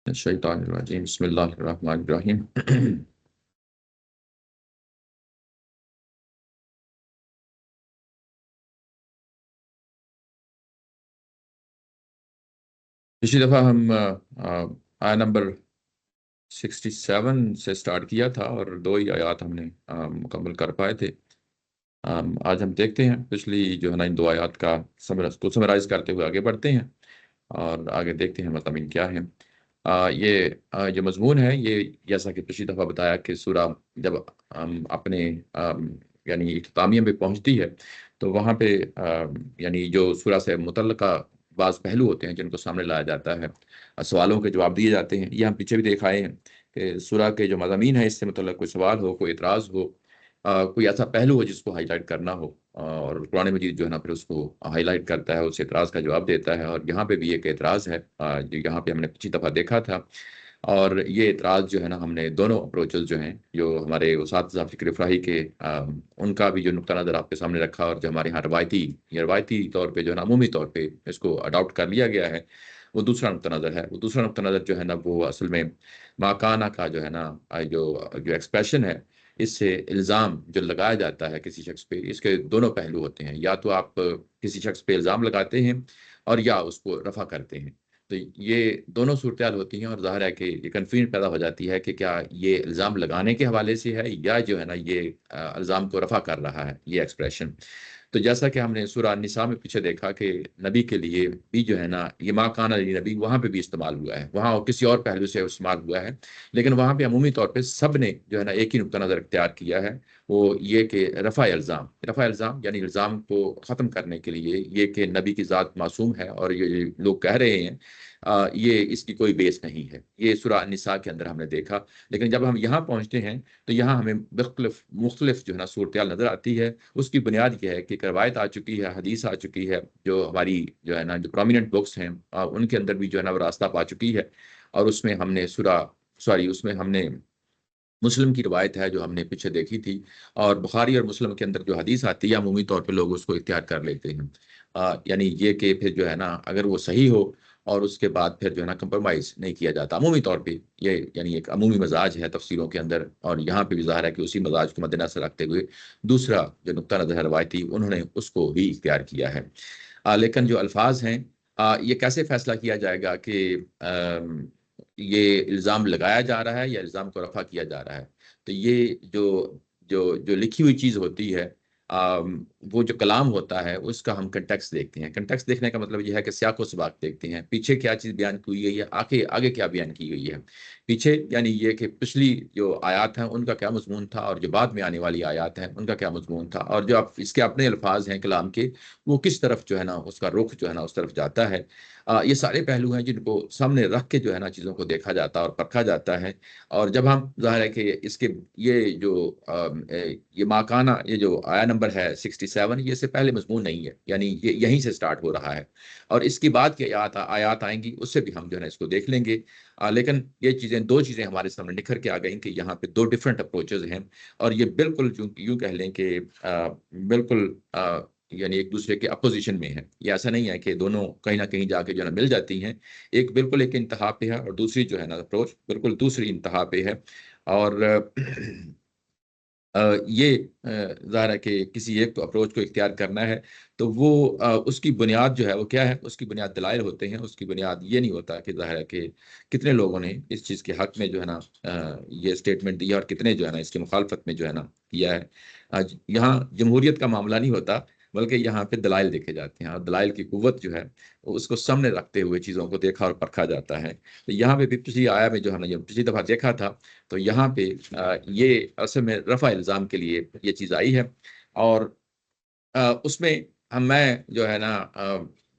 शैतानिर्रजीम बिस्मिल्लाहिर्रहमानिर्रहीम। पिछली दफ़ा हम आया नंबर 67 से स्टार्ट किया था और दो ही आयात हमने मुकम्मल कर पाए थे। आज हम देखते हैं पिछली जो है ना इन दो आयात का समराइज करते हुए आगे बढ़ते हैं और आगे देखते हैं मज़ामीन क्या है। जो मजमून है ये जैसा कि पिछली दफ़ा बताया कि सूरा जब अपने यानी इख्तितामिया में पहुंचती है तो वहाँ पे यानी जो सूरा से मुतल्लिका बाज़ पहलू होते हैं जिनको सामने लाया जाता है, सवालों के जवाब दिए जाते हैं। ये हम पीछे भी देख आए हैं कि सूरा के जो मज़ामीन है इससे मतलब कोई सवाल हो, कोई एतराज़ हो, कोई ऐसा पहलू हो जिसको हाईलाइट करना हो, और कुरान मजीद जो है ना फिर उसको हाईलाइट करता है, उस एतराज़ का जवाब देता है। और यहाँ पे भी एक एतराज़ है जो यहाँ पे हमने पिछली दफ़ा देखा था। और ये एतराज़ जो है ना हमने दोनों अप्रोचेज़ जो हैं, जो हमारे उस्ताद फ़िक्र इफ़राही के उनका भी जो नुक्ता नज़र आपके सामने रखा, और जो हमारे यहाँ रवायती तौर पे जो है ना अमूमी तौर पे इसको अडॉप्ट कर लिया गया है, वो दूसरा नुक्ता नज़र है। वो दूसरा नुक्ता नज़र जो है ना वो असल में माकाना का जो है ना जो जो एक्सप्रेशन है, इससे इल्ज़ाम जो लगाया जाता है किसी शख्स पे, इसके दोनों पहलू होते हैं। या तो आप किसी शख्स पे इल्ज़ाम लगाते हैं और या उसको रफ़ा करते हैं। तो ये दोनों सूरत-हाल होती हैं और ज़ाहिर है कि ये कन्फ्यूजन पैदा हो जाती है कि क्या ये इल्ज़ाम लगाने के हवाले से है या जो है ना ये इल्ज़ाम को रफ़ा कर रहा है, ये एक्सप्रेशन। तो जैसा कि हमने सूरा निसा में पीछे देखा कि नबी के लिए भी जो है ना ये मा काना नबी वहाँ पे भी इस्तेमाल हुआ है, वहाँ किसी और पहलू से इस्तेमाल हुआ है, लेकिन वहाँ पे अमूमी तौर पे सब ने जो है ना एक ही नुक्ता नज़र इख्तियार किया है, वो ये कि रफ़ा इल्ज़ाम यानी इल्ज़ाम को ख़त्म करने के लिए ये कि नबी की ज़ात मासूम है और ये लोग कह रहे हैं ये इसकी कोई बेस नहीं है। ये सूरा निसा के अंदर हमने देखा, लेकिन जब हम यहाँ पहुँचते हैं तो यहाँ हमें मुख्तलिफ जो है ना सूरत-हाल नज़र आती है। उसकी बुनियाद ये है कि एक रवायत आ चुकी है, हदीस आ चुकी है, जो हमारी जो है ना जो प्रोमिनेंट बुक्स हैं उनके अंदर भी जो है ना वो रास्ता पा चुकी है। और उसमें हमने मुस्लिम की रिवायत है जो हमने पीछे देखी थी, और बुखारी और मुस्लिम के अंदर जो हदीस आती है अमूमी तौर पे लोग उसको इख्तियार कर लेते हैं। यानी ये कि फिर जो है ना अगर वो सही हो और उसके बाद फिर जो है ना कंप्रोमाइज़ नहीं किया जाता। अमूमी तौर पे ये यानी एक अमूमी मज़ाज है तफ़सीरों के अंदर, और यहाँ पे भी ज़ाहिर है कि उसी मज़ाज को मद्देनज़र रखते हुए दूसरा जो नुक्ता नज़र है रवायती, उन्होंने उसको भी इख्तियार किया है। लेकिन जो अल्फ़ाज़ हैं, ये कैसे फ़ैसला किया जाएगा कि ये इल्ज़ाम लगाया जा रहा है या इल्ज़ाम को रफ़ा किया जा रहा है? तो ये जो लिखी हुई चीज़ होती है, वो जो कलाम होता है उसका हम कॉन्टेक्स्ट देखते हैं। कॉन्टेक्स्ट देखने का मतलब ये है कि सियाक़-ओ-सबाक़ देखते हैं। पीछे क्या चीज़ बयान की गई है, आगे आगे क्या बयान की गई है। पीछे यानी ये कि पिछली जो आयात हैं उनका क्या मज़मून था, और जो बाद में आने वाली आयात हैं उनका क्या मज़मून था, और जो आप इसके अपने अल्फ़ाज़ हैं कलाम के, वो किस तरफ जो है ना उसका रुख जो है ना उस तरफ जाता है। ये सारे पहलू हैं जिनको सामने रख के जो है ना चीज़ों को देखा जाता है और परखा जाता है। और जब हम ज़ाहिर है कि इसके ये जो ये माकाना ये जो आया नंबर है 67, ये इससे पहले मज़मून नहीं है, यानी ये यहीं से स्टार्ट हो रहा है। और इसके बाद की आयात आएँगी उससे भी हम जो है ना इसको देख लेंगे। लेकिन ये चीज़ें 2 चीज़ें हमारे सामने निखर के आ गई कि यहाँ पे 2 डिफरेंट अप्रोचेज़ हैं, और ये बिल्कुल यूँ कह लें कि बिल्कुल यानी एक-दूसरे के अपोज़िशन में है। ये ऐसा नहीं है कि दोनों कहीं न कहीं जाके जो है ना मिल जाती हैं। एक बिल्कुल एक इंतहा पे है और दूसरी जो है ना अप्रोच बिल्कुल दूसरी इंतहा पे है। और ये ज़ाहिर है कि किसी एक अप्रोच को इख्तियार करना है, तो वो उसकी बुनियाद जो है वो क्या है? उसकी बुनियाद दलाइल होते हैं, उसकी बुनियाद ये नहीं होता कि ज़ाहिर है कि कितने लोगों ने इस चीज़ के हक़ में जो है ना ये स्टेटमेंट दिया और कितने जो है ना इसकी मुखालफत में जो है ना किया है। यहाँ जमहूरियत का मामला नहीं होता, बल्कि यहाँ पे दलाइल देखे जाते हैं, और दलाइल की कुव्वत जो है, उसको सामने रखते हुए चीज़ों को देखा और परखा जाता है। तो यहाँ पे भी पिछली आया में जो हमने ये पिछली दफ़ा देखा था, तो यहाँ पे ये असल में रफ़ा इल्ज़ाम के लिए ये चीज़ आई है। और उसमें मैं जो है ना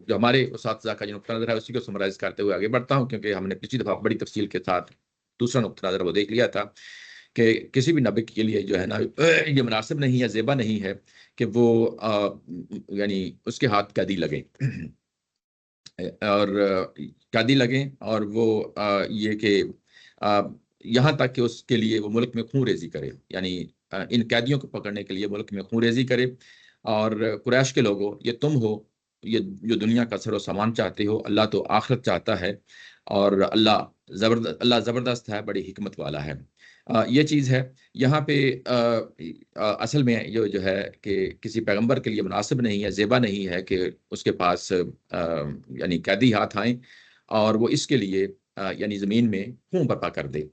जो हमारे उस्ताद का जो नुक्ता नज़र है उसी को समराइज़ करते हुए आगे बढ़ता हूँ, क्योंकि हमने पिछली दफ़ा बड़ी तफ़सील के साथ दूसरा नुक्ता नज़र वो देख लिया था कि किसी भी नबी के लिए जो है ना ये मुनासिब नहीं है, ज़ेबा नहीं है कि वो यानी उसके हाथ कैदी लगे। और कैदी लगें, और वो ये कि अ, यहाँ तक कि उसके लिए वो मुल्क में खून-रेज़ी करे। यानी इन कैदियों को पकड़ने के लिए मुल्क में खून-रेज़ी करे, और कुरैश के लोगों, ये तुम हो, ये जो दुनिया का सर-ओ-सामान चाहते हो, अल्लाह तो आखिरत चाहता है। और अल्लाह ज़बरदस्त है, बड़ी हिकमत वाला है। ये चीज़ है यहाँ पे। असल में जो है कि किसी पैगंबर के लिए मुनासिब नहीं है, ज़ेबा नहीं है कि उसके पास यानी कैदी हाथ आएँ और वो इसके लिए यानी ज़मीन में खून बर्पा कर दे।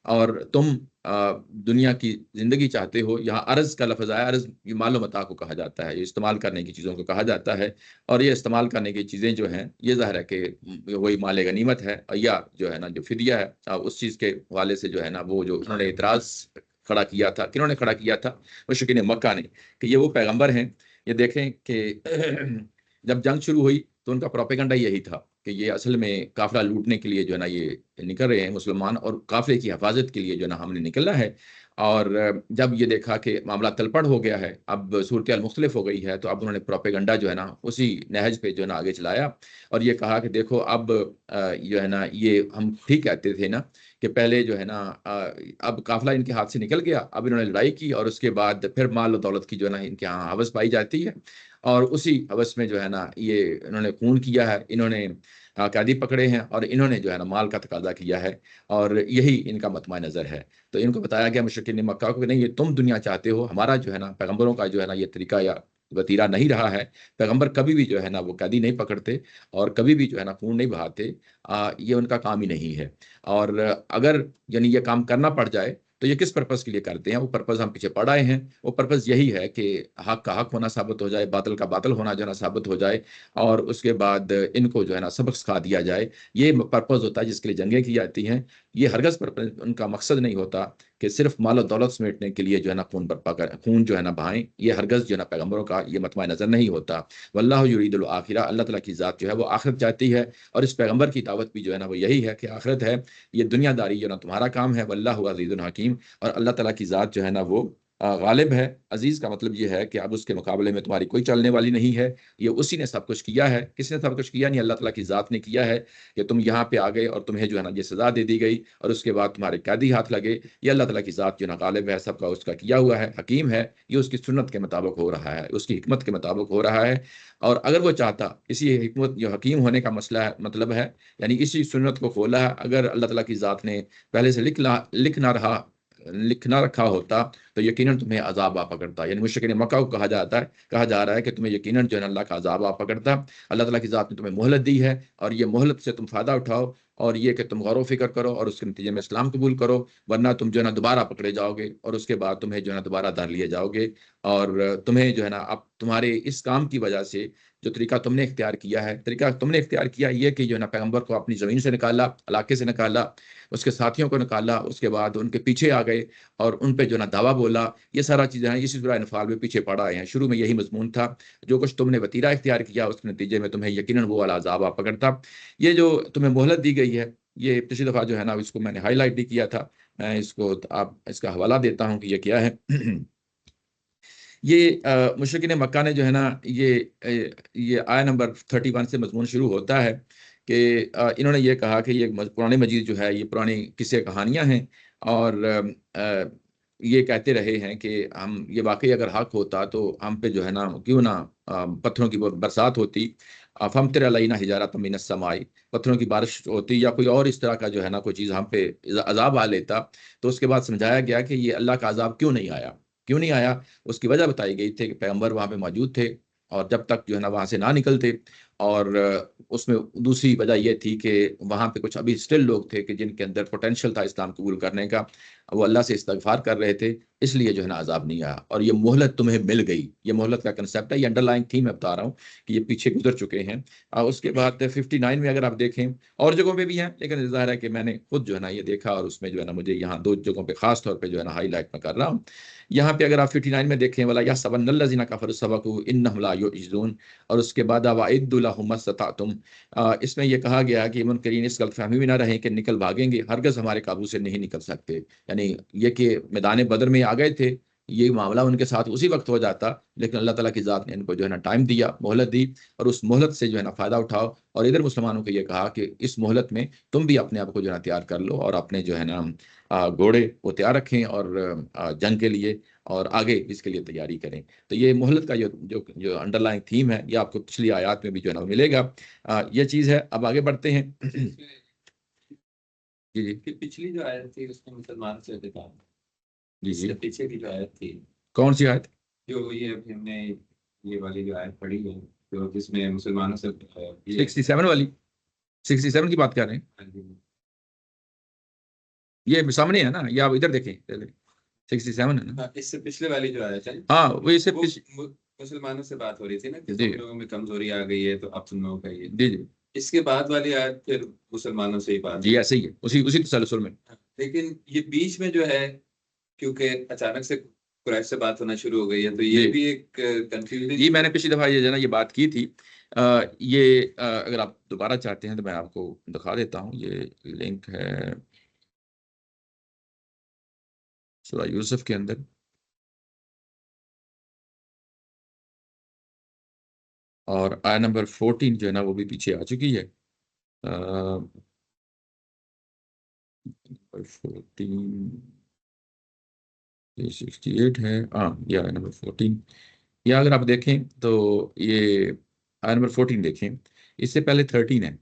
और तुम दुनिया की ज़िंदगी चाहते हो, यहाँ अर्ज़ का लफ़्ज़ आया, अर्ज़ ये माल-ओ मता को कहा जाता है, ये इस्तेमाल करने की चीज़ों को कहा जाता है। और ये इस्तेमाल करने की चीज़ें जो हैं, ये ज़ाहिर है कि वही माल गनीमत है, या जो है ना जो फ़िदिया है, उस चीज़ के हवाले से जो है ना वो जो उन्होंने इतराज़ खड़ा किया था, किन्होंने खड़ा किया था? मुशरिकीन मक्का ने, कि ये वो पैगंबर हैं। ये देखें कि जब जंग शुरू हुई तो उनका प्रोपेगेंडा यही था कि ये असल में काफ़िला लूटने के लिए जो है ना ये निकल रहे हैं मुसलमान, और काफ़िले की हिफाज़त के लिए जो है ना हमने निकलना है। और जब ये देखा कि मामला तलपड़ हो गया है, अब सूरत-ए-हाल मुख्तलिफ हो गई है, तो अब उन्होंने प्रोपेगेंडा जो है ना उसी नहज पे जो है ना आगे चलाया और ये कहा कि देखो अब जो है ना ये हम ठीक कहते थे ना कि पहले जो है ना अब काफ़िला इनके हाथ से निकल गया, अब इन्होंने लड़ाई की और उसके बाद फिर माल और दौलत की जो है ना इनके यहाँ हवस पाई जाती है। और उसी हवस में जो है ना ये इन्होंने खून किया है, इन्होंने कैदी पकड़े हैं और इन्होंने जो है ना माल का तकाज़ा किया है, और यही इनका मतमा नज़र है। तो इनको बताया गया मुशरिकीन मक्का को कि नहीं, ये तुम दुनिया चाहते हो, हमारा जो है ना पैगंबरों का जो है ना ये तरीका या वतीरा नहीं रहा है। पैगंबर कभी भी जो है ना वो कैदी नहीं पकड़ते और कभी भी जो है ना खून नहीं बहाते। ये उनका काम ही नहीं है। और अगर यानी ये काम करना पड़ जाए तो ये किस पर्पज़ के लिए करते हैं, वो पर्पज़ हम पीछे पढ़ आए हैं। वो पर्पज़ यही है कि हक़ का हक़ होना साबित हो जाए, बातिल का बातिल होना जो है ना साबित हो जाए, और उसके बाद इनको जो है ना सबक सिखा दिया जाए। ये पर्पज़ होता है जिसके लिए जंगें की जाती हैं। ये हरगिज़ पर्पज़ उनका मकसद नहीं होता कि सिर्फ़ माल और दौलत समेटने के लिए जो है ना खून जो है ना बहाएँ। ये हरगिज़ जो है ना पैगंबरों का ये मतवा नज़र नहीं होता। वल्लाहु युरीदुल आखिरा, अल्लाह ताला की ज़ात जो है वो आखिरत चाहती है, और इस पैगंबर की दावत भी जो है ना वो यही है कि आखिरत है, ये दुनियादारी जो है ना तुम्हारा काम है। वल्लाहु अज़ीज़ुन हकीम, और अल्लाह ताला की ज़ात जो है ना वो गालिब है। अज़ीज़ का मतलब ये है कि अब उसके मुकाबले में तुम्हारी कोई चलने वाली नहीं है। ये उसी ने सब कुछ किया है। किसने सब कुछ किया? नहीं, अल्लाह ताला की ज़ात ने किया है कि तुम यहाँ पे आ गए और तुम्हें जो है ना ये सज़ा दे दी गई और उसके बाद तुम्हारे कैदी हाथ लगे। ये अल्लाह ताला की ज़ात जो है ना गालिब है, सबका उसका किया हुआ है, हकीम है। ये उसकी सुन्नत के मुताबिक हो रहा है, उसकी हिकमत के मुताबिक हो रहा है। और अगर वो चाहता, इसी हिकमत जो हकीम होने का मसला है, मतलब है, यानी इसी सुन्नत को खोला है। अगर अल्लाह ताला की ज़ात ने पहले से लिख ना रखा होता तो यकीनन तुम्हें अज़ाब आ पकड़ता। यानी मुशरिकीन मक्का को कहा जा रहा है कि तुम्हें यकीनन जो है ना अल्लाह का अज़ाब आ पकड़ता। अल्लाह ताला की ज़ात ने तुम्हें मोहलत दी है, और ये मोहलत से तुम फ़ायदा उठाओ, और ये कि तुम गौर-व-फ़िक्र करो और उसके नतीजे में इस्लाम कबूल करो, वरना तुम जो है ना दोबारा पकड़े जाओगे और उसके बाद तुम्हें जो है ना दोबारा धर लिए जाओगे। और तुम्हें जो है ना अब तुम्हारे इस काम की वजह से जो तरीका तुमने इख्तियार किया ये कि जो है ना पैगंबर को अपनी ज़मीन से निकाला, इलाके से निकाला, उसके साथियों को निकाला, उसके बाद उनके पीछे आ गए और उन पे जो है ना दावा बोला। ये सारा चीज़ें हैं, इसी सूरह अनफ़ाल में पीछे पड़ आए हैं। शुरू में यही मज़मून था, जो कुछ तुमने वतीरा इख्तियार किया उसके नतीजे में तुम्हें यकीनन वो वाला अज़ाब आ पकड़ता। ये जो तुम्हें मोहलत दी गई है, ये पिछली दफ़ा जो है ना इसको मैंने हाइलाइट भी किया था। मैं इसको आप इसका हवाला देता हूँ कि ये क्या है। ये मुशरिकीन मक्का ने जो है ना ये आया नंबर 31 से मज़मून शुरू होता है कि इन्होंने ये कहा कि ये कुरान मजीद जो है ये पुरानी किस्से कहानियाँ हैं, और ये कहते रहे हैं कि हम ये वाक़ई अगर हक़ होता तो हम पे जो है ना क्यों ना पत्थरों की बरसात होती, फमतिर अलैना हिजारतम मिनस समाई, पत्थरों की बारिश होती या कोई और इस तरह का जो है ना कोई चीज़ हम पे अज़ाब आ लेता। तो उसके बाद समझाया गया कि ये अल्लाह का अज़ाब क्यों नहीं आया? क्यों नहीं आया? उसकी वजह बताई गई थी कि पैगंबर वहाँ पे मौजूद थे और जब तक जो है ना वहाँ से ना निकलते, और उसमें दूसरी वजह ये थी कि वहाँ पे कुछ अभी स्टिल लोग थे कि जिनके अंदर पोटेंशियल था इस्लाम कबूल करने का। वो अल्लाह से इस्तिग़फ़ार कर रहे थे, इसलिए जो है ना अज़ाब नहीं आया और ये मोहलत तुम्हें मिल गई। ये मोहलत का कांसेप्ट है, ये अंडरलाइंग थीम मैं बता रहा हूँ कि ये पीछे गुज़र चुके हैं। उसके बाद 59 में अगर आप देखें, और जगहों पे भी हैं, लेकिन ज़ाहिर है कि मैंने खुद जो है ना ये देखा और उसमें जो है ना मुझे यहाँ 2 जगहों पे ख़ास तौर पे जो है ना हाइलाइट मैं कर रहा हूँ। यहाँ पे अगर आप 59 में देखें, वला यहसबन्नल्लज़ीना कफ़रू सबक़ू इन्नहुम ला युअजिज़ून, और उसके बाद वअइद्दु लहुम मस्ततअतुम। इसमें ये कहा गया है कि मुनकरीन इस गलतफ़हमी में ना रहें कि निकल भागेंगे, हरगिज़ हमारे काबू से नहीं निकल सकते। यानी ये कि मैदान बदर में आ गए थे, ये मामला उनके साथ उसी वक़्त हो जाता, लेकिन अल्लाह ताला की ज़ात ने इनको जो है ना टाइम दिया, मोहलत दी, और उस मोहलत से जो है ना फ़ायदा उठाओ। और इधर मुसलमानों को ये कहा कि इस मोहलत में तुम भी अपने आप को जो है ना तैयार कर लो और अपने जो है ना घोड़े वो तैयार रखें और जंग के लिए और आगे इसके लिए तैयारी करें। तो ये मोहलत का जो अंडरलाइंग थीम है, ये आपको पिछली आयत में भी जो है ना मिलेगा। ये चीज़ है। अब आगे बढ़ते हैं। जी जी कि पिछली जो आयत थी उसमें मुसलमानों से था, जी जी। इससे पीछे की जो आयत थी, कौन सी आयत? जो ये अभी हमने ये वाली जो आयत पढ़ी है, जो जिसमें मुसलमानों से ये 67 वाली? 67 की बात कर रहे हैं? हाँ जी, ये सामने है ना, या आप इधर देखें पहले? 67 है ना? हाँ, इससे पिछले वाली जो आयत है हाँ वो इसे वो पिछ मुसलमानों से बात हो रही थी ना, कि जी तुम लोगों में कमजोरी आ गई है तो अब तुम लोगों का ये। जी जी इसके बाद वाली आयत फिर मुसलमानों से ही बात जी, है। ऐसे ही है, उसी उसी तसलसल में। लेकिन ये बीच में जो है, क्योंकि अचानक से कुरैश से बात होना शुरू हो गई है, तो जी ये भी एक ये कंफ्यूजिंग। मैंने पिछली दफा ये जो है ना ये बात की थी। ये अगर आप दोबारा चाहते हैं तो मैं आपको दिखा देता हूँ, ये लिंक है सूरह यूसुफ के अंदर। और आया नंबर 14 जो है ना वो भी पीछे आ चुकी है। नंबर 14, ये 68 है। हाँ ये आया नंबर 14। या अगर आप देखें तो ये आया नंबर 14 देखें, इससे पहले 13 है।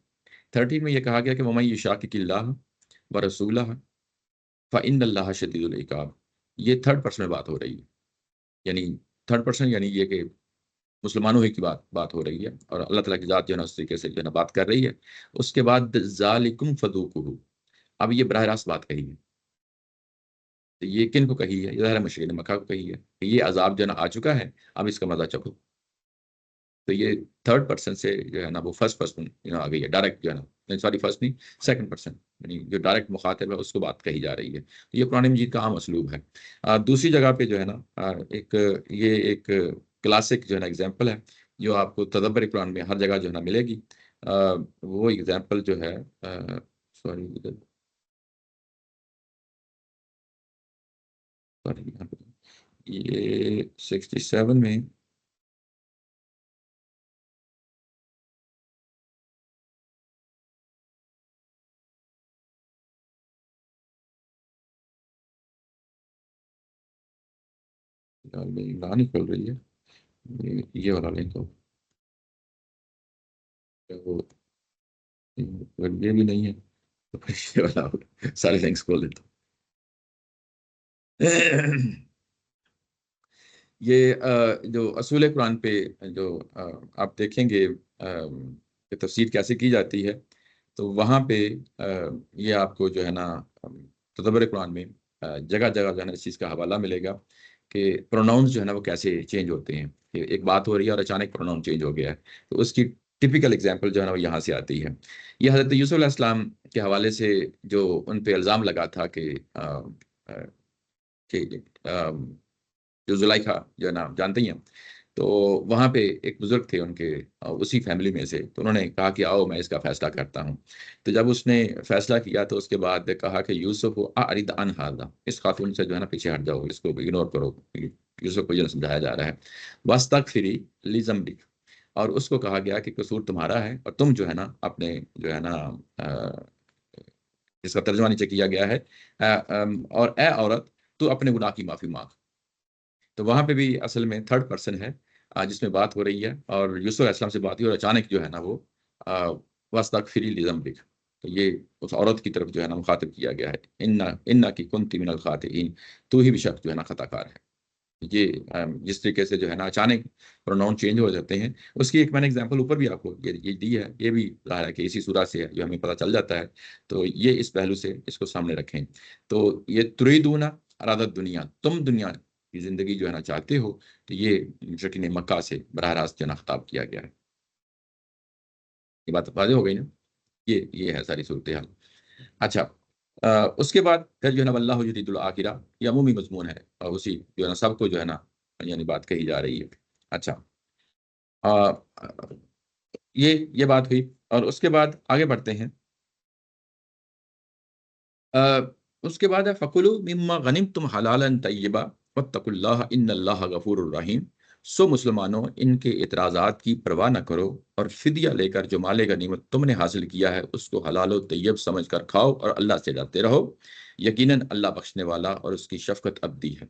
13 में ये कहा गया कि वमन युशाकिकिल्लाह व रसूलह फ़इन्नल्लाह शदीदुल इक़ाब। ये थर्ड पर्सन में बात हो रही है, यानी थर्ड पर्सन, यानी ये कि मुसलमानों ही की बात बात हो रही है, और अल्लाह ताला की ज़ात जो है ना उस तरीके से जो है ना बात कर रही है। उसके बाद ज़ालिकुम फ़दूकुहु, अब ये बराह रास्त बात कही है। तो ये किन को कही है? ये ज़ाहिर है मुशरिकीन मक्का को कही है कि ये अज़ाब जो है ना आ चुका है, अब इसका मज़ा चखो। तो ये थर्ड पर्सन से जो है ना वो फर्स्ट पर्सन आ गई है डायरेक्ट जो है ना, सॉरी फर्स्ट नहीं, सेकंड पर्सन, यानी जो डायरेक्ट मुखातिब है उसको बात कही जा रही है। तो ये कुरान मजीद का आम उसलूब है। दूसरी जगह पे जो है ना एक क्लासिक जो है ना एग्जाम्पल है, जो आपको तदब्बर कुरान में हर जगह जो है ना मिलेगी। वो एग्जाम्पल जो है, सॉरी ये 67 में, यार मेरी ना नहीं खोल रही है, ये वाला लिंक हो, वो अगर ये भी नहीं है तो फिर ये वाला होगा। सारे लिंक्स खोल देता हूँ। ये जो असूल कुरान पे जो आप देखेंगे कि तफसीर कैसे की जाती है, तो वहाँ पे ये आपको जो है ना तदब्बर कुरान में जगह जगह जो है ना इस चीज़ का हवाला मिलेगा कि प्रोनाउंस जो है ना वो कैसे चेंज होते हैं, कि एक बात हो रही है और अचानक प्रोनाउन चेंज हो गया है। तो उसकी टिपिकल एग्जांपल जो है ना वो यहाँ से आती है। ये हज़रत यूसुफ अलैहिस्सलाम के हवाले से जो उन पे इल्ज़ाम लगा था कि कि जो जुलाइखा जो है ना आप जानते ही हैं। तो वहाँ पे एक बुजुर्ग थे उनके, उसी फैमिली में से, तो उन्होंने कहा कि आओ मैं इसका फैसला करता हूँ। तो जब उसने फैसला किया तो उसके बाद कहा कि यूसुफ अरिद अन हादा, इस खातून से जो है ना पीछे हट जाओ, इसको इग्नोर करो। यूसुफ को जो है समझाया जा रहा है, वस्तगफिरी लिज़म्बिक, और उसको कहा गया कि कसूर तुम्हारा है, और तुम जो है ना अपने जो है ना इसका तर्जुमा नीचे किया गया है, और ए औरत तू अपने गुनाह की माफी मांग। तो वहां पे भी असल में थर्ड पर्सन है जिसमें बात हो रही है, और यूसुफ अलैहिस्सलाम से बात हुई और अचानक जो है ना वो वस्तगफिरी लिज़म्बिक, तो ये उस औरत की तरफ जो है ना मुखातिब किया गया है, इन्ना इन्ना की कुंती मिनल खातिईन, तू ही बेशक जो है ना खताकार है। ये जिस तरीके से जो है ना अचानक प्रोनाउन चेंज हो जाते हैं, उसकी एक मैंने एग्जांपल ऊपर भी आपको ये दी है, ये भी ज़ाहिर है कि इसी सूरह से है जो हमें पता चल जाता है। तो ये इस पहलू से इसको सामने रखें। तो ये तुरीदूना अरादत दुनिया, तुम दुनिया की जिंदगी जो है ना चाहते हो, तो ये मुशरिकीन मक्का से बराह रास्त जो है ना खिताब किया गया है। ये बात वाज़ेह हो गई ना? ये है सारी सूरत हाल। अच्छा, उसके बाद फिर जो है ना वल्लाहु युरीदुल आखिरा, ये अमूमी मज़मून है, और उसी जो है ना सबको जो है ना यानी बात कही जा रही है। अच्छा, अ, ये बात हुई, और उसके बाद आगे बढ़ते हैं। अ, उसके बाद है फ़कुलू मिम्मा गनिमतुम हलालन तय्यबा वत्तकुल्लाह इन्नल्लाह गफूरुर रहीम। सो मुसलमानों, इनके इतराज़ात की परवाह न करो, और फिदिया लेकर जो माले गनीमत तुमने हासिल किया है उसको हलाल व तय्यब समझ कर खाओ, और अल्लाह से डरते रहो। यकीनन अल्लाह बख्शने वाला और उसकी शफ़क़त अबदी है।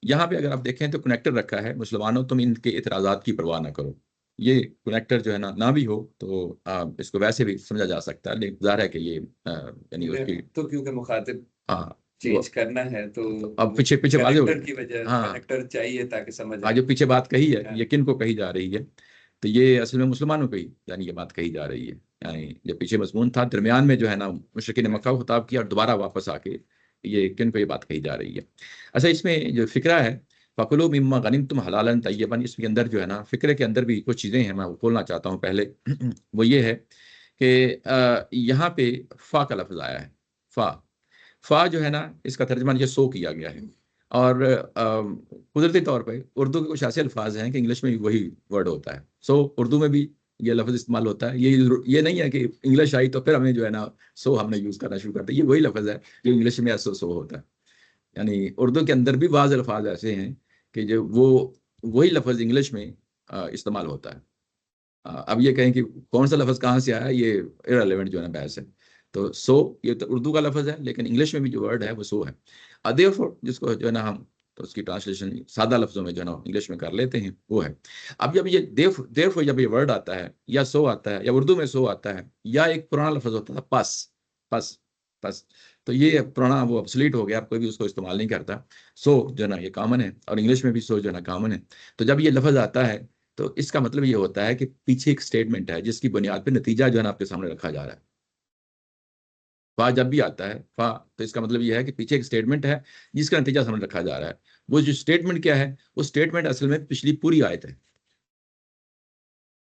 यहाँ पे अगर आप देखें तो कनेक्टर रखा है, मुसलमानों तुम इनके इतराज़ात की परवाह ना करो। ये कनेक्टर जो है ना भी हो तो इसको वैसे भी समझा जा सकता है, लेकिन जाहिर है कि ये यानी उसकी तो क्योंकि मुखातिब हाँ चेंज वो करना है तो अब वो पीछे पीछे वाजे हो कनेक्टर गए। की वजह, हाँ, कनेक्टर चाहिए ताकि समझ आज आए। जो पीछे बात कही है हाँ, ये किन को कही जा रही है, तो ये असल में मुसलमानों को ही यानी ये बात कही जा रही है। यानी जो पीछे मजमून था दरमियान में जो है ना मुशरिकीन हाँ, मक्का को खिताब किया और दोबारा वापस आके ये किन को ये बात कही जा रही है। अच्छा, इसमें जो फिक्रा है फ़कुलू मिम्मा गनिमतुम हलालन तय्यबन, इसके अंदर जो है ना फिक्रे के अंदर भी कुछ चीज़ें हैं, मैं वो खोलना चाहता हूँ पहले। वो ये है कि यहाँ पे फ़ा का लफ्ज़ आया है। फ़ा फ़ा जो है ना इसका तर्जुमा ये सो किया गया है। और कुदरती तौर पे उर्दू के कुछ ऐसे अल्फाज हैं कि इंग्लिश में भी वही वर्ड होता है। सो उर्दू में भी ये लफ्ज़ इस्तेमाल होता है। ये नहीं है कि इंग्लिश आई तो फिर हमें जो है ना सो हमने यूज़ करना शुरू कर दिया। ये वही लफ्ज़ है जो इंग्लिश में सो सो होता है। यानी उर्दू के अंदर भी बाज़ अल्फाज ऐसे हैं कि जो वो वही लफ्ज़ इंग्लिश में इस्तेमाल होता है। अब ये कहें कि कौन सा लफ्ज़ कहाँ से आया, ये इर्रेलेवेंट जो है ना बहस है। तो सो ये तो उर्दू का लफ्ज़ है, लेकिन इंग्लिश में भी जो वर्ड है वो सो है। देयरफॉर जिसको जो है ना हम तो उसकी ट्रांसलेशन सादा लफ्ज़ों में जो है ना इंग्लिश में कर लेते हैं, वो है। अब जब ये देयरफॉर जब ये वर्ड आता है या सो आता है या उर्दू में सो आता है या एक पुराना लफ्ज़ होता था पस, पस, पस, तो ये पुराना वो ऑब्सोलीट हो गया, अब कोई भी उसको इस्तेमाल नहीं करता। सो जो है ना ये कॉमन है और इंग्लिश में भी सो जो है ना कॉमन है। तो जब ये लफ्ज़ आता है तो इसका मतलब ये होता है कि पीछे एक स्टेटमेंट है जिसकी बुनियाद पे नतीजा जो है ना आपके सामने रखा जा रहा है। फा जब भी आता है फा, तो इसका मतलब ये है कि पीछे एक स्टेटमेंट है जिसका नतीजा सामने रखा जा रहा है। वो जो स्टेटमेंट क्या है, वो स्टेटमेंट असल में पिछली पूरी आयत है।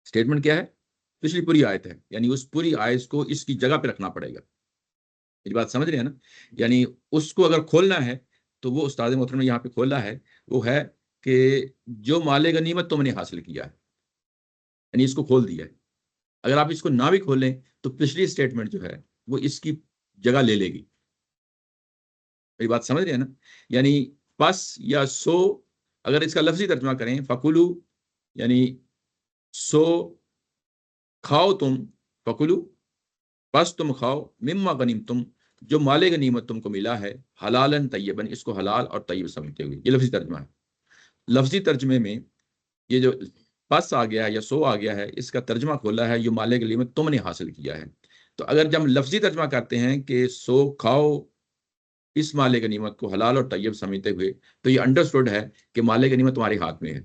स्टेटमेंट क्या है? पिछली पूरी आयत है, यानी उस पूरी आयत को इसकी जगह पे रखना पड़ेगा। मेरी बात समझ रहे हैं ना? यानी उसको अगर खोलना है तो वो उस्ताद मोहतरम ने यहाँ पे खोला है, वो है कि जो माले गनीमत तुमने हासिल किया है, यानी इसको खोल दिया है। अगर आप इसको ना भी खोलें तो पिछली स्टेटमेंट जो है वो इसकी जगह ले लेगी। मेरी बात समझ रहे हैं ना? यानी पस या सो, अगर इसका लफ्जी तर्जुमा करें फकुलू, यानी सो खाओ तुम, फकुलू बस तुम खाओ, मिम्मा गनीम तुम, जो माले गनीमत तुमको मिला है, हलालन तय्यबन, इसको हलाल और तय्यब समझते हुए, ये लफ्जी तर्जुमा है। लफ्जी तर्जुमे में ये जो पस आ गया है या सो आ गया है, इसका तर्जुमा खोला है ये माले गनीमत तुमने हासिल किया है। तो अगर जब हम लफ्जी तर्जुमा करते हैं कि सो खाओ इस माले गनीमत को हलाल और तय्यब समझते हुए, तो ये अंडरस्टूड है कि माले गनीमत तुम्हारे हाथ में है।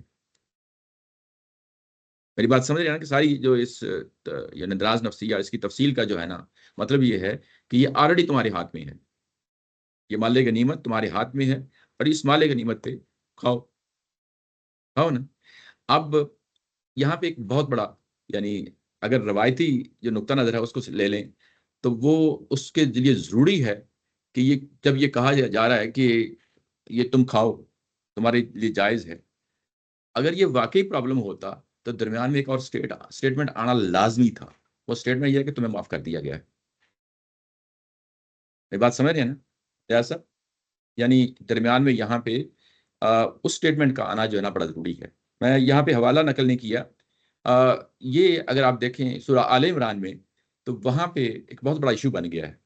मेरी बात समझ रहे हैं ना कि सारी जो इस ये नदराज नफ्सिया इसकी तफसील का जो है ना मतलब ये है कि ये ऑलरेडी तुम्हारे हाथ में है। ये माले गनीमत तुम्हारे हाथ में है और इस माले गनीमत पे खाओ, खाओ ना। अब यहाँ पे एक बहुत बड़ा, यानी अगर रवायती जो नुक्ता नज़र है उसको ले लें तो वो उसके लिए ज़रूरी है कि ये जब ये कहा जा रहा है कि ये तुम खाओ, तुम्हारे लिए जायज़ है। अगर ये वाक़ई प्रॉब्लम होता तो दरमियान में एक और स्टेटमेंट आना लाज़मी था। वो स्टेटमेंट ये है कि तुम्हें माफ़ कर दिया गया है। मेरी बात समझ रहे हैं ना? जैसा यानी दरमियान में यहाँ पे उस स्टेटमेंट का आना जो है ना बड़ा ज़रूरी है। मैं यहाँ पे हवाला नकल नहीं किया। ये अगर आप देखें सूरह आले इमरान में, तो वहाँ पे एक बहुत बड़ा इश्यू बन गया है।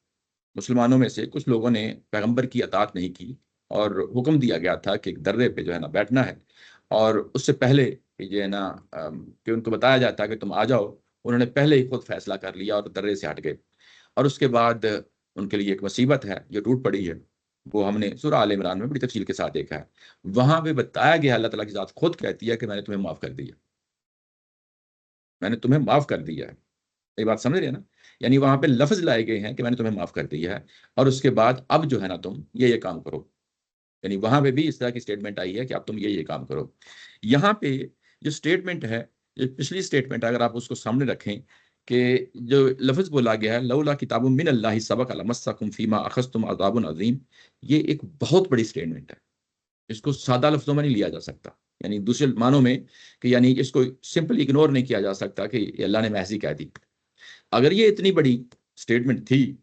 मुसलमानों में से कुछ लोगों ने पैगंबर की अतात नहीं की और हुक्म दिया गया था कि एक दर्रे पे जो है ना बैठना है, और उससे पहले कि जो है ना कि उनको बताया जाता कि तुम आ जाओ, उन्होंने पहले ही खुद फैसला कर लिया और दर्रे से हट गए। और उसके बाद उनके लिए एक मुसीबत है जो टूट पड़ी है, वो हमने सूरह आल इमरान में बड़ी तफसील के साथ देखा है। वहाँ पे बताया गया, अल्लाह ताला की ज़ात खुद कहती है कि मैंने तुम्हें माफ़ कर दिया, मैंने तुम्हें माफ़ कर दिया है। ये बात समझ रहे हैं ना? यानी वहाँ पे लफ़्ज़ लाए गए हैं कि मैंने तुम्हें माफ़ कर दिया है और उसके बाद अब जो है ना तुम ये काम करो। यानी वहाँ पे भी इस तरह की स्टेटमेंट आई है कि अब तुम ये काम करो। यहाँ पे जो स्टेटमेंट है, जो पिछली स्टेटमेंट है, अगर आप उसको सामने रखें कि जो लफ़्ज़ बोला गया है लौला किताबुम मिनल्लाहि सबक़ लमस्सकुम फ़ीमा अख़ज़्तुम अज़ाबुन अज़ीम, ये एक बहुत बड़ी स्टेटमेंट है। इसको सादा लफ्ज़ों में नहीं लिया जा सकता। यानी दूसरे मानों में कि यानी इसको सिंपली इग्नोर नहीं किया जा सकता कि ये अल्लाह ने महज़ ही कह दी। अगर ये इतनी बड़ी स्टेटमेंट थी,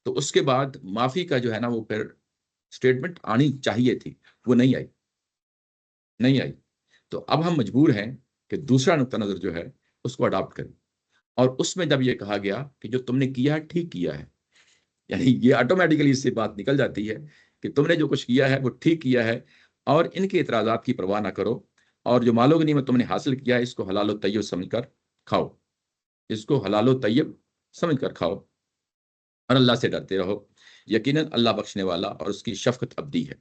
तो उसके बाद माफ़ी का जो है ना वो फिर स्टेटमेंट आनी चाहिए थी, वो नहीं आई, नहीं आई। तो अब हम मजबूर हैं कि दूसरा नुक्ता नज़र जो है उसको अडॉप्ट करें, और उसमें जब ये कहा गया कि जो तुमने किया है ठीक किया है, यानी ये ऑटोमैटिकली इससे बात निकल जाती है कि तुमने जो कुछ किया है वो ठीक किया है और इनके इतराज़ात की परवाह ना करो। और जो मालो गनीमत तुमने हासिल किया है इसको हलाल व तय्यब समझकर खाओ, इसको हलाल व तय्यब समझकर खाओ और अल्लाह से डरते रहो, यकीनन अल्लाह बख्शने वाला और उसकी शफ़क़त अबदी है।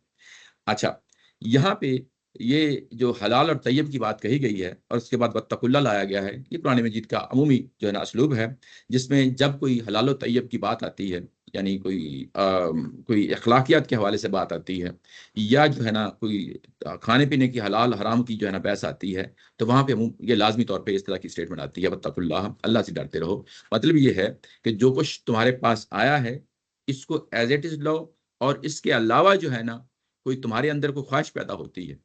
अच्छा, यहाँ पे ये जो हलाल और तय्यब की बात कही गई है और उसके बाद वत्तकुल्लाह लाया गया है, ये कुरान मजीद का अमूमी जो है ना उसलूब है, जिसमें जब कोई हलाल और तय्यब की बात आती है, यानी कोई अखलाकियात के हवाले से बात आती है या जो है ना कोई खाने-पीने की हलाल हराम की जो है ना बहस आती है, तो वहाँ पे ये लाज़मी तौर पे इस तरह की स्टेटमेंट आती है, वत्तकुल्लाह, अल्लाह से डरते रहो। मतलब ये है कि जो कुछ तुम्हारे पास आया है, इसको एज़ इट इज़ लो और इसके अलावा जो है ना, कोई तुम्हारे अंदर कोई ख्वाहिश पैदा होती है,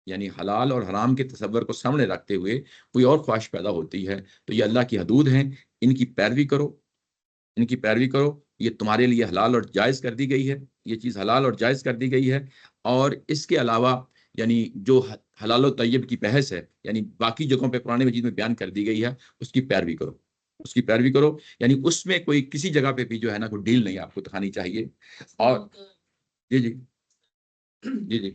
यानी हलाल और हराम के तसव्वुर को सामने रखते हुए कोई और ख्वाहिश पैदा होती है, तो ये अल्लाह की हदूद हैं, इनकी पैरवी करो, इनकी पैरवी करो, ये तुम्हारे लिए हलाल और जायज़ कर दी गई है, ये चीज़ हलाल और जायज़ कर दी गई है और इसके अलावा यानी जो हलाल और तय्यब की बहस है, यानी बाकी जगहों पे कुरान मजीद में बयान कर दी गई है, उसकी पैरवी करो, उसकी पैरवी करो, यानी उसमें कोई किसी जगह पे भी जो है ना कोई ढील नहीं आपको दिखानी चाहिए और जी, जी। जी, जी।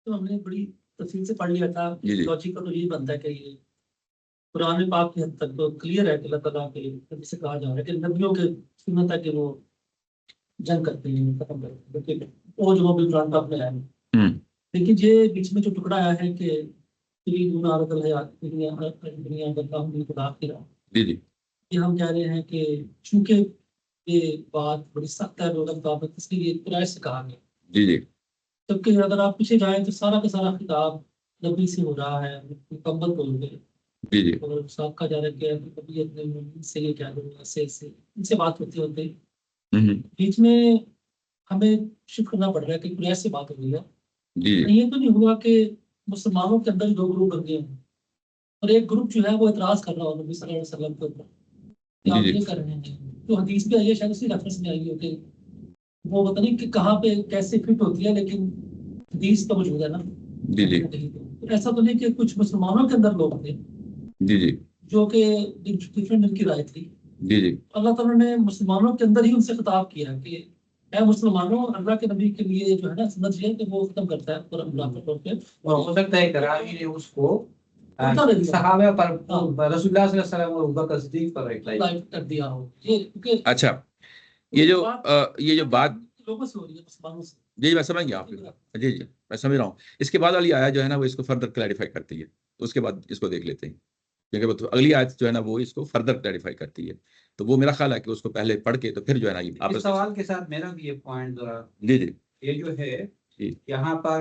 तो हमने बड़ी तफसील से पढ़ लिया था। जी, जी। लॉजिक का तो यही बनता है कि ये कुरान पाक की हद तक तो क्लियर है कि अल्लाह ताला के नबी से कहा जा रहा है कि नबियों के सुन्नत है कि वो जंग करते हैं, खत्म करते हैं, क्योंकि वो जो भी कुरान पाक में है। हुँ। लेकिन ये बीच में जो टुकड़ा आया है कि तुरीदूना अरदल हयात दुनिया वल्लाहु युरीदु आखिरह, जी, जी। ये हम कह रहे हैं कि चूंकि ये बात बड़ी सख्त है लोगों का, इसलिए ये कुरान से कहा गया। जी, जी। जबकि अगर आप पीछे जाएं तो सारा का सारा खिताब नबी से हो रहा है, मुकम्मल तौर पे। जी, जी। और साहब का जा रहा है कि कभी अपने से ये क्या करूँगा, से इनसे बात होते होते हुँ, हुँ। बीच में हमें शिफ्ट करना पड़ रहा है कि कुरैश से बात हो रही है। जी, जी। कहीं ये तो नहीं हुआ कि मुसलमानों के अंदर ही दो ग्रुप बन गए हों और एक ग्रुप जो है वो एतराज कर रहा हो नबी सल्लल्लाहु अलैहि वसल्लम के ऊपर कि जी, आप जी। ये कर रहे हैं। तो हदीस भी आई है, शायद उसी रेफरेंस में आई हो कि वो पता नहीं कि कहाँ पे कैसे फिट होती है, लेकिन हदीस तो मौजूद है ना जी, जी। कहीं ना कहीं। तो ऐसा तो नहीं कि कुछ मुसलमानों के अंदर लोग थे जी, जी। जो कि डिफरेंट इनकी राय थी। जी, जी। अल्लाह ताला ने मुसलमानों के अंदर ही उनसे खिताब किया कि ऐ मुसलमानों, अल्लाह के नबी के लिए जो है ना समझ लिया कि वो खत्म करता है पूरा मुनाफिक तौर पे। और हो सकता है करावी ने उसको उल्टा दे दिया, सहाबा पर हाँ, रसूलुल्लाह सल्लल्लाहु अलैहि वसल्लम और अबू बकर सिद्दीक पर अप्लाई लाइव कर दिया हो ये, क्योंकि अच्छा, ये जो बात ये जो बात लोगों से हो रही है, मुसलमानों से। जी, मैं समझ गया आपकी बात। जी, जी, मैं समझ रहा हूँ। इसके बाद वाली आयत जो है ना वो इसको फर्दर क्लैरिफ़ाई करती है। तो उसके बाद इसको देख लेते हैं। क्योंकि वो तो अगली आयत जो है ना वो इसको फर्दर क्लैरिफ़ाई करती है। तो वो मेरा ख़्याल है कि उसको पहले पढ़ के तो फिर जो है ना ये इस आपस में सवाल के साथ मेरा भी ये पॉइंट जरा, जी, जी। ये जो है जी। यहाँ पर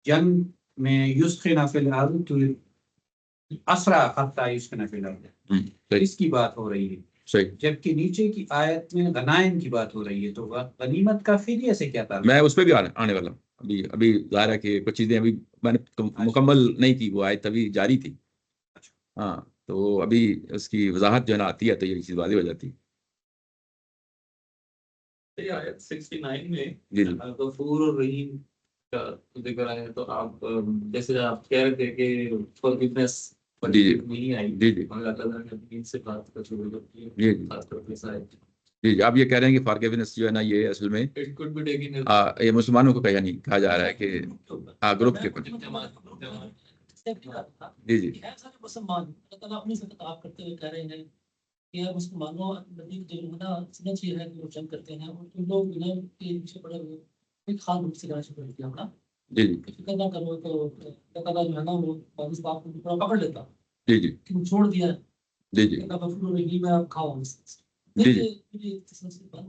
जंग में युस्खिना फिल अर्द तो असरा हत्ता युस्खिना फिल अर्द, सही, इसकी बात हो रही है। सही। जबकि नीचे की आयत में गनाइम की बात हो रही है, तो गनीमत का फिदिया से क्या ताल्लुक? मैं उस पे भी आने वाला हूँ। अभी अभी ज़ाहिर है कि कुछ चीज़ें अभी मैंने मुकम्मल नहीं की, वो आयत अभी जारी थी। अच्छा। हाँ, तो अभी उसकी वज़ाहत जो है ना आती है तो ये चीज़ वाज़िह हो जाती है। ये आयत 69 में जी, जी। गफूर और रहीम का जिक्र है, तो आप जैसे आप कह रहे थे कि फॉरगिवनेस जी, जी। नहीं आई, जी, जी। अल्लाह ताला ने दीन से बात कर शुरू की है, जी, जी। खास करके शायद जी, जी। आप ये कह रहे हैं कि फॉरगिवनेस जो है ना ये असल में इट कुड बी टेकन ये मुसलमानों को कहा नहीं कहा जा रहा है कि ग्रुप के ऊपर। जी, जी। है सारे मुसलमान, अल्लाह ताला अपने से खिताब करते हुए कह रहे हैं कि यार मुसलमानों, नबी जो है ना समझ ये है कि वो जंग करते हैं और तुम लोग बिना के पीछे पड़े हुए एक खास रूप से कहना शुरू कर दिया ना जी, जी। कि फिक्र ना करो, तो अल्लाह ताला जो है ना वो इस बात को पूरा पकड़ लेता जी, जी। कि वो छोड़ दिया है। जी, जी। अल्लाह गफूर रहीम है, आप खाओ इससे। जी, जी। ये तसल्सल बात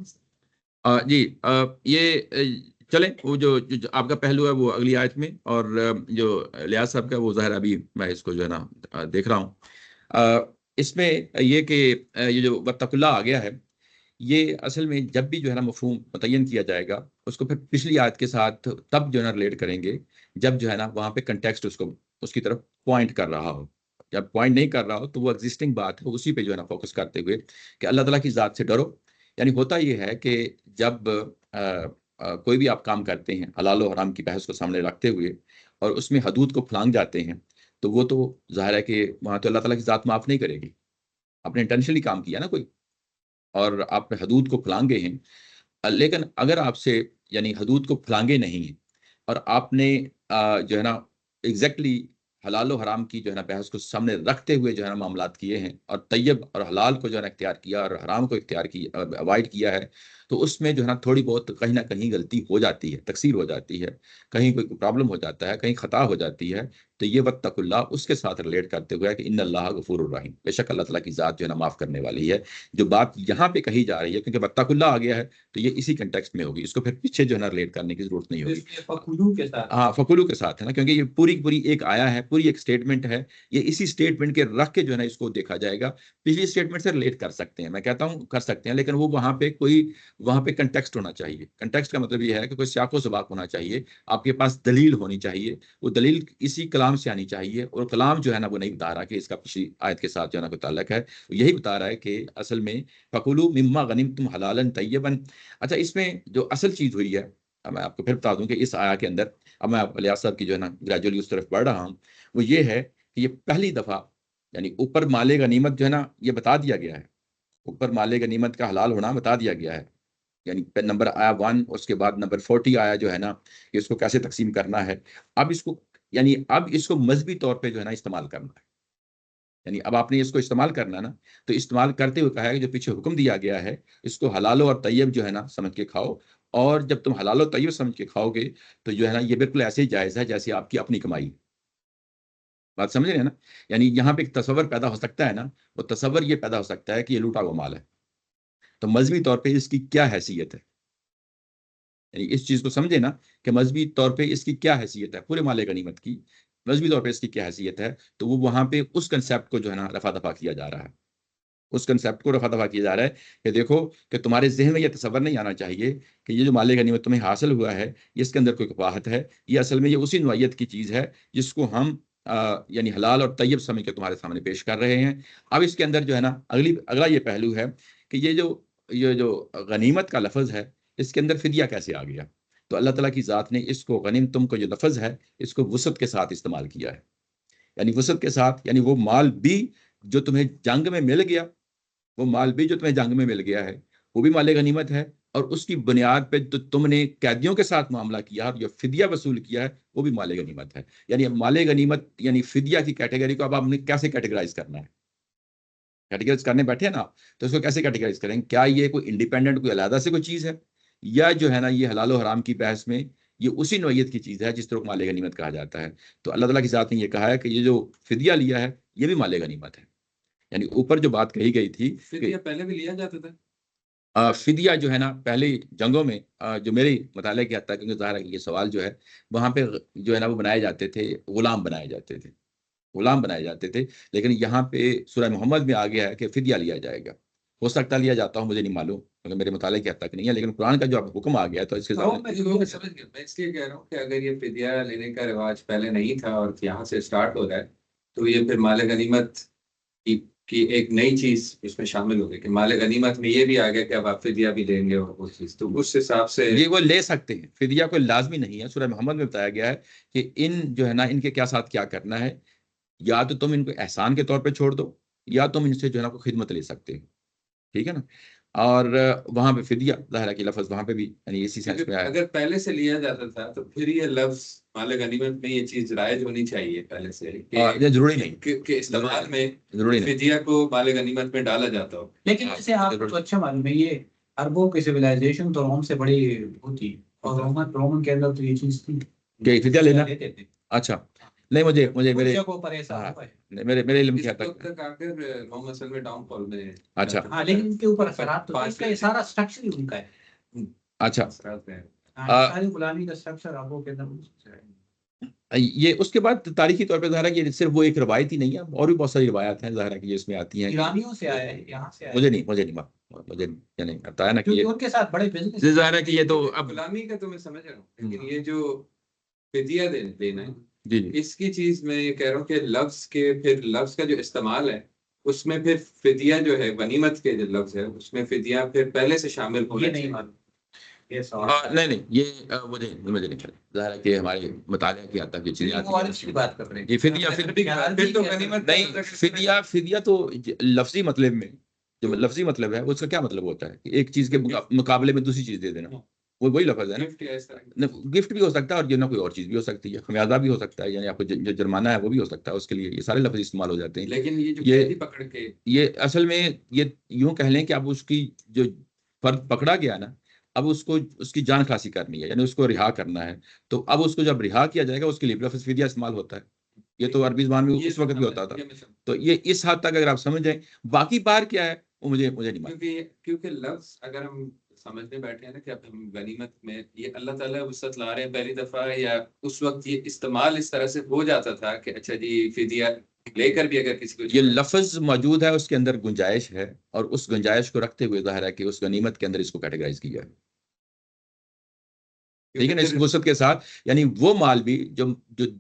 है। जी ये चलें वो जो आपका पहलू है वो अगली आयत में और जो लियाज़ साहब का वो ज़ाहिर अभी मैं इसको जो है ना देख रहा हूँ। इसमें ये कि ये जो वत्तकुल्लाह आ गया है, ये असल में जब भी जो है ना मफ़हूम मुतय्यन किया जाएगा, उसको फिर पिछली आयत के साथ तब जो है ना रिलेट करेंगे, जब जो है ना वहाँ पे कॉन्टेक्स्ट उसको उसकी तरफ पॉइंट कर रहा हो। जब पॉइंट नहीं कर रहा हो, तो वो एक्जिस्टिंग बात है, उसी पे जो है ना फ़ोकस करते हुए कि अल्लाह ताला की ज़ात से डरो। यानी होता ये है कि जब कोई भी आप काम करते हैं, हलाल और हराम की बहस को सामने रखते हुए और उसमें हदूद को फलांग जाते हैं, तो वो तो ज़ाहिर है कि वहाँ तो अल्लाह ताला की ज़ात माफ़ नहीं करेगी। आपने इंटेंशनली काम किया ना कोई और आप हदूद को फलांगे हैं। लेकिन अगर आपसे यानी हदूद को फलांगे नहीं हैं और आपने जो है ना एग्जैक्टली हलाल और हराम की जो है ना बहस को सामने रखते हुए जो है ना मामलात किए हैं, और तैयब और हलाल को जो है ना इख्तियार किया और हराम को इख्तियार किया, अवॉइड किया है, तो उसमें जो है ना थोड़ी बहुत कहीं ना कहीं गलती हो जाती है, तकसीर हो जाती है, कहीं कोई प्रॉब्लम हो जाता है, कहीं खता हो जाती है। तो ये वत्तकुल्लाह उसके साथ रिलेट करते हुए कि इन्नल्लाह गफूरुर रहीम, बेशक अल्लाह ताला की ज़ात जो है ना माफ़ करने वाली है। जो बात यहाँ पे कही जा रही है, क्योंकि वत्तकुल्लाह आ गया है तो ये इसी कंटेक्स्ट में होगी, इसको फिर पीछे जो है ना रिलेट करने की जरूरत नहीं होगी। इसलिए फकुलू के साथ हाँ, फकुलू के साथ है ना, क्योंकि ये पूरी की पूरी एक आया है, पूरी एक स्टेटमेंट है। ये इसी स्टेटमेंट के रख के जो है ना इसको देखा जाएगा। पिछली स्टेटमेंट से रिलेट कर सकते हैं, मैं कहता हूँ कर सकते हैं, लेकिन वो वहाँ पे कंटेक्स्ट होना चाहिए। कंटेक्स्ट का मतलब ये है कि कोई सियाको सबाक होना चाहिए, आपके पास दलील होनी चाहिए, वो दलील इसी कलाम से आनी चाहिए, और कलाम जो है ना वो नहीं बता रहा कि इसका पिछली आयत के साथ जो है ना कोई ताल्लुक है। यही बता रहा है कि असल में फकुलू मिम्मा गनिमतुम हलालन तय्यबन। अच्छा, इसमें जो असल चीज हुई है, अब मैं आपको फिर बता दूं कि इस आया के अंदर, अब मैं अलियास साहब की जो है ना ग्रेजुअली उस तरफ बढ़ रहा हूँ, वो ये है कि ये पहली दफा, यानी ऊपर माले गनीमत जो है ना ये बता दिया गया है, ऊपर माले गनीमत का हलाल होना बता दिया गया है। यानी नंबर आया 1, उसके बाद नंबर 40 आया जो है ना कि इसको कैसे तकसीम करना है। अब इसको मजहबी तौर पे जो है ना इस्तेमाल करना है। यानी अब आपने इसको इस्तेमाल करना ना, तो इस्तेमाल करते हुए कहा है कि जो पीछे हुक्म दिया गया है, इसको हलालो और तैयब जो है ना समझ के खाओ। और जब तुम हलालो तैयब समझ के खाओगे तो जो है ना ये बिल्कुल ऐसे ही जायज़ है जैसे आपकी अपनी कमाई। बात समझ रहे हैं ना? यानी यहाँ पे एक तसव्वुर पैदा हो सकता है ना, वो तसव्वुर ये पैदा हो सकता है कि ये लूटा हुआ माल है, तो मजहबी तौर पे इसकी क्या हैसियत है। यानी इस चीज को समझे ना कि मजहबी तौर पे इसकी क्या हैसियत है, पूरे माले गनीमत की मजहबी तौर पे इसकी क्या हैसियत है। तो वो वहां पे उस कंसेप्ट को जो है ना रफा दफा किया जा रहा है, उस कंसेप्ट को रफा दफा किया जा रहा है कि देखो कि तुम्हारे जहन में यह तसव्वुर नहीं आना चाहिए कि ये जो माले गनीमत तुम्हें हासिल हुआ है, इसके अंदर कोई कबाहत है। ये असल में ये उसी नौइयत की चीज है जिसको हम यानी हलाल और तैयब समझ के तुम्हारे सामने पेश कर रहे हैं। अब इसके अंदर जो है ना अगला ये पहलू है कि ये जो गनीमत का लफज है, इसके अंदर फिदिया कैसे आ गया। तो अल्लाह ताला की ज़ात ने इसको गनीम तुम को जो लफज है, इसको वसत के साथ इस्तेमाल किया है। यानी वसत के साथ, यानी वो माल भी जो तुम्हें जंग में मिल गया, वो माल भी जो तुम्हें जंग में मिल गया है, वो भी माले गनीमत है। और उसकी बुनियाद पे जो तुमने कैदियों के साथ मामला किया और जो फिदिया वसूल किया है, वो भी माले गनीमत है। यानी माले गनीमत यानी फिदिया की कैटेगरी को अब आपने कैसे कैटेगराइज करना है, कैटेगराइज करने बैठे हैं ना, तो इसको कैसे कैटेगराइज करेंगे। क्या ये कोई इंडिपेंडेंट कोई अलग से कोई चीज़ है, या जो है ना ये हलाल हराम की बहस में ये उसी नौइयत की चीज़ है जिस तरह को माले गनीमत कहा जाता है। तो अल्लाह ताला की ज़ात ने ये कहा है कि ये जो फिदिया लिया है ये भी माले गनीमत है। यानी ऊपर जो बात कही गई थी फिर ये पहले भी लिया जाता था। फिदिया जो है ना पहले जंगों में जो मेरे मुताले किया था, क्योंकि ज़ाहिर है कि ये सवाल जो है वहाँ पे जो है ना वो बनाए जाते थे, गुलाम बनाए जाते थे, गुलाम बनाए जाते थे। लेकिन यहाँ पे सूरह मोहम्मद में आ गया है कि फिदिया लिया जाएगा। हो सकता है लिया जाता हूँ, मुझे नहीं मालूम, क्योंकि मेरे मुताले की हद तक नहीं है, लेकिन कुरान का जो अब हुक्म आ गया है तो इसके हाँ, सामने मैं समझ गया। मैं इसलिए कह रहा हूँ कि अगर ये फिदिया लेने का रिवाज पहले नहीं था और यहाँ से स्टार्ट हो रहा है, तो ये फिर माले गनीमत की एक नई चीज इसमें शामिल हो गई कि माले गनीमत में ये भी आ गया कि अब आप फिदिया भी देंगे और वो चीज, तो उस हिसाब से ये वो ले सकते हैं। फिदिया कोई लाजमी नहीं है। सूरह मोहम्मद में बताया गया है कि इन जो है ना इनके क्या साथ क्या करना है, या तो तुम इनको एहसान के तौर पे छोड़ दो, या तुम इनसे जो है ना कोई खिदमत ले सकते हो। ठीक है ना। और वहां पे फिदिया ज़ाहिर की लफ्ज वहां पे भी यानी इसी सेंस में आया। अगर पहले से लिया जाता था तो फिर ये लफ्ज माले गनीमत में ये चीज राइज होनी चाहिए पहले से ये जरूरी नहीं, कि इस्तेमाल में जरूरी नहीं। फिदिया को माले गनीमत में डाला जाता हो। लेकिन हाँ, जैसे आपको तो अच्छा मालूम है, ये अरबों की सिविलाइजेशन तो रोम से बड़ी होती, और रोमन के अंदर तो ये चीज थी क्या फिदिया लेना। देते थे। अच्छा, नहीं मुझे मुझे कुछ मेरे जगहों पर ऐसा हाँ, हुआ है। मेरे इल्म इस के हद वक्त तक। तक आकर रोम असल में डाउनफॉल में अच्छा। जाता हाँ, था। लेकिन इनके ऊपर असरात तो पाँच इसका ये सारा स्ट्रक्चर ही उनका है। अच्छा, असरात में। हाँ, ये आ, सारी गुलामी का स्ट्रक्चर अरबों के अंदर है। ये उसके बाद तारीखी तौर पे ज़ाहिर है कि ये सिर्फ वो एक रवायत ही नहीं है, और भी बहुत सारी रवायत हैं ज़ाहिर है कि ये इसमें आती हैं। ईरानियों से आया है, यहाँ से आया मुझे है, नहीं मुझे नहीं मुझे नहीं, ये नहीं बताया ना कि क्योंकि ये उनके साथ बड़े बिजनेस ज़ाहिर है कि ये तो अब गुलामी का तो मैं समझ रहा हूँ, लेकिन ये जो फिदिया देना है, जी जी इसकी चीज मैं ये कह रहा हूँ कि लफ्ज के फिर लफ्ज का जो इस्तेमाल है उसमें फिर फिदिया जो है गनीमत के जो लफ्ज है उसमें फिदिया फिर पहले से शामिल होना ये नहीं चाहिए। मालूम, ये सवाल नहीं नहीं, ये मुझे नहीं पता। ज़ाहिर है कि हमारे मुताले की हद तक ये चीज़ें वो आती अलग सी बात कर रहे हैं। हैं। ये फिदिया फिर तो गनीमत नहीं, फिदिया तो लफ्जी मतलब में, जो लफ्जी मतलब है उसका क्या मतलब होता है कि एक चीज के मुकाबले में दूसरी चीज दे देना। वो वही लफ्ज़ है ना, गिफ्ट या इस तरह गिफ्ट भी हो सकता है और जो ना कोई और चीज़ भी हो सकती है, खमियाजा भी हो सकता है, यानी आपको जो जुर्माना है वो भी हो सकता है, उसके लिए ये सारे लफ्ज़ इस्तेमाल हो जाते हैं। लेकिन ये जो ये कैदी पकड़ के ये असल में ये यूं कह लें कि अब उसकी जो फर्द पकड़ा गया ना, अब उसको उसकी जान खलासी करनी है, यानी उसको रिहा करना है। तो अब उसको जब रिहा किया जाएगा उसके लिए लफ्ज़ फिदिया इस्तेमाल होता है। ये तो अरबी ज़बान में ये उस वक़्त भी होता था। ये मैं समझ- तो ये इस हद तक अगर आप समझ जाएँ, बाकी बार क्या है वो मुझे नहीं मालूम। क्योंकि लफ्ज अगर हम समझने बैठे हैं ना कि अब हम गनीमत में ये अल्लाह ताला वसअत ला रहे हैं पहली दफा, या उस वक्त ये इस्तेमाल इस तरह से हो जाता था कि अच्छा जी फिदिया लेकर भी अगर किसी को ये छोड़ा- लफ्ज़ मौजूद है, उसके अंदर गुंजाइश है और उस गुंजाइश को रखते हुए ज़ाहिर है कि उस गनीमत के अंदर इसको कैटेगराइज़ किया है। ठीक है ना? इस फिर वसअत के साथ, यानी वो माल भी जो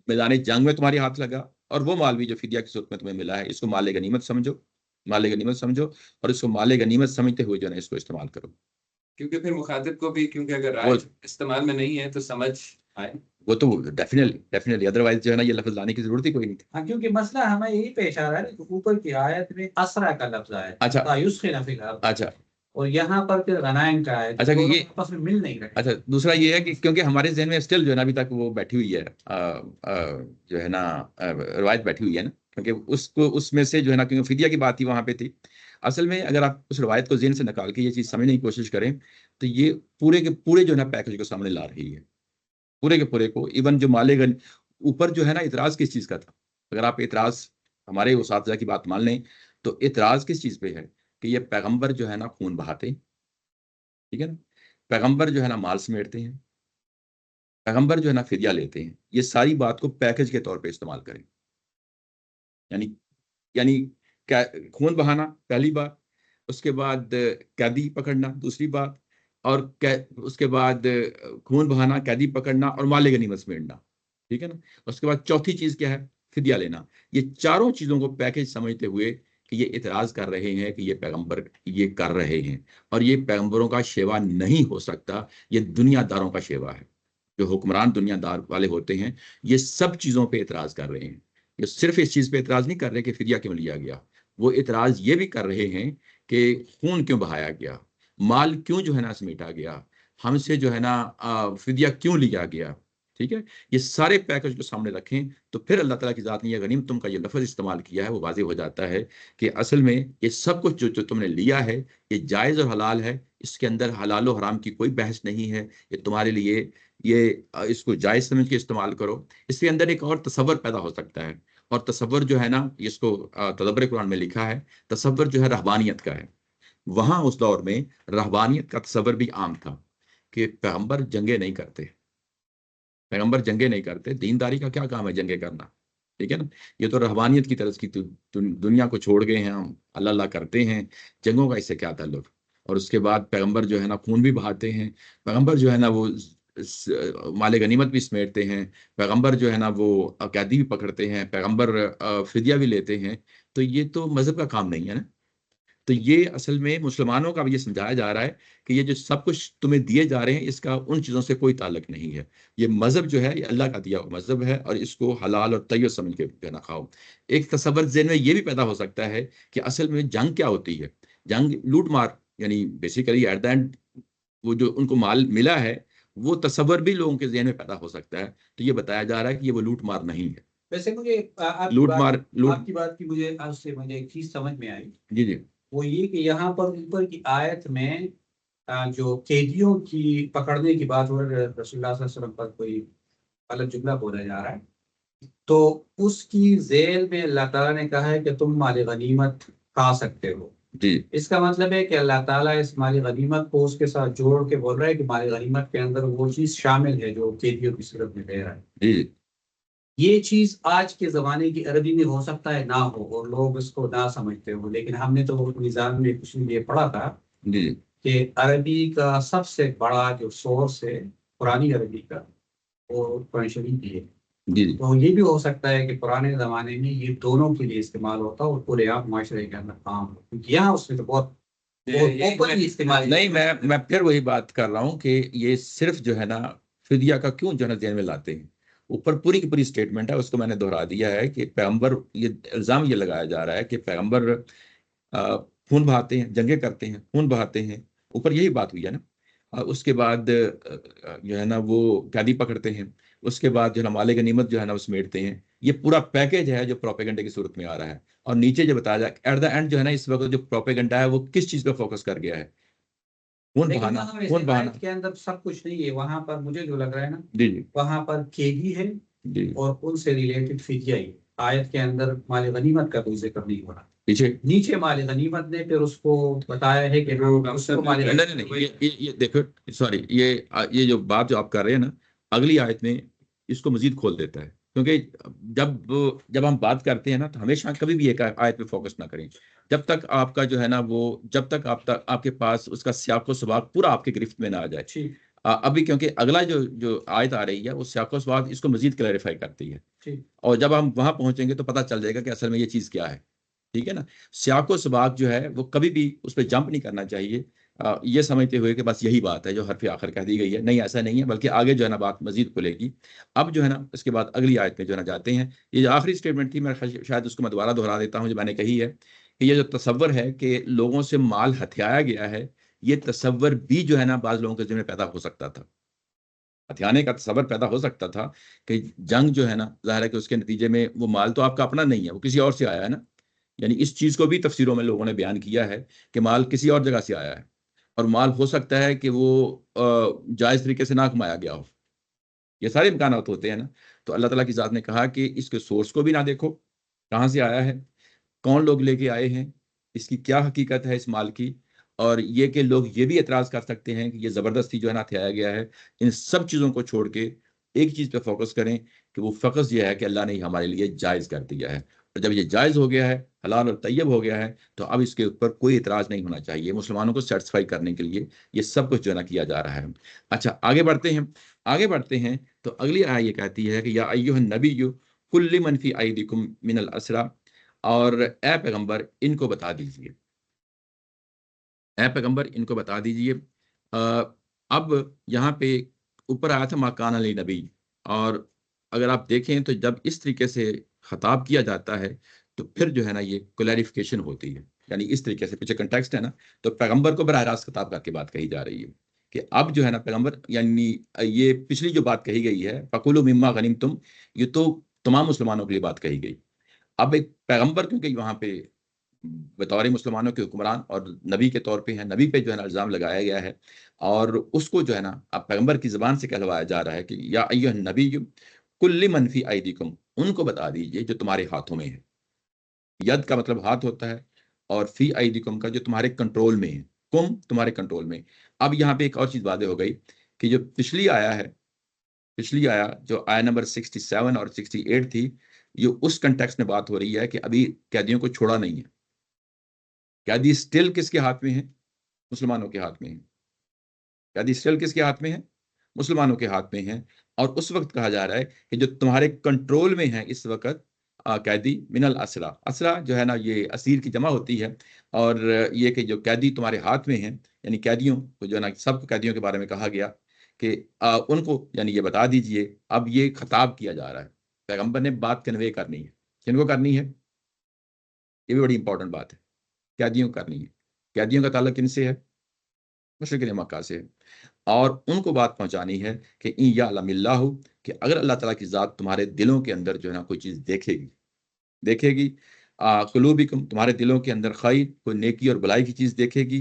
मैदान जंग में तुम्हारे हाथ लगा और वो माल भी जो फिदिया की सूरत में तुम्हें मिला है, इसको माल गनीमत समझो, माल गनीमत समझो और इसको माल गनीमत समझते हुए जो है ना इसको इस्तेमाल करो। क्योंकि फिर मुखातिब को भी, क्योंकि अगर वो राय इस्तेमाल में नहीं है तो समझ आए। वो तो डेफिनेटली अदरवाइज़ जो है ना ये लफ्ज़ लाने की ज़रूरत ही कोई नहीं थी। हाँ, क्योंकि मसला हमें यही पेश आ रहा है कि ऊपर की आयत में असरा का लफ्ज आया अच्छा। हत्ता युस्खिना फिल अर्द, अच्छा, और यहाँ पर फिर गनाइम का है, अच्छा कि दोनों ये आपस में मिल नहीं रहे। अच्छा दूसरा ये है कि क्योंकि हमारे ज़हन में स्टिल जो है ना अभी तक वो बैठी हुई है, जो है ना रवायत बैठी हुई है ना, क्योंकि उसको उसमें से जो है ना, क्योंकि फिदिया की बात ही वहाँ पे थी। असल में अगर आप उस रवायत को ज़हन से निकाल के ये चीज़ समझने की कोशिश करें, तो ये पूरे के पूरे जो है ना पैकेज को सामने ला रही है। पूरे के पूरे को, इवन जो मालेगन ऊपर जो है ना इतराज़ किस चीज़ का था? अगर आप इतराज़ हमारे उस्ताद की बात मान लें, तो इतराज़ किस चीज़ पे है कि ये पैगंबर जो है ना खून बहाते हैं, ठीक है ना? पैगंबर जो है ना माल समेटते हैं, पैगंबर जो है ना फ़िदया लेते हैं। ये सारी बात को पैकेज के तौर पे इस्तेमाल करें। यानी यानी कै खून बहाना पहली बात, उसके बाद कैदी पकड़ना दूसरी बात, और कै उसके बाद खून बहाना, कैदी पकड़ना और माल गनीमत समेटना, ठीक है ना? उसके बाद चौथी चीज़ क्या है? फ़िदया लेना। ये चारों चीज़ों को पैकेज समझते हुए कि ये इतराज़ कर रहे हैं कि ये पैगंबर ये कर रहे हैं और ये पैगंबरों का शेवा नहीं हो सकता, ये दुनियादारों का शेवा है। जो हुक्मरान दुनियादार वाले होते हैं, ये सब चीज़ों पे एतराज़ कर रहे हैं। ये सिर्फ़ इस चीज़ पे एतराज़ नहीं कर रहे कि फ़िदिया क्यों लिया गया। वो एतराज़ ये भी कर रहे हैं कि खून क्यों बहाया गया, माल क्यों जो है ना समेटा गया, हमसे जो है ना फ़िदिया क्यों लिया गया, ठीक है? ये सारे पैकेज को सामने रखें, तो फिर अल्लाह ताला की ज़ात ने ये गनीमतुम का ये लफ़्ज़ इस्तेमाल किया है, वो वाज़ेह हो जाता है कि असल में ये सब कुछ जो तुमने लिया है, ये जायज़ और हलाल है। इसके अंदर हलाल और हराम की कोई बहस नहीं है। ये तुम्हारे लिए ये इसको जायज़ समझ के इस्तेमाल करो। इसके अंदर एक और तसव्वुर पैदा हो सकता है, और तसव्वुर जो है ना इसको तदब्बुर कुरान में लिखा है, तसव्वुर जो है रहबानियत का है। वहाँ उस दौर में रहबानियत का तसव्वुर भी आम था कि पैगंबर जंगें नहीं करते। पैगंबर जंगें नहीं करते, दीनदारी का क्या काम है जंगें करना, ठीक है ना? ये तो रहबानियत की तरफ की दुनिया को छोड़ गए हैं हम, अल्लाह अल्लाह करते हैं, जंगों का इससे क्या ताल्लुक? और उसके बाद पैगंबर जो है ना खून भी बहाते हैं, पैगंबर जो है ना वो माल गनीमत भी समेटते हैं, पैगंबर जो है ना वो कैदी भी पकड़ते हैं, पैगंबर फिदिया भी लेते हैं, तो ये तो मज़हब का काम नहीं है ना? तो ये असल में मुसलमानों का भी ये समझाया जा रहा है कि ये जो सब कुछ तुम्हें दिए जा रहे हैं, इसका उन चीज़ों से कोई ताल्लुक नहीं है। ये मज़हब जो है, ये अल्लाह का दिया हुआ मज़हब है और इसको हलाल और तय्यब समझ के जो है ना खाओ। एक तसव्वुर ज़हन में ये भी पैदा हो सकता है कि असल में जंग क्या होती है? जंग लूट-मार, यानी बेसिकली एट द एंड वो जो उनको माल मिला है, वो तसव्वुर भी लोगों के ज़हन में पैदा हो सकता है। तो ये बताया जा रहा है कि ये वो लूट-मार नहीं है। वैसे मुझे लूट-मार लूट आपकी बात की मुझे आज से मुझे एक चीज समझ में आई, जी, जी। वो ये कि यहाँ पर ऊपर की आयत में जो कैदियों की पकड़ने की बात हो रही है, रसूलुल्लाह सल्लल्लाहु अलैहि वसल्लम पर कोई गलत जुमला बोला जा रहा है, तो उसकी जेल में अल्लाह ताला ने कहा है कि तुम माल गनीमत खा सकते हो। जी, इसका मतलब है कि अल्लाह ताला इस माल गनीमत को उसके साथ जोड़ के बोल रहा है कि माल गनीमत के अंदर वो चीज शामिल है जो कैदियों की सूरत में दे रहा है। जी, जी, ये चीज आज के जमाने की अरबी में हो सकता है ना हो और लोग इसको ना समझते हो, लेकिन हमने तो निज़ाम में कुछ ये पढ़ा था जी, कि अरबी का सबसे बड़ा जो सोर्स है पुरानी अरबी का, वो कुरान शरीफ ही है। जी, जी। तो ये भी हो सकता है कि पुराने ज़माने में ये दोनों के लिए इस्तेमाल होता और पूरे आम माशरे के अंदर काम हो, क्योंकि यहाँ उसमें तो बहुत ओपनली इस्तेमाल नहीं, मैं फिर वही बात कर रहा हूँ कि ये सिर्फ जो है ना फिदिया का क्यों जो है ना ज़हन में लाते हैं। ऊपर पूरी की पूरी स्टेटमेंट है, उसको मैंने दोहरा दिया है कि पैगंबर, ये इल्ज़ाम ये लगाया जा रहा है कि पैगंबर खून बहाते हैं, जंगें करते हैं, खून बहाते हैं। ऊपर यही बात हुई है ना। उसके बाद जो है ना वो कैदी पकड़ते हैं, उसके बाद जो है ना माले गनीमत जो है ना वो समेटते हैं। ये पूरा पैकेज है जो प्रोपेगेंडे की सूरत में आ रहा है। और नीचे जो बताया जाए एट द एंड जो है ना इस वक्त जो प्रोपेगेंडा है वो किस चीज पे फोकस कर गया है? खून लेकिन बहाना, वहां वैसे खून बहाना। आयत के अंदर सब कुछ नहीं है, वहां पर मुझे जो लग रहा है ना, जी जी वहां पर कैदी है जी। और उनसे रिलेटेड फिदिया ही। आयत के अंदर माल गनीमत का कोई जिक्र नहीं हो रहा। पीछे नीचे माल गनीमत ने फिर उसको बताया है कि वो हाँ उसको माल नहीं नहीं नहीं, ये देखो, सॉरी, ये जो बात जो आप कर रहे हैं ना, अगली आयत में इसको मजीद खोल देता है। क्योंकि जब जब हम बात करते हैं ना तो हमेशा कभी भी एक आयत पे फोकस ना करें जब तक आपका जो है ना वो, जब तक आपके पास उसका सियाको सबाक पूरा आपके गिरफ्त में ना आ जाए। ठीक अभी क्योंकि अगला जो आयत आ रही है वो सियाको सबाक इसको मजीद क्लैरिफाई करती है। ठीक। और जब हम वहां पहुंचेंगे तो पता चल जाएगा कि असल में ये चीज क्या है। ठीक है ना? सियाको सबाक जो है वो कभी भी उस पर जंप नहीं करना चाहिए, ये समझते हुए कि बस यही बात है जो हरफ आखिर कह दी गई है। नहीं, ऐसा नहीं है, बल्कि आगे जो है ना बात मजीद खुलेगी। अब जो है ना इसके बाद अगली आयत में जो है ना जाते हैं। ये जो आखिरी स्टेटमेंट थी, मैं शायद उसको मैं दोबारा दोहरा देता हूँ जो मैंने कही है कि ये जो तसव्वुर है कि लोगों से माल हथियाया गया है, ये तसव्वुर भी जो है ना बाज लोगों के ज़िम्मे पैदा हो सकता था। हथियाने का तसव्वुर पैदा हो सकता था कि जंग जो है ना, ज़ाहिर है कि उसके नतीजे में वो माल तो आपका अपना नहीं है, वो किसी और से आया है ना। यानी इस चीज़ को भी तफसीरों में लोगों ने बयान किया है कि माल किसी और जगह से आया है। और माल हो सकता है कि वो जायज़ तरीके से ना कमाया गया हो। ये सारे इम्कानात होते हैं ना। तो अल्लाह ताला की ज़ात ने कहा कि इसके सोर्स को भी ना देखो, कहाँ से आया है, कौन लोग लेके आए हैं, इसकी क्या हकीकत है इस माल की। और ये कि लोग ये भी एतराज़ कर सकते हैं कि ये ज़बरदस्ती जो है ना हथियाया गया है। इन सब चीज़ों को छोड़ के एक चीज़ पे फोकस करें कि वो फ़कस ये है कि अल्लाह ने हमारे लिए जायज़ कर दिया है। और जब ये जायज़ हो गया है, हलाल और तैयब हो गया है, तो अब इसके ऊपर कोई एतराज़ नहीं होना चाहिए। मुसलमानों को सैटिस्फाई करने के लिए ये सब कुछ जो है ना किया जा रहा है। अच्छा, आगे बढ़ते हैं तो अगली आयत ये कहती है कि या अय्युहन नबिय्यु कुल लिमन फी अयदिकुम मिनल असरा, और ए पैगंबर इनको बता दीजिए, ए पैगंबर इनको बता दीजिए। अब यहाँ पे ऊपर आया था माकान अली नबी, और अगर आप देखें तो जब इस तरीके से खिताब किया जाता है तो फिर जो है ना ये क्लैरिफिकेशन होती है। यानी इस तरीके से पीछे कंटेक्स्ट है ना, तो पैगंबर को बराह रास्त खिताब करके बात कही जा रही है कि अब जो है ना पैगंबर, यानी ये पिछली जो बात कही गई है फकुलू मिम्मा गनिम तुम, ये तो तमाम मुसलमानों के लिए बात कही गई। अब एक पैगंबर क्योंकि वहां पे बतौर मुसलमानों के हुक्मरान और नबी के तौर पे है, नबी पे जो है ना इल्ज़ाम लगाया गया है, और उसको जो है ना अब पैगंबर की ज़बान से कहलवाया जा रहा है कि या अय्युहन नबी कुल्ली मन फी अयदीकुम, उनको बता दीजिए जो तुम्हारे हाथों में है। यद का मतलब हाथ होता है, और फी अयदीकुम का जो तुम्हारे कंट्रोल में है, कुम तुम्हारे कंट्रोल में। अब यहाँ पे एक और चीज़ वादे हो गई कि जो पिछली आया जो आया नंबर 67 और 68 थी, ये उस कंटेक्स्ट में बात हो रही है कि अभी कैदियों को छोड़ा नहीं है। कैदी स्टिल किसके हाथ में है? मुसलमानों के हाथ में है। कैदी स्टिल किसके हाथ में है? मुसलमानों के हाथ में है। और उस वक्त कहा जा रहा है कि जो तुम्हारे कंट्रोल में है इस वक्त कैदी मिनल असरा, असरा जो है ना ये असीर की जमा होती है। और ये कि जो कैदी तुम्हारे हाथ में है, यानी कैदियों को जो है ना, सब कैदियों के बारे में कहा गया कि उनको यानी ये बता दीजिए। अब ये खिताब किया जा रहा है, पैगंबर ने बात कन्वे करनी है। किनको करनी है? ये भी बड़ी इंपॉर्टेंट बात है। कैदियों को करनी है। कैदियों का ताल्लुक किनसे है? मुशरिकीन मक्का से। और उनको बात पहुंचानी है कि इन या लमिल्लाहु, कि अगर अल्लाह ताला की ज़ात तुम्हारे दिलों के अंदर जो है ना कोई चीज़ देखेगी कुलूबिकुम, तुम्हारे दिलों के अंदर खैर, कोई नेकी और भलाई की चीज़ देखेगी,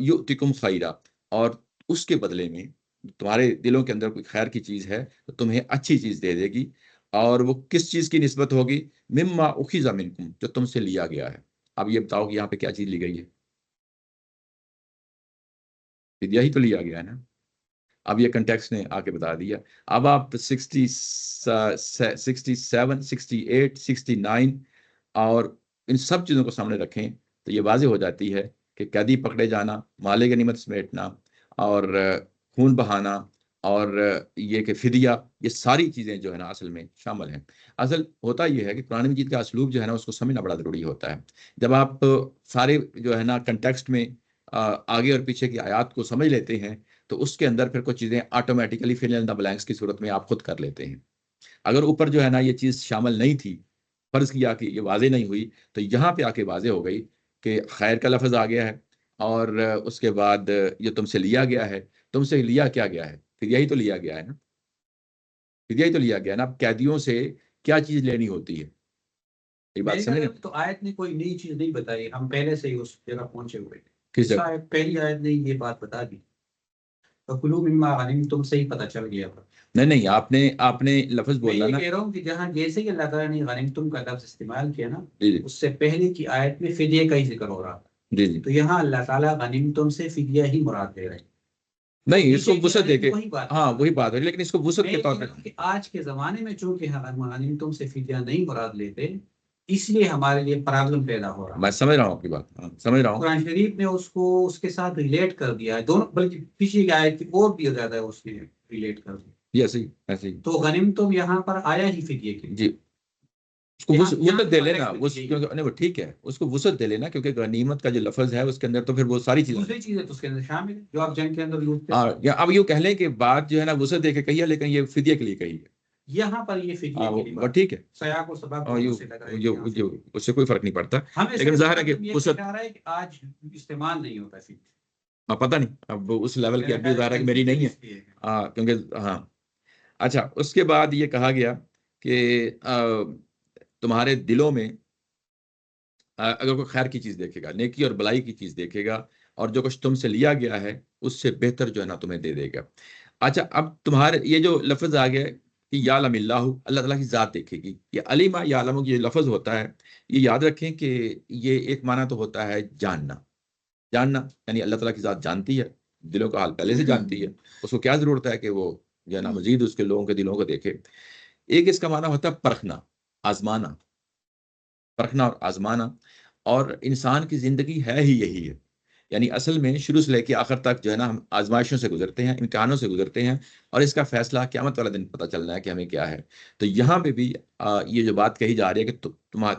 युतिकुम खैरा, और उसके बदले में तुम्हारे दिलों के अंदर कोई खैर की चीज़ है तो तुम्हें अच्छी चीज़ दे देगी। और वो किस चीज़ की निस्बत होगी? मिम्मा उखिज़ा मिनकुम, जो तुमसे लिया गया है। अब ये बताओ कि यहाँ पे क्या चीज़ ली गई है? फिदिया ही तो लिया गया है ना। अब ये कंटेक्स्ट ने आके बता दिया। अब आप 67, 68, 69 और इन सब चीज़ों को सामने रखें तो ये वाज़ेह हो जाती है कि कैदी पकड़े जाना, माले गनीमत समेटना, और खून बहाना, और ये कि फिदिया, ये सारी चीज़ें जो है ना असल में शामिल हैं। असल होता ये है कि कुरान मजीद का असलूब जो है ना उसको समझना बड़ा ज़रूरी होता है। जब आप सारे जो है ना कंटेक्स्ट में आगे और पीछे की आयत को समझ लेते हैं तो उसके अंदर फिर कुछ चीज़ें automatically fill in the blanks की सूरत में आप खुद कर लेते हैं। अगर ऊपर जो है ना ये चीज़ शामिल नहीं थी, फ़र्ज़ किया कि ये वाज़ेह नहीं हुई, तो यहाँ पे आके वाज़ेह हो गई कि खैर का लफ़्ज़ आ गया है, और उसके बाद जो तुमसे लिया गया है, तुमसे लिया क्या गया है? फिदिया ही तो लिया गया है ना, फिदिया ही तो लिया गया है ना। अब कैदियों से क्या चीज लेनी होती है, ये बात मेरे समझ ख्याल रहे में हैं? तो आयत ने कोई नई चीज नहीं बताई, हम पहले से ही उस जगह पहुंचे हुए थे। किस इस जगह? आयत, पहली आयत ने ये बात बता दी, तो कुलू मिम्मा गनिमतुम से ही पता चल गया था। नहीं नहीं, आपने आपने लफ्ज मैं बोला ये ना। कह रहा हूँ कि जहाँ जैसे ही अल्लाह ताला ने गनिमतुम का लफ्ज इस्तेमाल किया ना, जी जी उससे पहले की आयत में फिदिये का ही जिक्र हो रहा था। जी जी। तो यहाँ अल्लाह ताला गनिमतुम से फिदिया ही मुराद ले रहे हैं। तो नहीं, इसको पीछे की वुसअत आयत देके, में वही बात हाँ बता वही रहा है। बात है, लेकिन इसको वुसअत मैं के ये तौर कह पे। रहा हूँ कि आज के जमाने में चूंकि गनिमतुम से फिदिया नहीं मुराद लेते, इसलिए हमारे लिए प्रॉब्लम पैदा हो रहा मैं है। समझ रहा हूँ आपकी बात, हाँ समझ रहा हूँ। कुरान शरीफ ने उसको उसके साथ रिलेट कर दिया है दोनों, बल्कि पीछे की आयत की और भी ज्यादा उसने रिलेट कर दिया। ये ऐसे ही ऐसे ही। तो गनिमतुम यहाँ पर आया ही फिदिये के लिए। जी, उसको यहाँ यहाँ वुसअत के दे लेना, कॉन्टेक्स्ट में भी उस यही है। क्योंकि नहीं वो ठीक है, उसको वुसअत दे लेना, क्योंकि गनीमत का जो लफ्ज है उसके अंदर तो फिर वो सारी चीजें। दूसरी चीजें तो उसके अंदर शामिल है जो आप जंग के अंदर लूटते थे। हाँ, या अब यूँ कह लें कि बात जो है ना वुसअत दे के कही है, लेकिन ये फिदिया के लिए कही है। यहाँ पर ये फिदिये हाँ के लिए वो बात, ठीक है। सयाक और सबक और दोनों यू से लग रहे हैं जो यहाँ से। जो उससे कोई फर्क नहीं पड़ता। हमें लेकिन सिर्फ जाहिर है कि मतलब ये वुसअत, इशारा है कि आज इस्तेमाल नहीं होता फिदिया। हाँ, पता नहीं अब उस लेवल की मेरा अभी ख्याल है जाहिर है कि मेरी कंफ्यूजन नहीं है। इसलिए है। हाँ क्योंकि हाँ। अच्छा, उसके बाद ये कहा गया कि तुम्हारे दिलों में अगर कोई खैर की चीज देखेगा, नेकी और भलाई की चीज देखेगा, और जो कुछ तुमसे लिया गया है उससे बेहतर जो है ना तुम्हें दे देगा। अच्छा, अब तुम्हारे ये जो लफ्ज आ गया कि या लमिल्लाहु, अल्लाह ताला की जात देखेगी, ये अलीमा या अलमु ये लफ्ज होता है, ये याद रखें कि ये एक माना तो होता है जानना। जानना यानी अल्लाह ताला की जात जानती है, दिलों का हाल पहले से जानती है, उसको क्या जरूरत है कि वो जो है ना मजीद उसके लोगों के दिलों को देखे। एक इसका माना होता है परखना, आजमाना, परखना और आजमाना। और इंसान की जिंदगी है ही यही है, यानी असल में शुरू से लेकर आखिर तक जो है ना हम आजमाइशों से गुजरते हैं, इम्तिहानों से गुजरते हैं, और इसका फैसला क़यामत वाला दिन पता चलना है कि हमें क्या है। तो यहाँ पे भी ये जो बात कही जा रही है कि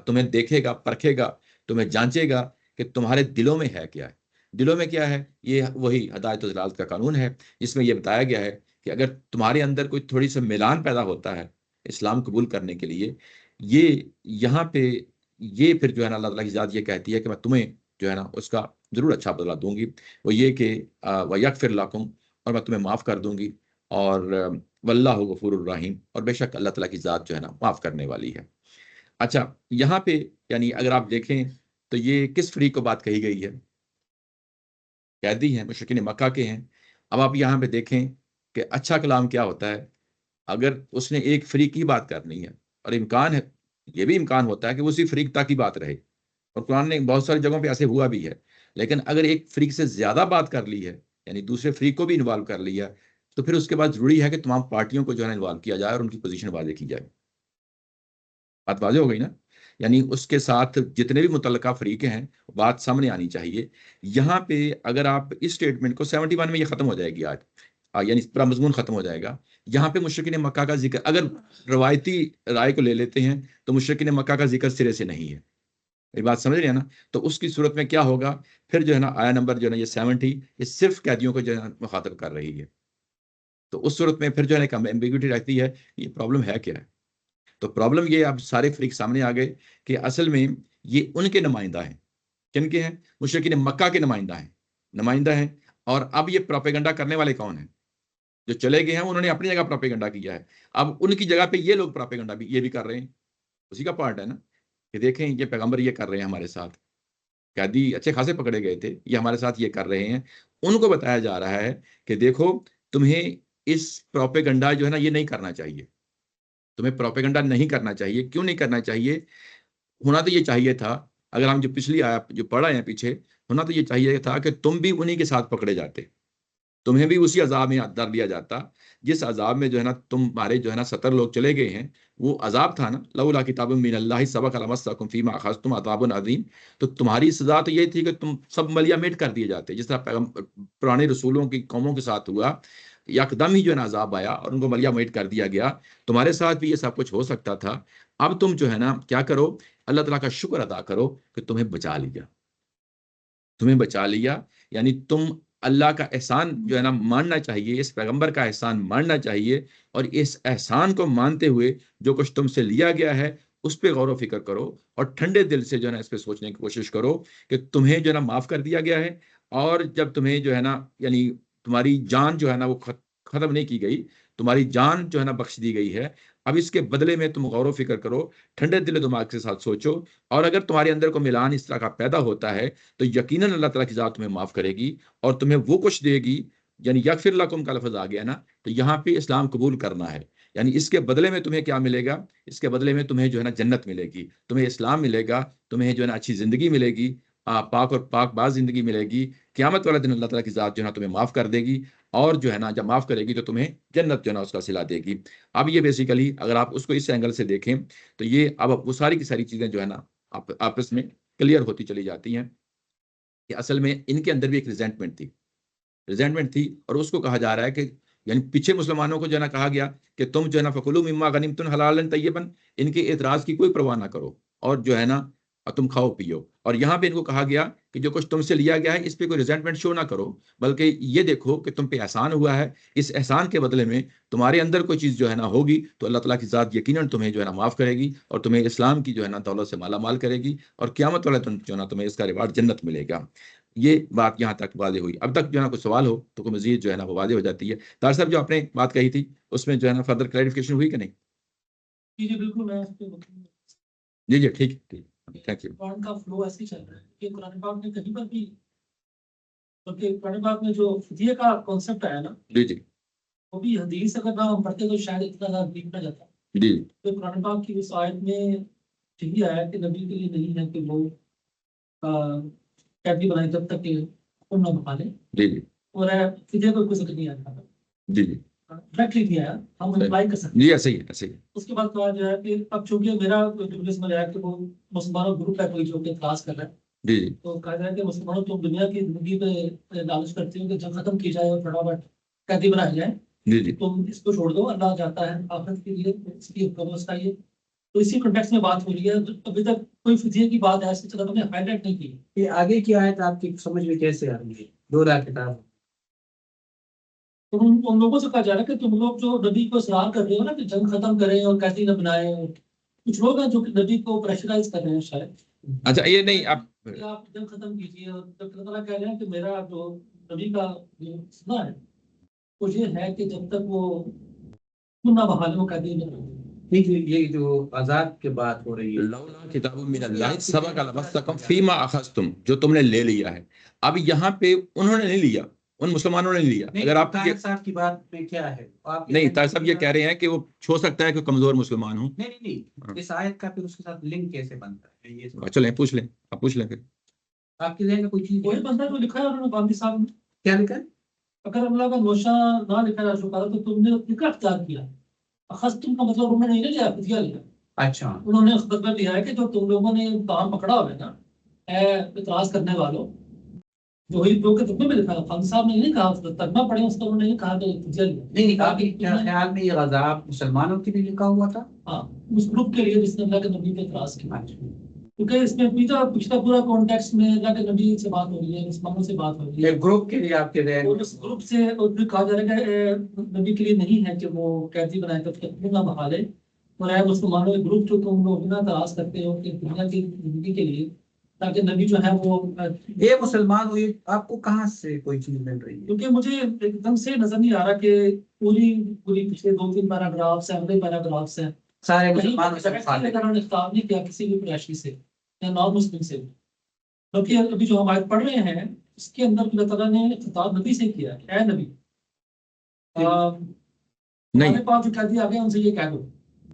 तुम्हें देखेगा, परखेगा, तुम्हें जांचेगा कि तुम्हारे दिलों में है क्या है। दिलों में क्या है, ये वही हदायत और दलालत का कानून है, जिसमें यह बताया गया है कि अगर तुम्हारे अंदर कोई थोड़ी सा मिलान पैदा होता है इस्लाम कबूल करने के लिए, ये यहाँ पे ये फिर जो है ना अल्लाह ताला की ज़ात ये कहती है कि मैं तुम्हें जो है ना उसका जरूर अच्छा बदला दूंगी। वो ये कि व यगफिर लकुम, और मैं तुम्हें माफ़ कर दूंगी, और वल्लाहु गफूरुर रहीम, और बेशक अल्लाह ताला की ज़ात जो है ना माफ़ करने वाली है। अच्छा, यहाँ पे यानी अगर आप देखें तो ये किस फरीक को बात कही गई है? कैदी हैं, मुशरिकीन मक्का के हैं। अब आप यहाँ पे देखें कि अच्छा कलाम क्या होता है। अगर उसने एक फरीक की बात करनी है, और इम्कान है, ये भी इम्कान होता है कि वो उसी फरीक तक की बात रहे, और कुरान ने बहुत सारी जगहों पे ऐसे हुआ भी है। लेकिन अगर एक फरीक से ज़्यादा बात कर ली है, यानी दूसरे फरीक को भी इन्वॉल्व कर लिया, तो फिर उसके बाद ज़रूरी है कि तमाम पार्टियों को जो है ना इन्वॉल्व किया जाए और उनकी पोजीशन वाज़ेह की जाए। बात वाज़ेह हो गई ना? यानी उसके साथ जितने भी मुतल्लका फरीक हैं, बात सामने आनी चाहिए। यहाँ पे अगर आप इस स्टेटमेंट को 71 में ये ख़त्म हो जाएगी आज, यानी पूरा मज़मून ख़त्म हो जाएगा। यहाँ पे मुशरिकीन मक्का का ज़िक्र, अगर रवायती राय को ले लेते हैं, तो मुशरिकीन मक्का का ज़िक्र सिरे से नहीं है। मेरी बात समझ रहे हैं ना? तो उसकी सूरत में क्या होगा, फिर जो है ना आया नंबर जो है ना ये 70 ये सिर्फ़ कैदियों को जो है ना मुख़ातब कर रही है। तो उस सूरत में फिर जो है ना एक एम्बिग्यूइटी रहती है, ये प्रॉब्लम है क्या है? तो प्रॉब्लम ये अब सारे फ़रीक सामने आ गए कि असल में ये उनके नुमाइंदा हैं। किनके हैं? मुशरिकीन मक्का के नुमाइंदा हैं। और अब ये प्रोपेगेंडा करने वाले कौन हैं? जो चले गए हैं उन्होंने अपनी जगह प्रोपेगेंडा किया है। अब उनकी जगह पे ये लोग प्रोपेगेंडा भी ये भी कर रहे हैं। उसी का पार्ट है ना, कि देखें ये पैगंबर ये कर रहे हैं हमारे साथ। कैदी अच्छे खासे पकड़े गए थे, ये हमारे साथ ये कर रहे हैं। उनको बताया जा रहा है कि देखो, तुम्हें इस प्रोपेगेंडा जो है ना ये नहीं करना चाहिए। तुम्हें प्रोपेगेंडा नहीं करना चाहिए। क्यों नहीं करना चाहिए? होना तो ये चाहिए था, अगर हम जो पिछली आया जो पढ़ा है पीछे, होना तो ये चाहिए था कि तुम भी उन्हीं के साथ पकड़े जाते। तुम्हें भी उसी अज़ाब में डाल दिया जाता, जिस अज़ाब में जो है ना तुम्हारे जो है ना 70 लोग चले गए हैं, वो अज़ाब था ना, लौला किताबुम मिनल्लाहि सबक़ लमस्सकुम फीमा अख़ज़्तुम अज़ाबुन अज़ीम। तो तुम्हारी सज़ा तो ये थी कि तुम सब मलिया-मेट कर दिए जाते, जिस तरह पुराने रसूलों की कौमों के साथ हुआ, यकदम ही जो है ना अज़ाब आया और उनको मलिया-मेट कर दिया गया। तुम्हारे साथ भी ये सब कुछ हो सकता था। अब तुम जो है ना क्या करो, अल्लाह ताला का शुक्र अदा करो कि तुम्हें बचा लिया। तुम्हें बचा लिया, यानी तुम अल्लाह का एहसान जो है ना मानना चाहिए, इस पैगंबर का एहसान मानना चाहिए, और इस एहसान को मानते हुए जो कुछ तुमसे लिया गया है उस पे गौर व फिक्र करो, और ठंडे दिल से जो है ना इस पे सोचने की कोशिश करो कि तुम्हें जो है ना माफ कर दिया गया है। और जब तुम्हें जो है ना, यानी तुम्हारी जान जो है ना वो खत्म नहीं की गई, तुम्हारी जान जो है ना बख्श दी गई है, अब इसके बदले में तुम गौर व फिक्र करो, ठंडे दिल दिमाग के साथ सोचो, और अगर तुम्हारे अंदर को मिलान इस तरह का पैदा होता है तो यकीनन अल्लाह ताला की जात तुम्हें माफ करेगी और तुम्हें वो कुछ देगी। यानी यगफिर लकुम का लफ्ज आ गया ना, तो यहाँ पे इस्लाम कबूल करना है, यानी इसके बदले में तुम्हें क्या मिलेगा, इसके बदले में तुम्हें जो है ना जन्नत मिलेगी, तुम्हें इस्लाम मिलेगा, तुम्हें जो है ना अच्छी जिंदगी मिलेगी, पाक और पाकबाज जिंदगी मिलेगी। क़यामत वाला दिन अल्लाह ताला की जात जो है ना तुम्हें माफ कर देगी, और जो है ना जब माफ करेगी तो तुम्हें जन्नत जो है ना उसका सिला देगी। अब ये बेसिकली अगर आप उसको इस एंगल से देखें तो ये अब वो सारी की सारी चीजें जो है ना आपस में क्लियर होती चली जाती हैं कि असल में इनके अंदर भी एक रिजेंटमेंट थी, और उसको कहा जा रहा है कि यानी पीछे मुसलमानों को जो है ना कहा गया कि तुम जो है ना फकुलू मिम्मा गनिमतुम हलालन तय्यबन, इनके एतराज की कोई परवाह ना करो और जो है ना तुम खाओ पियो। और यहाँ पे इनको कहा गया कि जो कुछ तुमसे लिया गया है इस पे कोई रिजेंटमेंट शो ना करो, बल्कि ये देखो कि तुम पे एहसान हुआ है, इस एहसान के बदले में तुम्हारे अंदर कोई चीज़ जो है ना होगी तो अल्लाह ताला की ज़ात यकीनन तुम्हें जो है ना माफ़ करेगी और तुम्हें इस्लाम की जो है ना दौलत से माला माल करेगी, और क़यामत वाले दिन जो है ना तुम्हें इसका रिवार्ड जन्नत मिलेगा। ये बात यहाँ तक वादे हुई। अब तक जो है ना कोई सवाल हो तो कोई मजीद जो है ना वो वादे हो जाती है। तार साहब जो आपने बात कही थी उसमें जो है ना फर्दर क्लैरिफिकेशन हुई कि नहीं? जी जी बिल्कुल, मैं इस पे जी जी ठीक ठीक, थैंक यू। कुरान का फ्लो ऐसे ही चल रहा है कि कुरान पाक में कहीं पर भी, क्योंकि कुरान पाक में जो फिदिये का कॉन्सेप्ट आया ना, जी जी वो भी हदीस अगर ना हम पढ़ते तो शायद इतना ज्यादा डीप ना जाता। जी तो कुरान पाक की उस आयत में यही आया कि नबी के लिए नहीं है कि वो कैदी बनाए जब तक कि खून ना बहा ले, जी जी और फिदिये को कोई जिक्र नहीं आया, जी जी डायरेक्टली नहीं आया, हम अप्लाई कर सकते जी, हैं। ऐसे ही है, ऐसे ही है। उसके बाद कहा जो है कि अब चूंकि मेरा बिजनेस में रहा कि वो मुसलमानों ग्रुप है कोई जो कि क्लास कर रहा है, जी जी तो कहा जाए कि मुसलमानों तुम दुनिया की जिंदगी पे लालच करते हो कि जंग खत्म की जाए और फटाफट कैदी बनाया जाए, जी जी तुम इसको छोड़ दो, अल्लाह जाता है आखिरत के लिए, इसकी व्यवस्था ये। तो इसी कॉन्टेक्स्ट में बात हो रही है, अभी तक कोई फिदिये की बात ऐसी तरह हमने हाईलाइट नहीं की। ये आगे की आयत आपकी समझ में कैसे आ रही है? 2 लाख किताब तो उन लोगों से कहा जा रहा है कि तुम लोग जो नबी को इसरार कर रहे हो ना कि जंग खत्म करें और कैदी न बनाए, कुछ लोग हैं जो कि नबी को प्रेशराइज कर रहे हैं शायद, अच्छा ये नहीं आप कि आप जंग खत्म कीजिए, और जब अल्लाह ताला कह रहे हैं कि मेरा जो नबी का जो सुना है वो ये है कि जब तक वो खून ना बहा ले वो कैदी न बनाए। नहीं, ये जो आजाद की बात हो रही है, लौला किताबुम मिनल्लाहि सबक़ लमस्तकुम फीमा अखज़्तुम, जो तुमने ले लिया है। अब यहाँ पे उन्होंने नहीं लिया, उन मुसलमानों ने नहीं लिया। नहीं, अगर आप ताहिर साहब की बात में क्या है? आप नहीं, तार साहब ये कह रहे हैं कि वो हो सकता है कि कमजोर मुसलमान हो। नहीं नहीं नहीं, इस आयत का फिर उसके साथ लिंक कैसे बनता है ये चलें पूछ लें, आप पूछ लें फिर। आपके जहन में कोई चीज वही बंदा जो लिखा है उन्होंने गांधी साहब ने, क्या लिखा है? अगर अल्लाह का नोशा ना लिखा जा चुका था तो तुमने फिक्र अख्तियार किया। अखज़ तुम का मतलब उन्होंने नहीं लिया, फिदिया लिया। अच्छा, उन्होंने खुतबा दिया है कि जो तुम लोगों ने काम पकड़ा हुआ है ना, इतराज करने वालों, जो ही जो के तुमने में लिखा है, खान साहब ने नहीं कहा, तर्जमा पढ़े उसका, उन्होंने नहीं कहा कि फिदिया लिया। नहीं आपके ख्याल में ये गज़ाब मुसलमानों के लिए लिखा हुआ था? हाँ, उस ग्रुप के लिए जिसने अल्लाह के नबी पे इतराज किया, अच्छा, क्योंकि इसमें पिछला पूरा कॉन्टेक्स्ट में अल्लाह के नबी से बात हो रही है, मुसलमानों से बात हो रही है। एक ग्रुप के लिए आपके जहन और उस ग्रुप से और भी कहा जा रहा है कि नबी के लिए नहीं है कि वो कैदी बनाए तब तक खून ना बहा ले, और है मुसलमानों के ग्रुप जो तुम लोग ना तलाश करते हो कि दुनिया की जिंदगी के लिए, ताकि नबी जो है वो ये मुसलमान हुए, आपको कहाँ से कोई चीज मिल रही है? क्योंकि मुझे एकदम से नजर नहीं आ रहा कि पूरी पूरी पिछले 2-3 पैराग्राफ्स हैं, अगले पैराग्राफ्स हैं, सारे कहीं मुसलमानों से मुखालिफ। उन्होंने खिताब नहीं किया किसी भी कुरैशी से या नॉन मुस्लिम से, बल्कि अभी जो हम आयत पढ़ रहे हैं इसके अंदर अल्लाह ताला ने खिताब नबी से किया है, ऐ नबी नहीं हमारे पास जो कैदी आ गए उनसे ये कह दो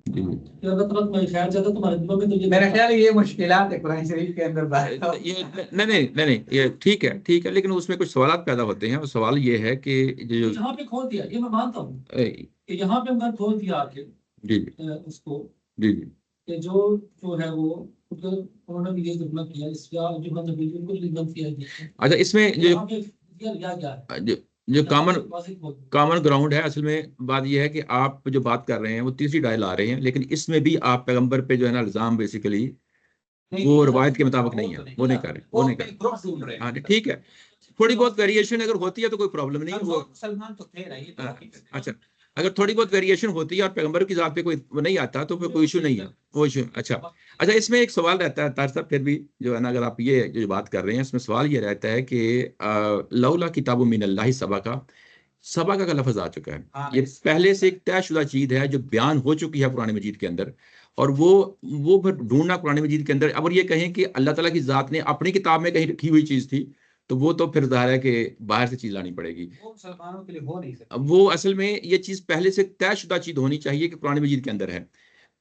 जी। कि अल्लाह ताला तुम्हारे ख्याल चाहता तुम्हारे दिलों में तो ये मेरा ख्याल है ये मुश्किलात है कुरान शरीफ के अंदर बात। ये नहीं नहीं नहीं नहीं, ये ठीक है, लेकिन उसमें कुछ सवाल पैदा होते हैं। और सवाल ये है कि जो यहाँ पे खोल दिया, ये मैं मानता हूँ ए, कि यहाँ पे अगर खोल दिया आके जी उसको जी जी कि जो है वो उन्होंने भी ये जुर्म किया, इस जो हम नबी को लिंक किया है। अच्छा इसमें जो यहाँ पे लिया गया है, जो कॉमन वाज़िह बोल दो। कॉमन ग्राउंड है, असल में बात यह है कि आप जो बात कर रहे हैं वो तीसरी डायल आ रहे हैं, लेकिन इसमें भी आप पैगंबर पे जो है ना इल्जाम बेसिकली वो रवायत के मुताबिक नहीं है, वो नहीं कर रहे, वो नहीं कर ग्रुप ढूंढ रहे रहे। हाँ हैं। ठीक है, थोड़ी बहुत वेरिएशन अगर होती है तो कोई प्रॉब्लम नहीं है वो। मुसलमान तो थे ना, ये तो हकीकत है। अच्छा अगर थोड़ी बहुत वेरिएशन होती है और पैगंबर की ज़ात पे कोई वो नहीं आता तो फिर कोई इशू नहीं है, वो इशू अच्छा। अच्छा, इसमें एक सवाल रहता है तार साहब, फिर भी जो है ना, अगर आप ये जो बात कर रहे हैं इसमें सवाल ये रहता है कि लौला किताबु मिनल्लाहि सबका का लफ्ज आ चुका है। हाँ, ये पहले से एक तयशुदा चीज है जो बयान हो चुकी है कुरान मजीद के अंदर, और वो फिर ढूंढना कुरान मजीद के अंदर। अगर ये कहें कि अल्लाह ताला की जात ने अपनी किताब में कहीं रखी हुई चीज थी, तो वो तो फिर जाहिर है कि बाहर से चीज लानी पड़ेगी। वो मुसलमानों के लिए हो नहीं सकता। अब वो असल में ये चीज पहले से तयशुदा चीज होनी चाहिए कि कुरान मजीद के अंदर है।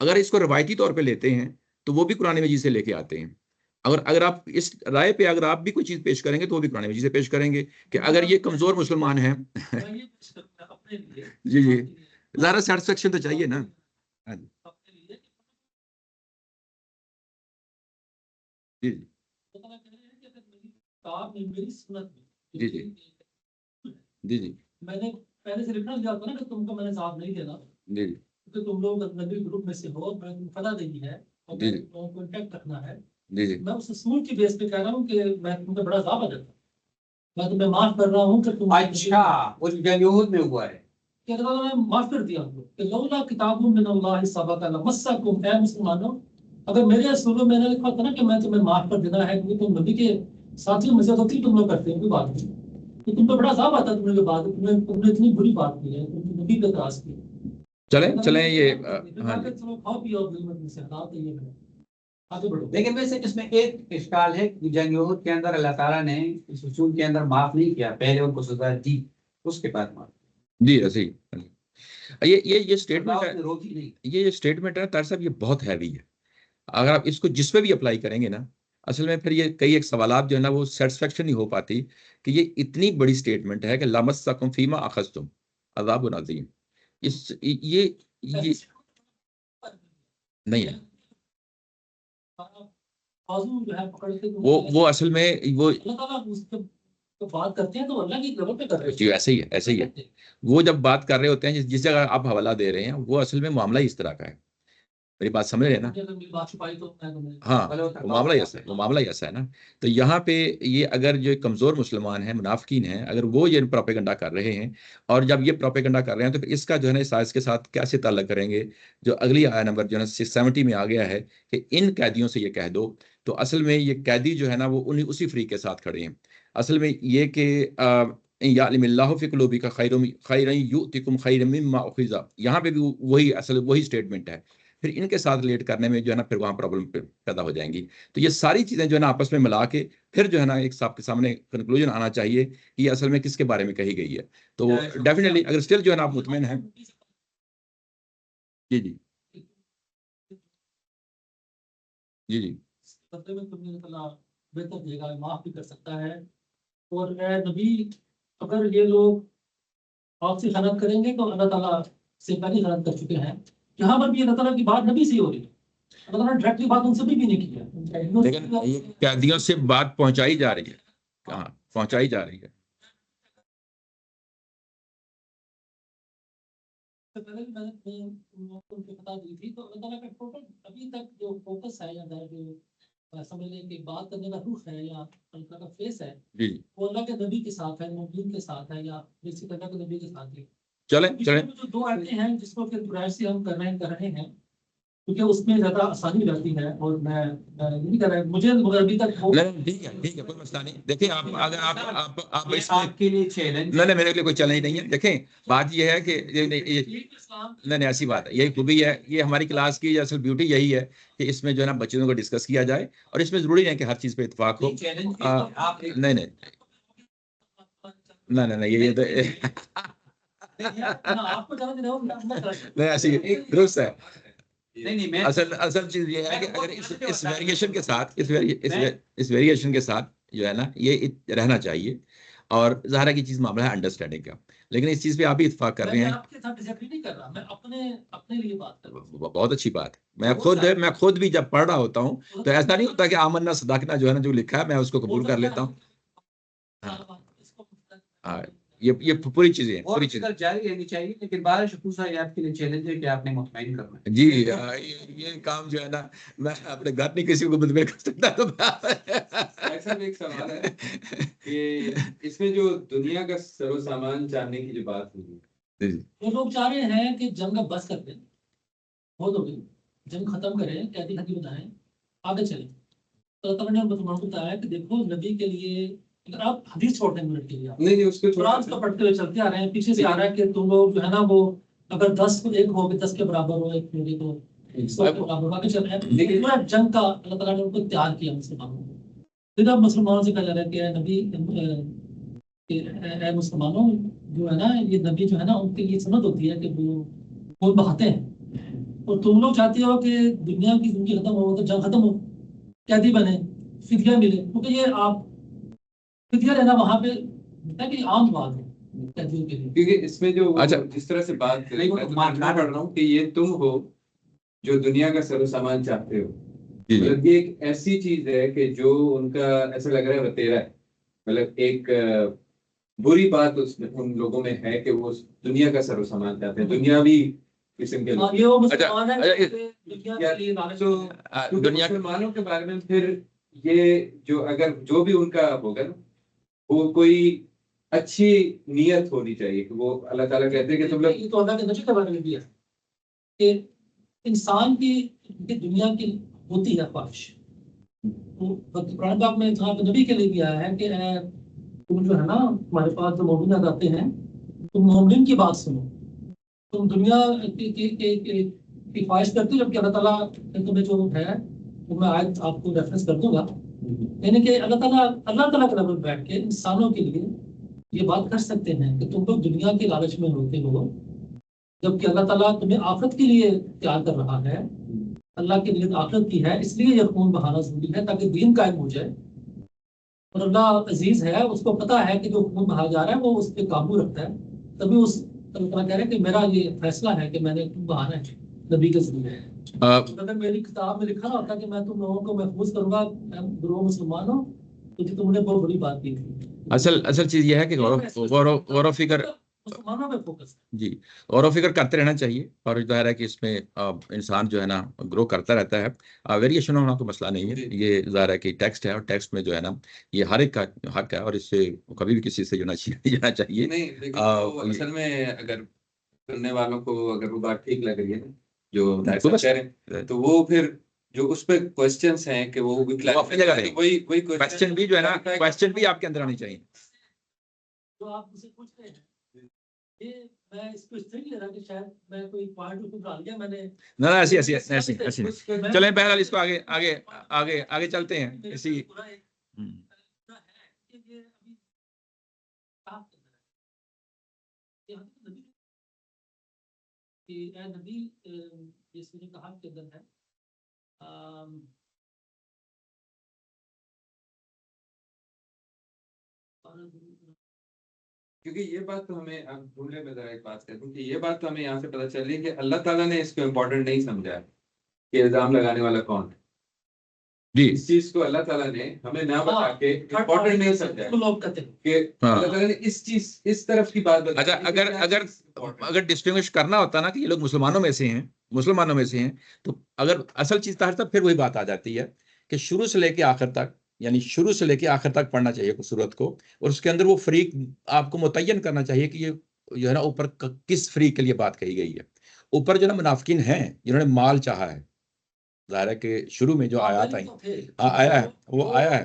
अगर इसको रवायती तौर पे लेते हैं तो वो भी कुरान मजीद से लेके आते हैं। अगर आप इस राय पे अगर आप भी कोई चीज पेश करेंगे तो वो भी कुरान मजीद से पेश करेंगे कि अगर ये कमजोर मुसलमान है मैं ये पेश करूंगा अपने लिए, जी जी, आपके लिए, ज़रा सेटिस्फेक्शन तो चाहिए ना। हाँ जी अपने लिए जी पता लग रहा है कि अगर मेरी किताब में, मेरी सुन्नत में, जी जी जी जी मैंने पहले से लिखना दिया था ना कि तुमको मैंने साथ नहीं देना, जी जी क्योंकि तुम लोग नबी ग्रुप में से हो, मैं तुम पता देनी है और जी जी कॉन्टेक्ट रखना है। जी जी मैं उस असूल की बेस पे कह रहा हूँ कि मैं तुमको बड़ा ज़ाब देता, मैं तुम्हें माफ कर रहा हूँ कि तुम अच्छा, वो जंगूद में हुआ है। कि अल्लाह ताला ने माफ कर दिया हमको कि लौला किताबुम मिनल्लाहि सबका लमस्सकुम, ऐ मुसलमानों, अगर मेरे असूलों में मैंने लिखा था ना कि मैं तुम्हें माफ कर देना है क्योंकि तुम नबी के साथी मज़द होती तुम लोग करते हो, कोई बात नहीं, तो तुम पे बड़ा ज़ाब आता तुमने जो बात, तुमने इतनी बुरी बात की है, तुमने नबी पे एतराज़ किया। चलें चलें ये हाँ हाँ जी चलो खाओ पियो में से हालात है ये है, आगे बढ़ो। लेकिन वैसे इसमें एक इश्काल है कि जंगूद के अंदर अल्लाह ताला ने इस उसूल के अंदर माफ नहीं किया, पहले उनको सजा दी, उसके बाद माफ जी ऐसे ही। ये स्टेटमेंट है, रोकी नहीं। ये स्टेटमेंट है तार साहब, ये बहुत हैवी है। अगर आप इसको जिस पे भी अप्लाई करेंगे ना, असल में फिर ये कई एक सवालात जो है ना वो सेटिस्फेक्शन नहीं हो पाती कि ये इतनी बड़ी स्टेटमेंट है कि लमस्सकुम फीमा अखज़्तुम अज़ाबुन अज़ीम। ये नहीं है, बाजू जो है पकड़ के वो असल में वो अल्लाह ताला उसके तो बात करते हैं तो अल्लाह की लेवल पे कर रहे जी ऐसे ही है, ऐसे ही है। वो जब बात कर रहे होते हैं जिस जगह आप हवाला दे रहे हैं, वो असल में मामला ही इस तरह का है। मेरी बात समझ रहे हैं ना? मुझे अगर मेरी बात छुपाई तो मैं तुम्हें हाँ, चलो, वो मामला ही ऐसा है, वो मामला ही ऐसा है ना। तो यहाँ पे ये अगर जो कमज़ोर मुसलमान हैं, मुनाफिकीन हैं, अगर वो ये प्रोपेगेंडा कर रहे हैं, और जब ये प्रोपेगेंडा कर रहे हैं तो फिर इसका जो है ना इस आयत के साथ कैसे ताल्लुक करेंगे? जो अगली आयत नंबर जो है ना 670 में आ गया है कि इन कैदियों से ये कह दो, तो असल में ये कैदी जो है ना वो उन्हीं उसी फ्रीक के साथ खड़े हैं। असल में ये कि यालिमिल्लाहु फी कुलूबिका खैरन युतिकुम खैरन मिम्मा उखिज़ा, यहाँ पे भी वही असल वही स्टेटमेंट है। फिर इनके साथ रिलेट करने में जो है ना फिर वहाँ प्रॉब्लम पैदा हो जाएंगी। तो ये सारी चीज़ें जो है ना आपस में मिला के फिर जो है ना एक सबके सामने कंक्लूजन आना चाहिए कि ये असल में किसके बारे में कही गई है। तो डेफिनेटली अगर स्टिल जो है ना आप मुतमईन हैं। जी जी जी जी बदले में तुम्हें अल्लाह ताला बेहतर देगा, माफ भी कर सकता है। और ए नबी, अगर ये लोग आपसे खयानत करेंगे तो अल्लाह ताला से पहले खयानत कर चुके हैं। यहाँ पर भी अल्लाह ताला की बात नबी से ही हो रही है, अल्लाह ताला डायरेक्टली बात उनसे भी नहीं की है। लेकिन ये कैदियों से बात पहुंचाई जा रही है, कहाँ पहुंचाई जा रही है? तो पहले भी मैंने उनको बता दी थी, तो अल्लाह ताला का टोटल अभी तक जो फोकस है या जो समझ लें कि बात करने का रुख है या अल्लाह का फेस है, जी वो अल्लाह के नबी के साथ है, मोमिन के साथ है, या बेसिक अल्लाह के नबी के साथ है। चलें इसमें चलें जो दो आयतें हैं जिसको फिर कुरैश से हम कर रहे हैं, क्योंकि उसमें ज्यादा आसानी रहती है, और मैं नहीं कर रहा, मुझे मगर अभी तक वो नहीं ठीक है, कोई मसला नहीं। देखिए आप अगर आप ये इसमें आपके लिए चैलेंज नहीं मेरे लिए कोई चैलेंज नहीं है। देखें बात ये है कि नहीं ऐसी बात है, यही खूबी है, ये हमारी क्लास की असल ब्यूटी यही है कि इसमें जो है ना बच्चों को डिस्कस किया जाए, और इसमें जरूरी नहीं है कि हर चीज पे इत्तेफाक हो। चैलेंज आप नहीं नहीं नहीं ये आपको ज्यादा नहीं रहा नहीं ऐसी दुरुस्त है। नहीं मैं असल चीज ये है कि अगर इस वेरिएशन के साथ इस वेरिएशन के साथ जो है ना ये रहना चाहिए, और ज़ाहिर की चीज मामला है अंडरस्टैंडिंग का, लेकिन इस चीज पे आप भी इत्तेफाक कर रहे हैं। आपके साथ डिसएग्री नहीं कर रहा, मैं अपने लिए बात कर रहा हूँ। बहुत अच्छी बात है। मैं खुद भी जब पढ़ रहा होता हूँ तो ऐसा नहीं होता कि आमन्ना सदाकना जो है ना जो लिखा है मैं उसको कबूल कर लेता हूँ। हाँ, ये पूरी चीजें हैं, पूरी चीजें जारी रहनी चाहिए, लेकिन बारिश पूछा ये आपके लिए चैलेंज है कि आपने मुतमईन करना है। जी। ये काम जो है ना मैं अपने घर नहीं किसी को मुतमईन कर सकता। तो ऐसा भी एक सवाल है कि इसमें जो दुनिया का सरो सामान जानने की जो बात हुई, जी जी वो लोग चाह रहे हैं कि जंग अब बस कर दें, बहुत हो गई, जंग खत्म करें, कैदी हदी बनाएं, आगे चलें। तो अल्लाह ताला ने मुसलमानों को बताया कि देखो नबी के लिए, अगर आप हदीस छोड़ दें मिनट के लिए, आप नहीं उसको कुरान छोड़ को पढ़ते हुए चलते आ रहे हैं, पीछे से आ रहा है कि तुम लोग जो है ना वो अगर 10 को 1 हो गए 10 के बराबर हो, एक होगी तो 100 के बराबर आगे चल रहे हैं। लेकिन पूरा जंग का अल्लाह ताला ने उनको तैयार किया मुसलमानों को। फिर अब मुसलमानों से कहा जा रहा है कि "ऐ नबी ए मुसलमानों, जो है ना ये नबी जो है ना उनके लिए सुन्नत होती है कि वो खून बहाते हैं, और तुम लोग चाहते हो कि दुनिया की जिंदगी खत्म हो तो जंग खत्म हो, कैदी बने, फिदिया मिले, क्योंकि ये आप फिदिया लेना वहां पे होता है कि आम बात है कैदियों के लिए। क्योंकि इसमें जो अच्छा। जिस तरह से बात कर नहीं, वो मैं तो तो मान मानना पड़ रहा हूँ कि ये तुम हो जो दुनिया का सर्व सामान चाहते हो। जी जी मतलब ये एक ऐसी चीज है कि जो उनका ऐसा लग रहा है बतेरा है। मतलब एक बुरी बात उसमें उन लोगों में है कि वो दुनिया का सर्व सामान चाहते हैं, दुनियावी किस्म के हाँ, लोग। ये वो अच्छा मुसलमान है अच्छा कि दुनिया या के लिए लालच तो में है। क्योंकि दुनिया मुसलमानों के बारे में फिर ये जो अगर जो भी उनका होगा ना, वो कोई अच्छी नीयत होनी चाहिए कि वो अल्लाह ताला कहते हैं कि तुम लोग ये तो अल्लाह के नबी के बारे में भी है कि इंसान की दुनिया की होती है ख्वाहिश। तो कुरान पाक में जहाँ पे नबी के लिए भी आया है कि तुम जो है ना तुम्हारे पास जो मोमिन आते हैं, तुम मोमिन की बात सुनो, तुम दुनिया की ख्वाहिश करते हो, जबकि अल्लाह ताला ने तुम्हें जो है, वो मैं आयत आपको रेफरेंस कर दूंगा, यानी कि अल्लाह ताला के लेवल पे बैठ के इंसानों के लिए ये बात कर सकते हैं कि तुम लोग दुनिया के लालच में होते हो, जबकि अल्लाह ताला तुम्हें आखिरत के लिए तैयार कर रहा है। अल्लाह की नीयत आखिरत की है, इसलिए ये खून बहाना जरूरी है ताकि दीन कायम हो जाए। और अल्लाह अजीज है, उसको पता है कि जो खून बहाया जा रहा है वो उस पर काबू रखता है। तभी उस अल्लाह ताला कह रहे हैं कि मेरा ये फैसला है कि मैंने खून बहाना है नबी के जरिए। अगर मेरी किताब में लिखा ना होता कि मैं तुम लोगों को महफूज करूंगा गुरु मुसलमानों, तो तुमने बहुत बड़ी बात की थी। असल असल चीज यह है कि गौरव फिक्र मुसलमानों पे फोकस है। जी गौरव फिक्र करते रहना चाहिए, और जाहिर है कि इसमें इंसान जो है ना ग्रो करता रहता है, वेरिएशन होना कोई मसला नहीं है। ये जाहिर है कि टेक्स्ट है, और टेक्स्ट में जो है ना ये हर एक का हक है, और इससे कभी भी किसी से जो ना छीना जाना चाहिए। नहीं लेकिन तो असल में अगर सुनने वालों को अगर वो बात ठीक लग रही है ना जो ताहिर तो साहब बस कह रहे हैं, तो वो फिर जो उस पे क्वेश्चंस हैं कि वो भी वो अपनी जगह तो रहेंगे। वही क्वेश्चन भी जो है ना, क्वेश्चन भी आपके अंदर आने चाहिए। जो आप मुझसे पूछ रहे हैं, ये मैं इसको इसलिए नहीं ले रहा कि शायद मैं कोई पॉइंट उसको डाल दिया मैंने। ना ना ऐसी ऐसी ऐसी ऐसी नहीं। चलें बहरहाल इसको आगे आगे आगे आगे चलते हैं इसी। नबी ये सूर्य कहा के अंदर है, क्योंकि ये बात तो हमें अब भूलने में जरा एक बात कहता हूँ कि ये बात तो हमें यहाँ से पता चल रही है कि अल्लाह ताला ने इसको इम्पोर्टेंट नहीं समझा है कि इल्जाम लगाने वाला कौन है। जी इस चीज को अल्लाह ताला ने हमें ना बता के इम्पोर्टेंट नहीं समझा है लोग कहते हैं कि अल्लाह ताला ने इस चीज इस तरफ की बात बता अच्छा दी कि अगर क्या अगर चीज important है। अगर डिस्टिंग्विश करना होता ना कि ये लोग मुसलमानों में से हैं, तो अगर असल चीज था तब फिर वही बात आ जाती है कि शुरू से लेके आखिर तक, यानी शुरू से लेके आखिर तक पढ़ना चाहिए उस सूरत को, और उसके अंदर वो फरीक आपको मुतय्यन करना चाहिए कि ये जो है ना ऊपर किस फरीक के लिए बात कही गई है। ऊपर जो ना मुनाफिकीन हैं जिन्होंने माल चाहा है, ज़ाहिर है कि शुरू में जो आयात आई आया है, वो आया है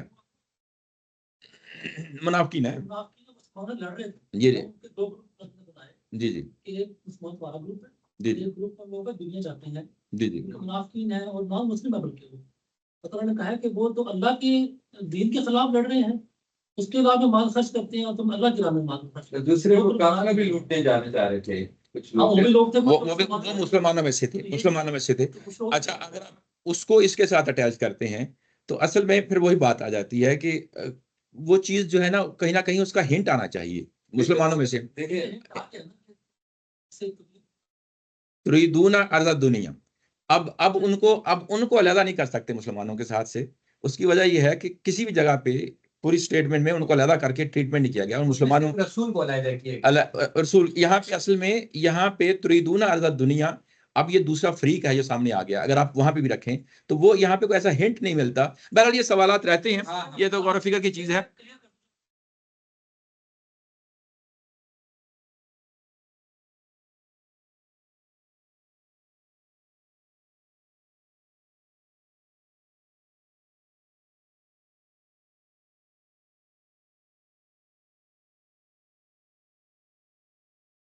मुनाफिकीन है। लड़ रहे थे, जी दो ग्रुप बनाए, जी जी एक मुसलमान वाला ग्रुप है, जी एक ग्रुप में लोग दुनिया चाहते हैं, जी जी मुनाफिकीन है और नॉन मुस्लिम है, बल्कि वो अल्लाह ने कहा है कि वो तो अल्लाह के दीन के खिलाफ लड़ रहे हैं, उसके बाद में माल खर्च करते हैं और तुम अल्लाह के राह में माल खर्च करते हो। दूसरे वो काफिला भी लूटने जाने चाह रहे थे कुछ हाँ, लोग वो भी लोग थे, वो मुसलमानों में से थे, मुसलमानों में से थे। अच्छा अगर आप उसको इसके साथ अटैच करते हैं तो असल में फिर वही बात आ जाती है कि वो चीज जो है ना कहीं उसका हिंट आना चाहिए मुसलमानों में से। देखिए तुरीदूना अर्ज़ दुनिया, अब उनको अलग नहीं कर सकते मुसलमानों के साथ से। उसकी वजह यह है कि किसी भी जगह पे पूरी स्टेटमेंट में उनको अलग करके ट्रीटमेंट नहीं किया गया, और मुसलमानों रसूल बोला है देखिए रसूल यहाँ पे असल में यहाँ पे तुरीदूना अर्ज़ दुनिया। अब ये दूसरा फरीक है जो सामने आ गया, अगर आप वहां पे भी रखें तो वो यहाँ पे कोई ऐसा हिंट नहीं मिलता। बहरहाल ये सवालात रहते हैं, ये तो गौर फिक्र की चीज है।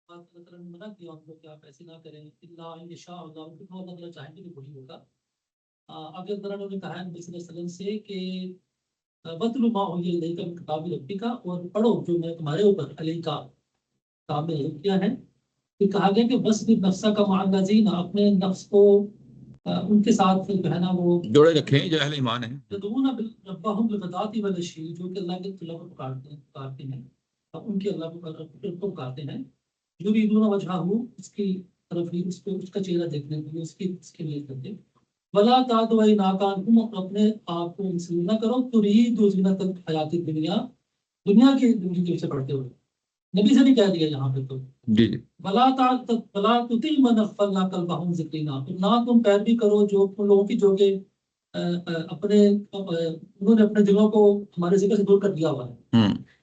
बात अल्लाह ताला ने मना किया उनको कि आप ऐसे ना करें, इल्ला इन यशा अल्लाह, तो अल्लाह ताला चाहेंगे तो वही होगा। आगे अल्लाह ताला ने कहा है नबी सल्लल्लाहु अलैहि वसल्लम से कि वतलु मा उन्ज़िला इलैका मिन किताबि रब्बिका, और पढ़ो जो मैं तुम्हारे ऊपर अलैका काम में लिख किया है। फिर कहा गया कि बस भी नफ्सा का माअल्लज़ीना, अपने नफ्स को उनके साथ जो है ना वो जोड़े रखें जो अहले ईमान है। यदूना रब्बहुम बिग़दाति वल अशी, जो कि अल्लाह के तलब को पुकारते हैं, और उनके अल्लाह को पुकारते हैं। युरीदूना वजहहू, उसकी तरफ ही, उसको उसका चेहरा देखने के लिए, उसके लिए करते। वला तादु नाकान, तुम अपने आप को मिसली ना करो, तुरीदु ज़ीनतल हयातिद दुनिया, दुनिया की जिंदगी से बढ़ते हुए। नबी से भी कह दिया यहाँ पे तो, जी जी। वला तुती मन अग़फ़लना क़ल्बहुम ज़िक्रिना, ना तुम पैरवी करो जो उन लोगों की जो कि उन्होंने अपने दिलों को हमारे जिक्र से दूर कर दिया हुआ है।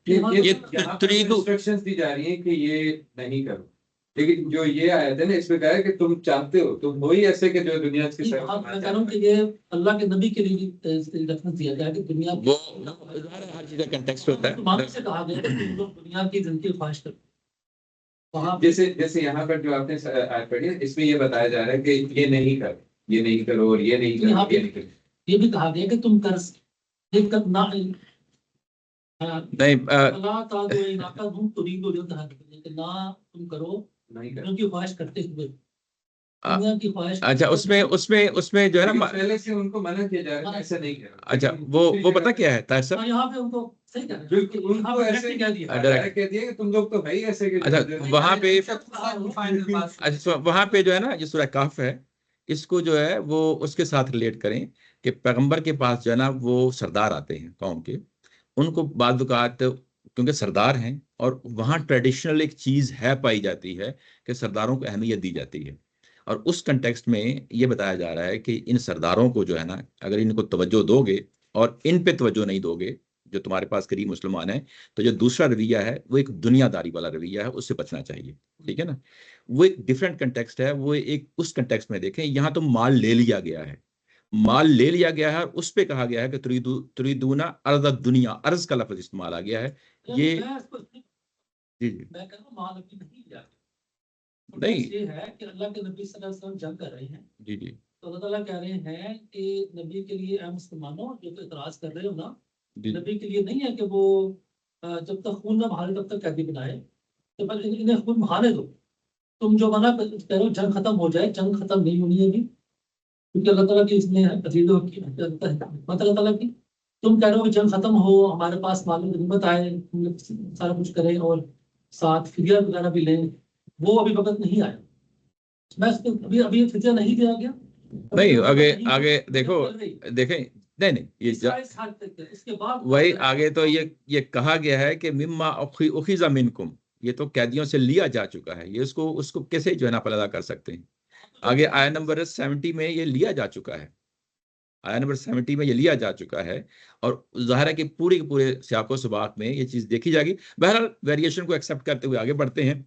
ये यहाँ यहाँ पर इंस्ट्रक्शंस दी जा रही हैं कि ये नहीं करो, लेकिन जो ये आयत है ना, इसमें कहा है कि तुम चाहते हो, तुम हो ही ऐसे कि जो दुनिया की मैं कह रहा हूँ कि ये अल्लाह के नबी के लिए रेफरेंस दिया गया है कि दुनिया वो हर चीज़ का कंटेक्स्ट होता है। मानो से कहा गया कि तुम लोग दुनिया की जिंदगी ख्वाहिश करो। वहाँ जैसे जैसे यहाँ पर जो आपने आयत पढ़ी है, इसमें ये बताया जा रहा है कि ये नहीं करो, ये नहीं करो, और ये नहीं यहाँ करो, पे ये नहीं करो। ये भी कहा गया कि तुम कर ये कर ना नहीं अल्लाह तादु इनाका तुम तुरीदु लिल्लाह, कि ना तुम करो नहीं करो। दुनिया की ख्वाहिश करते हुए, आ, दुनिया की ख्वाहिश अच्छा, उसमें जो है लेकिन ना, पहले से उनको मना किया जा रहा है कि ऐसा नहीं करो। अच्छा लेकिन वो दूसरी पता जगह क्या है ताहिर साहब, हाँ, यहाँ पे उनको सही कह रहे हैं, बिल्कुल यहाँ उनको पे ऐसे डायरेक्ट कह दिया। डायरेक्ट कह दिया कि तुम लोग तो भाई ऐसे के अच्छा जो वहां पे फाइनल बात अच्छा वहां पे जो है ना, ये सूरह कहफ है, इसको जो है वो उसके साथ रिलेट करें कि पैगंबर के पास जो है ना वो सरदार आते हैं कौम के, उनको बाद औक़ात क्योंकि सरदार हैं, और वहाँ ट्रेडिशनल एक चीज़ है पाई जाती है कि सरदारों को अहमियत दी जाती है। और उस कंटेक्स्ट में ये बताया जा रहा है कि इन सरदारों को जो है ना, अगर इनको तवज्जो दोगे और इन पे तवज्जो नहीं दोगे, जो तुम्हारे पास करीब मुसलमान हैं, तो जो दूसरा रवैया है वो एक दुनियादारी वाला रवैया है, उससे बचना चाहिए। ठीक है ना, वो एक डिफरेंट कंटेक्स्ट है, वो एक उस कंटेक्स्ट में देखें, यहाँ तो माल ले लिया गया है, माल ले लिया गया है, और उस पे कहा गया है कि तुरीदूना अर्ज़ दुनिया, अर्ज का लफ्ज इस्तेमाल आ गया है। ये जी जी मैं कह रहा हूँ माल अभी नहीं लिया, नहीं ये है कि अल्लाह के नबी सल्लल्लाहु अलैहि वसल्लम जंग कर रहे हैं, जी जी तो अल्लाह ताला कह रहे हैं कि नबी के लिए ऐ मुसलमानों जो तो इतराज कर रहे हो ना, जी नबी के लिए नहीं है कि वो जब तक खून ना बहाले तब तक कैदी बनाए, तो पहले इन्हें खून बहाने दो। तुम जो मना कर रहे हो जंग खत्म हो जाए, जंग खत्म नहीं होनी है अभी, क्योंकि अल्लाह ताला की इसमें अजीज़ों की हिकमत अल्लाह ताला की। तुम कह रहे हो कि जंग खत्म हो, हमारे पास मालूम गनीमत आए, हम लोग सारा कुछ करें और साथ फिदिया वगैरह भी लें, वो अभी वक्त नहीं आया। मैं अभी अभी फिदिया नहीं दिया गया, नहीं, आगे आगे देखो, देखें, नहीं नहीं ये इसके बाद वही आगे तो ये कहा गया है कि मिम्मा उखिज़ा मिनकुम, ये तो कैदियों से लिया जा चुका है, ये उसको कैसे जो है ना पलदा कर सकते हैं। आगे आया नंबर 70 में ये लिया जा चुका है, आया नंबर 70 में ये लिया जा चुका है, और ज़ाहिर है कि पूरे के पूरे सियाको सबाक में ये चीज़ देखी जाएगी। बहरहाल वेरिएशन को एक्सेप्ट करते हुए आगे बढ़ते हैं।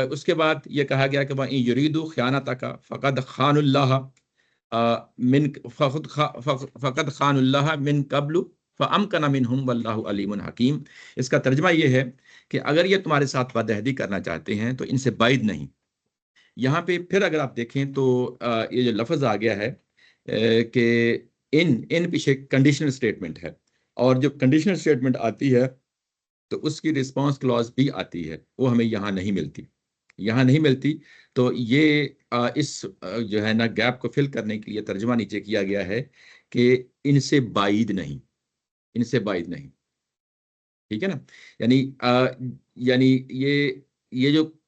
उसके बाद ये कहा गया कि वहीं युरीदु ख़यानतका फ़क़द ख़ानुल्लाह मिन फ़क़द ख़ानुल्लाह मिन क़ब्लु फ़अमकन मिनहुम वल्लाहु अलीमुन हकीम। इसका तर्जुमा ये है कि अगर ये तुम्हारे साथ वादअहदी करना चाहते हैं तो इनसे बाइद नहीं। यहाँ पे फिर अगर आप देखें तो ये जो लफ्ज़ आ गया है कि इन पीछे कंडीशनल स्टेटमेंट है, और जब कंडीशनल स्टेटमेंट आती है तो उसकी रिस्पांस क्लॉज भी आती है, वो हमें यहाँ नहीं मिलती, यहाँ नहीं मिलती। तो ये इस जो है ना गैप को फिल करने के लिए तर्जुमा नीचे किया गया है कि इनसे बाइद नहीं, इनसे बाइद नहीं। ठीक है ना, यानी यानी ये जो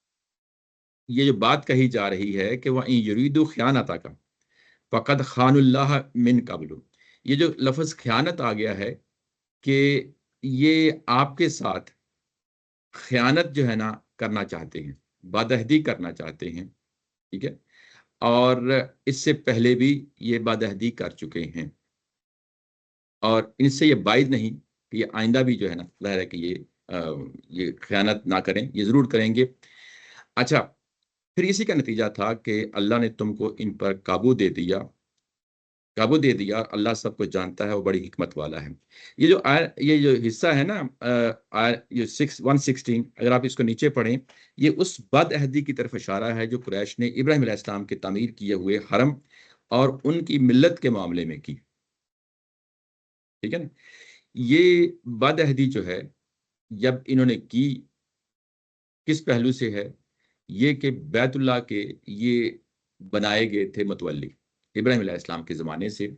ये जो बात कही जा रही है कि वह युरीदु ख़यानता का फ़क़द ख़ानुल्लाह मिन क़ब्लु, ये जो लफ्ज़ ख़यानत आ गया है कि ये आपके साथ ख़यानत जो है ना करना चाहते हैं, बदअहदी करना चाहते हैं। ठीक है, और इससे पहले भी ये बदअहदी कर चुके हैं, और इनसे ये बाइद नहीं कि ये आइंदा भी जो है ना ज़ाहिर है कि ये ख़यानत ना करें, ये ज़रूर करेंगे। अच्छा, फिर इसी का नतीजा था कि अल्लाह ने तुमको इन पर काबू दे दिया, काबू दे दिया, और अल्लाह सब कुछ जानता है, वो बड़ी हिकमत वाला है। ये जो ये जो हिस्सा है ना, ये 116, अगर आप इसको नीचे पढ़ें, ये उस बदअहदी की तरफ इशारा है जो कुरैश ने इब्राहिम अलैहिस्सलाम के तामीर किए हुए हरम और उनकी मिल्लत के मामले में की। ठीक है ना? ये बदअहदी जो है, जब इन्होंने की, किस पहलू से है? ये कि बैतुल्लाह के ये बनाए गए थे मतवल्ली इब्राहिम अलैहिस्सलाम के ज़माने से,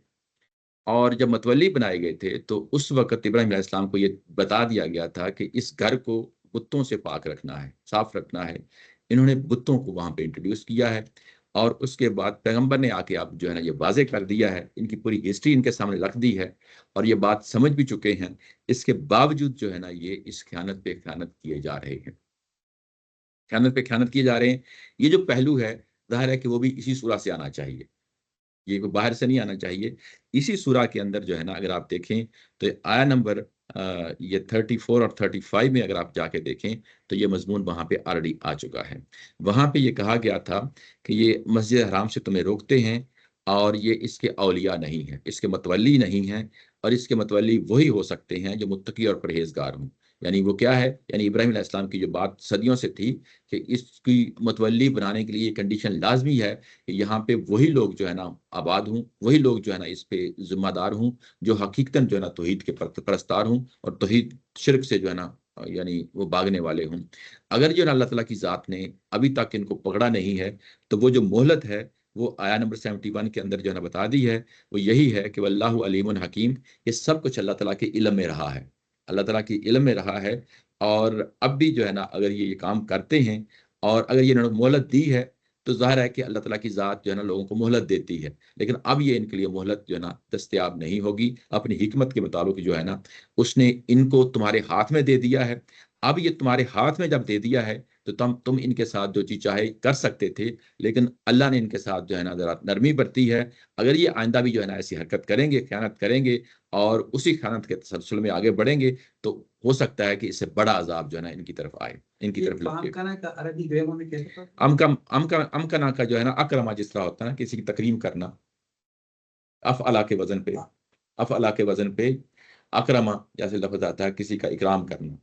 और जब मतवल्ली बनाए गए थे तो उस वक़्त इब्राहिम अलैहिस्सलाम को ये बता दिया गया था कि इस घर को बुतों से पाक रखना है, साफ रखना है। इन्होंने बुतों को वहाँ पे इंट्रोड्यूस किया है, और उसके बाद पैगंबर ने आके आप जो है ना ये वाज़ेह कर दिया है, इनकी पूरी हिस्ट्री इनके सामने रख दी है, और ये बात समझ भी चुके हैं। इसके बावजूद जो है ना ये इस ख़यानत पे ख़यानत किए जा रहे हैं। ख़यानत पे ख़यानत किए जा रहे हैं। ये जो पहलू है, ज़ाहिर है कि वो भी इसी सूरह से आना चाहिए। ये कोई बाहर से नहीं आना चाहिए। इसी सूरा के अंदर जो है ना, अगर आप देखें तो आया नंबर ये 34 और 35 में अगर आप जाके देखें तो ये मज़मून वहाँ पे ऑलरेडी आ चुका है। वहाँ पे ये कहा गया था कि ये मस्जिद हराम से तुम्हें रोकते हैं, और ये इसके औलिया नहीं हैं, इसके मतवल्ली नहीं हैं, और इसके मतवल्ली वही हो सकते हैं जो मुत्तकी और परहेज़गार हों। यानी वो क्या है? यानी इब्राहीम अलैहिस्सलाम की जो बात सदियों से थी कि इसकी मतवल्ली बनाने के लिए ये कंडीशन लाज़मी है कि यहाँ पे वही लोग जो है ना आबाद हों, वही लोग जो है ना इस पे ज़िम्मेदार हों, जो हकीकतन जो है ना तौहीद के परस्तार हों, और तौहीद शिर्क से जो है ना यानी वो भागने वाले हों। अगर जो है ना अल्लाह ताला की ज़ात ने अभी तक इनको पकड़ा नहीं है, तो वो जो मोहलत है, वो आया नंबर 71 के अंदर जो है ना बता दी है, वो यही है कि वल्लाहु अलीमुन हकीम। ये सब कुछ अल्लाह ताला के इल्म में रहा है, अल्लाह ताला की इल्म में रहा है। और अब भी जो है ना अगर ये काम करते हैं, और अगर ये इन्होंने मोहलत दी है, तो ज़ाहिर है कि अल्लाह ताला की ज़ात जो है ना लोगों को मोहलत देती है। लेकिन अब ये इनके लिए मोहलत जो है ना दस्तयाब नहीं होगी। अपनी हिकमत के मुताबिक जो है ना उसने इनको तुम्हारे हाथ में दे दिया है। अब ये तुम्हारे हाथ में जब दे दिया है, तो तुम इनके साथ जो चीज़ चाहे कर सकते थे, लेकिन अल्लाह ने इनके साथ जो है ना ज़रा नरमी बरती है। अगर ये आइंदा भी जो है ना ऐसी हरकत करेंगे, ख़यानत करेंगे, और उसी ख़यानत के तसलसल में आगे बढ़ेंगे, तो हो सकता है कि इससे बड़ा अज़ाब जो है ना इनकी तरफ आए, इनकी तरफ लपके। आमकना का अरबी ग्रामर में कैसे था? अमकना का जो है ना अकरमा, जिस तरह होता है ना किसी की तकरीम करना, अफ़अला के वज़न पे, अफ़अला के वज़न पे अकरमा जैसे लफ़्ज़ आता है, किसी का इकराम करना।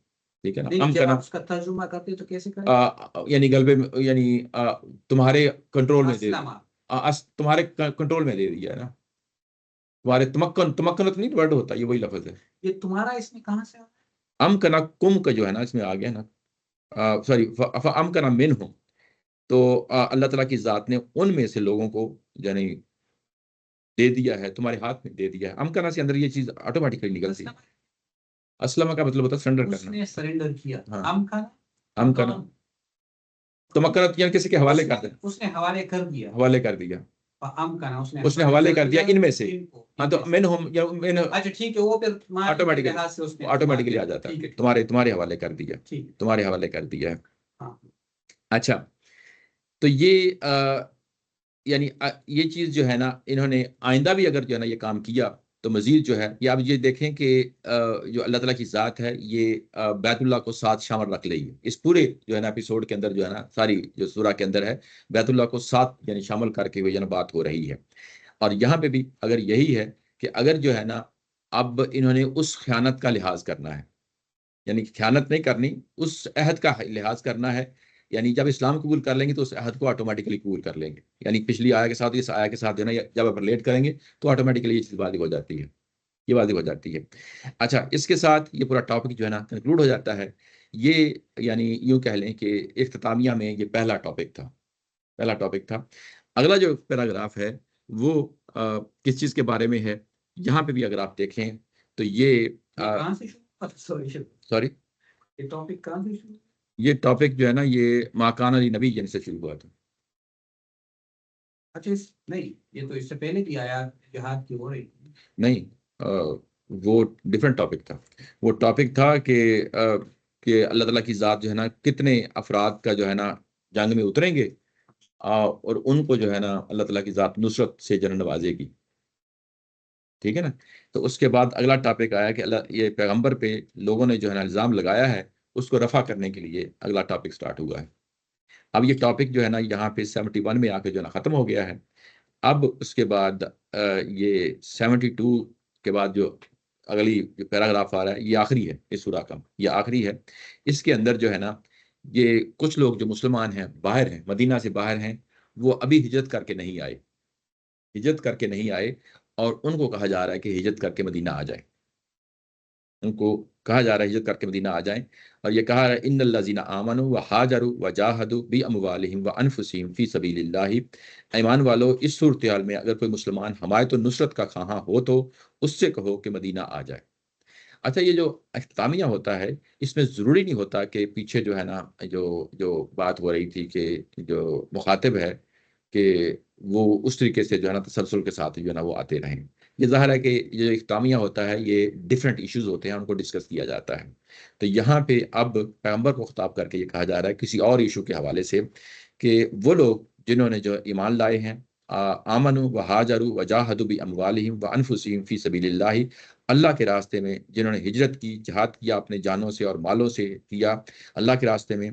ठीक है ना? नहीं, जब अमकना आप उसका तर्जुमा करते हैं तो कैसे करें? यानी गलबे में, यानी तुम्हारे कंट्रोल में दे, अस्लमा। तुम्हारे कंट्रोल में दे दिया है ना, तुम्हारे तमक्कन तो नहीं वर्ड होता, ये वही लफ़्ज़ है। ये तुम्हारा इसमें कहाँ से आ अमकना कुम का जो है ना इसमें आ गया ना, सॉरी अमकना मिनहुम। तो अल्लाह ताला की ज़ात ने उनमें से लोगों को यानी दे दिया है, तुम्हारे हाथ में दे दिया है। अमकना से अंदर ये चीज़ ऑटोमेटिकली निकलती है। अस्लमा? अस्लमा का मतलब होता है सरेंडर करना। उसने सरेंडर किया। हाँ, अमकना? अमकना तमक्कन यानी किसी के हवाले कर देना, उसने हवाले कर दिया। हवाले कर दिया, अमकना उसने हवाले कर दिया इनमें से। इनको, हाँ, तो मिनहुम या मिन अच्छा ठीक है, वो फिर मार्जिन के ऑटोमेटिकली लिहाज से उसने ऑटोमेटिकली आ जाता ठीक है, है। तुम्हारे हवाले कर दिया, ठीक है। तुम्हारे हवाले कर दिया है। हाँ। अच्छा, तो ये यानी ये चीज़ जो है ना इन्होंने आइंदा भी अगर जो है ना ये काम किया, तो मज़ीद जो है ये आप ये देखें कि जो अल्लाह ताला की ज़ात है, ये बैतुल्लाह को साथ शामिल रख रही है। इस पूरे जो है ना एपिसोड के अंदर जो है ना सारी जो सूरा के अंदर है, बैतुल्लाह को साथ यानी शामिल करके हुए जो है ना बात हो रही है। और यहाँ पे भी अगर यही है कि अगर जो है ना अब इन्होंने उस ख़यानत का लिहाज़ करना है, यानी कि ख़यानत नहीं करनी, उस अहद का लिहाज़ करना है। यानी जब इस्लाम कबूल कर लेंगे तो उस अहद को ऑटोमेटिकली कबूल कर लेंगे। यानी पिछली आया के साथ इस आया के साथ जो है ना जब आप रिलेट करेंगे तो ऑटोमेटिकली ये चीज़ वाज़िब हो जाती है, ये वाज़िब हो जाती है। अच्छा, इसके साथ ये पूरा टॉपिक जो है ना कंक्लूड हो जाता है। ये यानी यूँ कह लें कि इख्तितामिया में ये पहला टॉपिक था, पहला टॉपिक था। अगला जो पैराग्राफ है वो किस चीज़ के बारे में है? यहाँ पे भी अगर आप देखें तो ये कहाँ से शुरू? सॉरी, सॉरी, ये टॉपिक कहाँ से शुरू? ये टॉपिक जो है ना ये माकान अली नबी जन से शुरू हुआ था। अच्छा, नहीं, ये तो इससे पहले भी आया, जिहाद की हो रही थी। नहीं, वो डिफरेंट टॉपिक था। वो टॉपिक था कि अल्लाह ताला की ज़ात जो है ना कितने अफराद का जो है ना जंग में उतरेंगे, और उनको जो है ना अल्लाह ताला की ज़ात नुसरत से जो है नवाजेगी। ठीक है ना? तो उसके बाद अगला टॉपिक आया कि अल्लाह ये पैगंबर पे लोगों ने जो है ना इल्ज़ाम लगाया है, उसको रफ़ा करने के लिए अगला टॉपिक स्टार्ट हुआ है। अब ये टॉपिक जो है ना यहाँ पे 71 में आके जो है ना ख़त्म हो गया है। अब उसके बाद ये 72 के बाद जो अगली जो पैराग्राफ आ रहा है ये आखिरी है इस सूरा का, ये आखिरी है। इसके अंदर जो है ना, ये कुछ लोग जो मुसलमान हैं, बाहर हैं, मदीना से बाहर हैं, वो अभी हिजरत करके नहीं आए, हिजरत करके नहीं आए, और उनको कहा जा रहा है कि हिजरत करके मदीना आ जाए। उनको कहा जा रहा है हिजरत करके मदीना आ जाएं। और ये कहा है इन्नल्लज़ीना आमनू व हाजरू व जाहदू बि अमवालिहिम व अनफुसिहिम फी सबीलिल्लाहि, ईमान वालों, इस सूरत हाल में अगर कोई मुसलमान हमायत और नुसरत का ख्वाह हो तो उससे कहो कि मदीना आ जाए। अच्छा, ये जो अख्तामिया होता है, इसमें ज़रूरी नहीं होता कि पीछे जो है ना, जो जो बात हो रही थी कि जो मुखातिब है कि वो उस तरीके से जो है ना तसलसल के साथ जो है ना वो आते रहें। ये ज़ाहिर है कि ये जो इख्तामिया होता है ये डिफरेंट इश्यूज होते हैं, उनको डिस्कस किया जाता है। तो यहाँ पे अब पैगम्बर को खिताब करके ये कहा जा रहा है किसी और इशू के हवाले से कि वो लोग जिन्होंने जो ईमान लाए हैं, आमनु व हाजरू व जाहदू बि अमवालिहिम व अनफुसिहिम फी सबीलिल्लाहि, अल्लाह के रास्ते में जिन्होंने हिजरत की, जिहाद किया, अपने जानों से और मालों से किया अल्लाह के रास्ते में,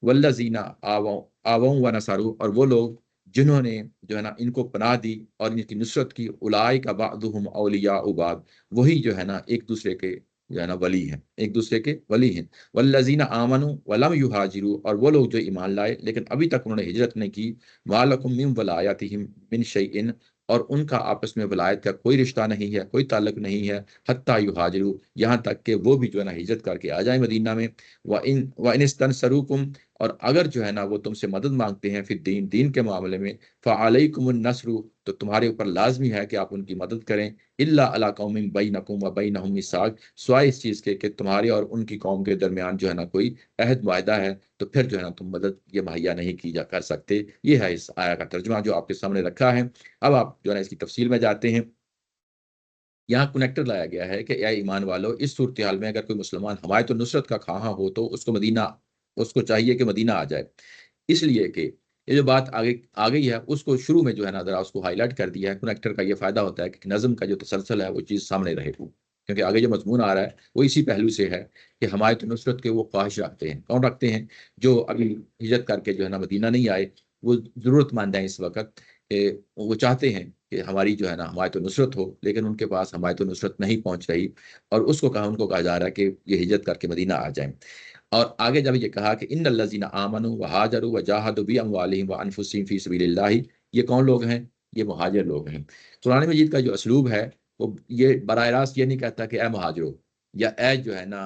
वल्लजीना आवों व नसारू, और वो लोग जिन्होंने जो है ना इनको पनाह दी और इनकी नुसरत की, उलाई का बादुहुम औलिया उबाद, वही जो है ना एक दूसरे के जो है ना वली हैं, एक दूसरे के वली हैं। वल्लजीना आमनु वलम युहाजिरू, और वो लोग जो ईमान लाए लेकिन अभी तक उन्होंने हिजरत नहीं की, मालकुम मिन वलायतिहिम मिन शैइन, और उनका आपस में वलायत का कोई रिश्ता नहीं है, कोई ताल्लुक नहीं है, हत्ता युहाजिरू, यहाँ तक कि वो भी जो है ना हिजरत करके आ जाए मदीना में। व इन इस्तनसरुकुम, और अगर जो है ना वो तुमसे मदद मांगते हैं फिर दीन दीन के मामले में, फ़अलैकुमुन नस्रु, तो तुम्हारे ऊपर लाजमी है कि आप उनकी मदद करें, इल्ला अला कौमिन बैनकुम व बैनहुम मिसाक, सिवाय इस चीज़ के कि तुम्हारे और उनकी कौम के दरमियान जो है ना कोई अहद मुआहदा है, तो फिर जो है ना तुम मदद ये मुहैया नहीं की जा कर सकते। ये है इस आया का तर्जुमा जो आपके सामने रखा है। अब आप जो है ना इसकी तफसील में जाते हैं। यहाँ कनेक्टर लाया गया है कि या ईमान वालों, इस सूरत हाल में अगर कोई मुसलमान हमायत और नुसरत का ख्वाह हो तो उसको मदीना, उसको चाहिए कि मदीना आ जाए। इसलिए कि ये जो बात आगे आ गई है उसको शुरू में जो है ना ज़रा उसको हाईलाइट कर दिया है। कनेक्टर का ये फ़ायदा होता है कि नज़म का जो तसलसल है वो चीज़ सामने रहे, क्योंकि आगे जो मजमून आ रहा है वो इसी पहलू से है कि हमायत और नुसरत के वो ख्वाहिश रखते हैं। कौन रखते हैं? जो अभी हिजरत करके जो है ना मदीना नहीं आए, वो ज़रूरतमंद हैं इस वक्त, कि वो चाहते हैं कि हमारी जो है ना हमायत व नुसरत हो, लेकिन उनके पास हमायत व नुसरत नहीं पहुंच रही, और उनको कहा जा रहा है कि ये हिजरत करके मदीना आ जाएं। और आगे जब ये कहा कि इन्नल्लज़ीना आमनू व हाजरू व जाहदू बि अमवालिहिम व अनफुसिहिम फी सबीलिल्लाहि, ये कौन लोग हैं? ये मुहाजिर लोग हैं। कुरान मजीद का जो असलूब है वो ये बराह रास्त ये नहीं कहता कि ए मुहाजिरो या ए जो है ना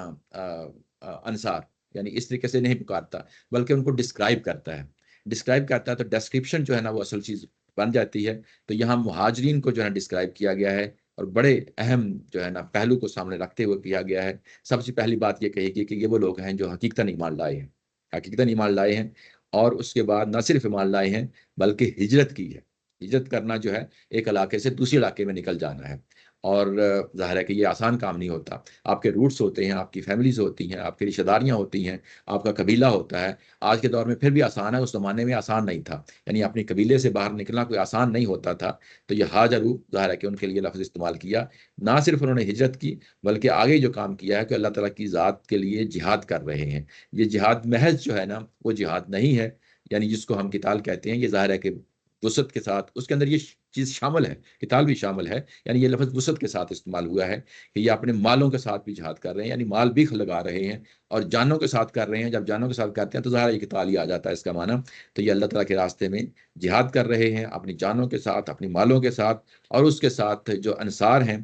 अंसार, यानी इस तरीके से नहीं पुकारता, बल्कि उनको डिस्क्राइब करता है। डिस्क्राइब करता है तो डिस्क्रिप्शन जो है ना वो असल चीज़ बन जाती है। तो यहाँ मुहाजिरीन को जो है डिस्क्राइब किया गया है, और बड़े अहम जो है ना पहलू को सामने रखते हुए किया गया है। सबसे पहली बात ये कहेगी कि ये वो लोग हैं जो हकीकतन ईमान लाए हैं, हकीकतन ईमान लाए हैं, और उसके बाद न सिर्फ ईमान लाए हैं बल्कि हिजरत की है। हिजरत करना जो है एक इलाके से दूसरे इलाके में निकल जाना है, और ज़ाहिर है कि ये आसान काम नहीं होता। आपके रूट्स होते हैं, आपकी फैमिलीज होती हैं, आपकी रिश्तेदारियाँ होती हैं, आपका कबीला होता है। आज के दौर में फिर भी आसान है, उस ज़माने में आसान नहीं था, यानी अपने कबीले से बाहर निकलना कोई आसान नहीं होता था। तो ये हाजरू ज़ाहिर है कि उनके लिए लफ्ज़ इस्तेमाल किया। ना सिर्फ उन्होंने हिजरत की बल्कि आगे जो काम किया है कि अल्लाह ताला की ज़ात के लिए जिहाद कर रहे हैं। ये जिहाद महज जो है ना वो जिहाद नहीं है, यानी जिसको हम किताल कहते हैं, ये ज़ाहिर है कि वसत के साथ उसके अंदर ये चीज़ शामिल है, किताल भी शामिल है, यानी ये लफ्ज़ वसत के साथ इस्तेमाल हुआ है कि ये अपने मालों के साथ भी जिहाद कर रहे हैं, यानी माल भी लगा रहे हैं, और जानों के साथ कर रहे हैं। जब जानों के साथ करते हैं तो ज़ाहिर ये किताल ही आ जाता है इसका माना। तो ये अल्लाह ताला के रास्ते में जिहाद कर रहे हैं अपनी जानों के साथ, अपनी मालों के साथ, और उसके साथ जो अंसार हैं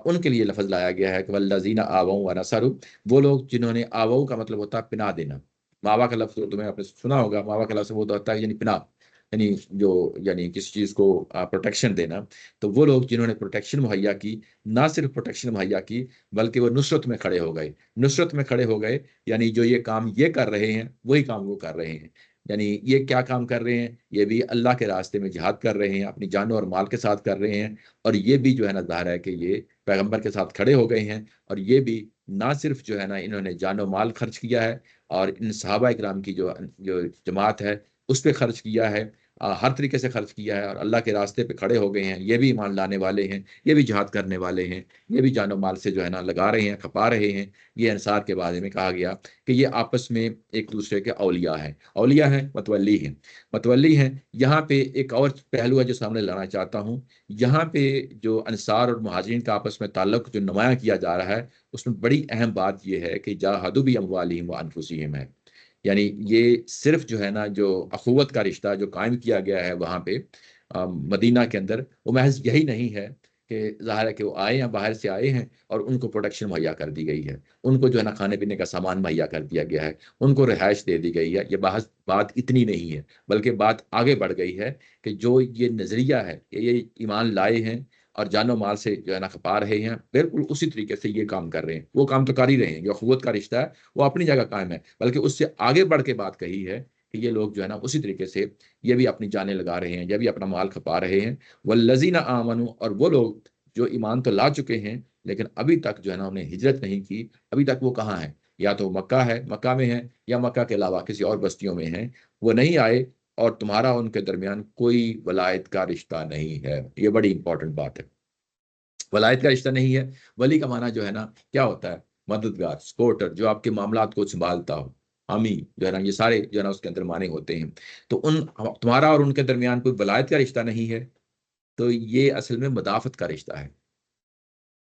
उनके लिए लफ्ज़ लाया गया है कि वल्लज़ीना आवौ व नसरू, वो लोग जिन्होंने, आवौ का मतलब होता है पिना देना। मावा का लफ्ज़ तो तुम्हें आपने सुना होगा, मावा का लफ्ज़ वो होता है यानी पिना, यानी जो, यानी किसी चीज़ को प्रोटेक्शन देना। तो वो लोग जिन्होंने प्रोटेक्शन मुहैया की, ना सिर्फ प्रोटेक्शन मुहैया की बल्कि वो नुसरत में खड़े हो गए। नुसरत में खड़े हो गए यानी जो ये काम ये कर रहे हैं वही काम वो कर रहे हैं। यानी ये क्या काम कर रहे हैं? ये भी अल्लाह के रास्ते में जिहाद कर रहे हैं, अपनी जान और माल के साथ कर रहे हैं, और ये भी जो है ना ज़ाहिर है कि ये पैगंबर के साथ खड़े हो गए हैं। और ये भी ना सिर्फ जो है ना इन्होंने जान और माल खर्च किया है, और इन सहाबा इकराम की जो जो जमात है उस पर खर्च किया है, हर तरीके से खर्च किया है और अल्लाह के रास्ते पे खड़े हो गए हैं, ये भी ईमान लाने वाले हैं, ये भी जिहाद करने वाले हैं, ये भी जानो माल से जो है ना लगा रहे हैं, खपा रहे हैं। ये अंसार के बारे में कहा गया कि ये आपस में एक दूसरे के औलिया हैं, औलिया हैं, मतवली हैं, मतवली हैं। यहाँ पे एक और पहलू है जो सामने लाना चाहता हूँ। यहाँ पे जो अंसार और मुहाजिरीन का आपस में ताल्लुक जो नुमाया किया जा रहा है, उसमें बड़ी अहम बात यह है कि जाहदू भी अमवालिहिम व अनफुसिहिम है। यानी ये सिर्फ जो है ना जो अखुवत का रिश्ता जो कायम किया गया है वहाँ पे मदीना के अंदर, वो महज यही नहीं है कि ज़ाहिर है कि वो आए हैं, बाहर से आए हैं और उनको प्रोटेक्शन मुहैया कर दी गई है, उनको जो है ना खाने पीने का सामान मुहैया कर दिया गया है, उनको रिहाइश दे दी गई है। ये बात इतनी नहीं है, बल्कि बात आगे बढ़ गई है कि जो ये नज़रिया है कि ये ईमान लाए हैं और जानो माल से जो है ना खपा रहे हैं, बिल्कुल उसी तरीके से ये काम कर रहे हैं। वो काम तो कर ही रहे हैं, जो अखुवत का रिश्ता है वो अपनी जगह कायम है, बल्कि उससे आगे बढ़ के बात कही है कि ये लोग जो है ना उसी तरीके से ये भी अपनी जानें लगा रहे हैं, ये भी अपना माल खपा रहे हैं। वल्लज़ीना आमनू, और वो लोग जो ईमान तो ला चुके हैं लेकिन अभी तक जो है ना उन्हें हिजरत नहीं की। अभी तक वो कहाँ है? या तो मक्का है, मक्का में है, या मक्का के अलावा किसी और बस्तियों में है, वो नहीं आए और तुम्हारा उनके दरमियान कोई वलायत का रिश्ता नहीं है। ये बड़ी इंपॉर्टेंट बात है, वलायत का रिश्ता नहीं है। वली का माना जो है ना क्या होता है? मददगार, सपोर्टर, जो आपके मामलात को संभालता हो, हामी जो है ना, ये सारे जो है ना उसके अंदर माने होते हैं। तो उन तुम्हारा और उनके दरमियान कोई वलायत का रिश्ता नहीं है, तो ये असल में मदाफत का रिश्ता है।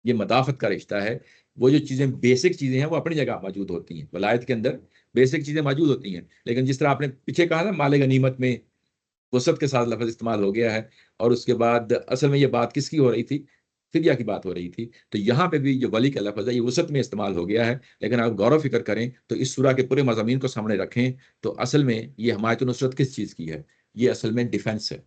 ये मदाफत का रिश्ता है। वो जो चीज़ें बेसिक चीज़ें हैं वो अपनी जगह मौजूद होती हैं, वलायत के अंदर बेसिक चीज़ें मौजूद होती हैं। लेकिन जिस तरह आपने पीछे कहा ना माले गनीमत में वसत के साथ लफ्ज़ इस्तेमाल हो गया है, और उसके बाद असल में ये बात किसकी हो रही थी? फिदिया की बात हो रही थी। तो यहाँ पे भी जो वली का लफ्ज़ है ये वसत में इस्तेमाल हो गया है। लेकिन आप गौर व फ़िक्र करें तो इस सूरा के पूरे मज़ामीन को सामने रखें तो असल में ये हिमायत-ओ-नुसरत किस चीज़ की है? ये असल में डिफेंस है।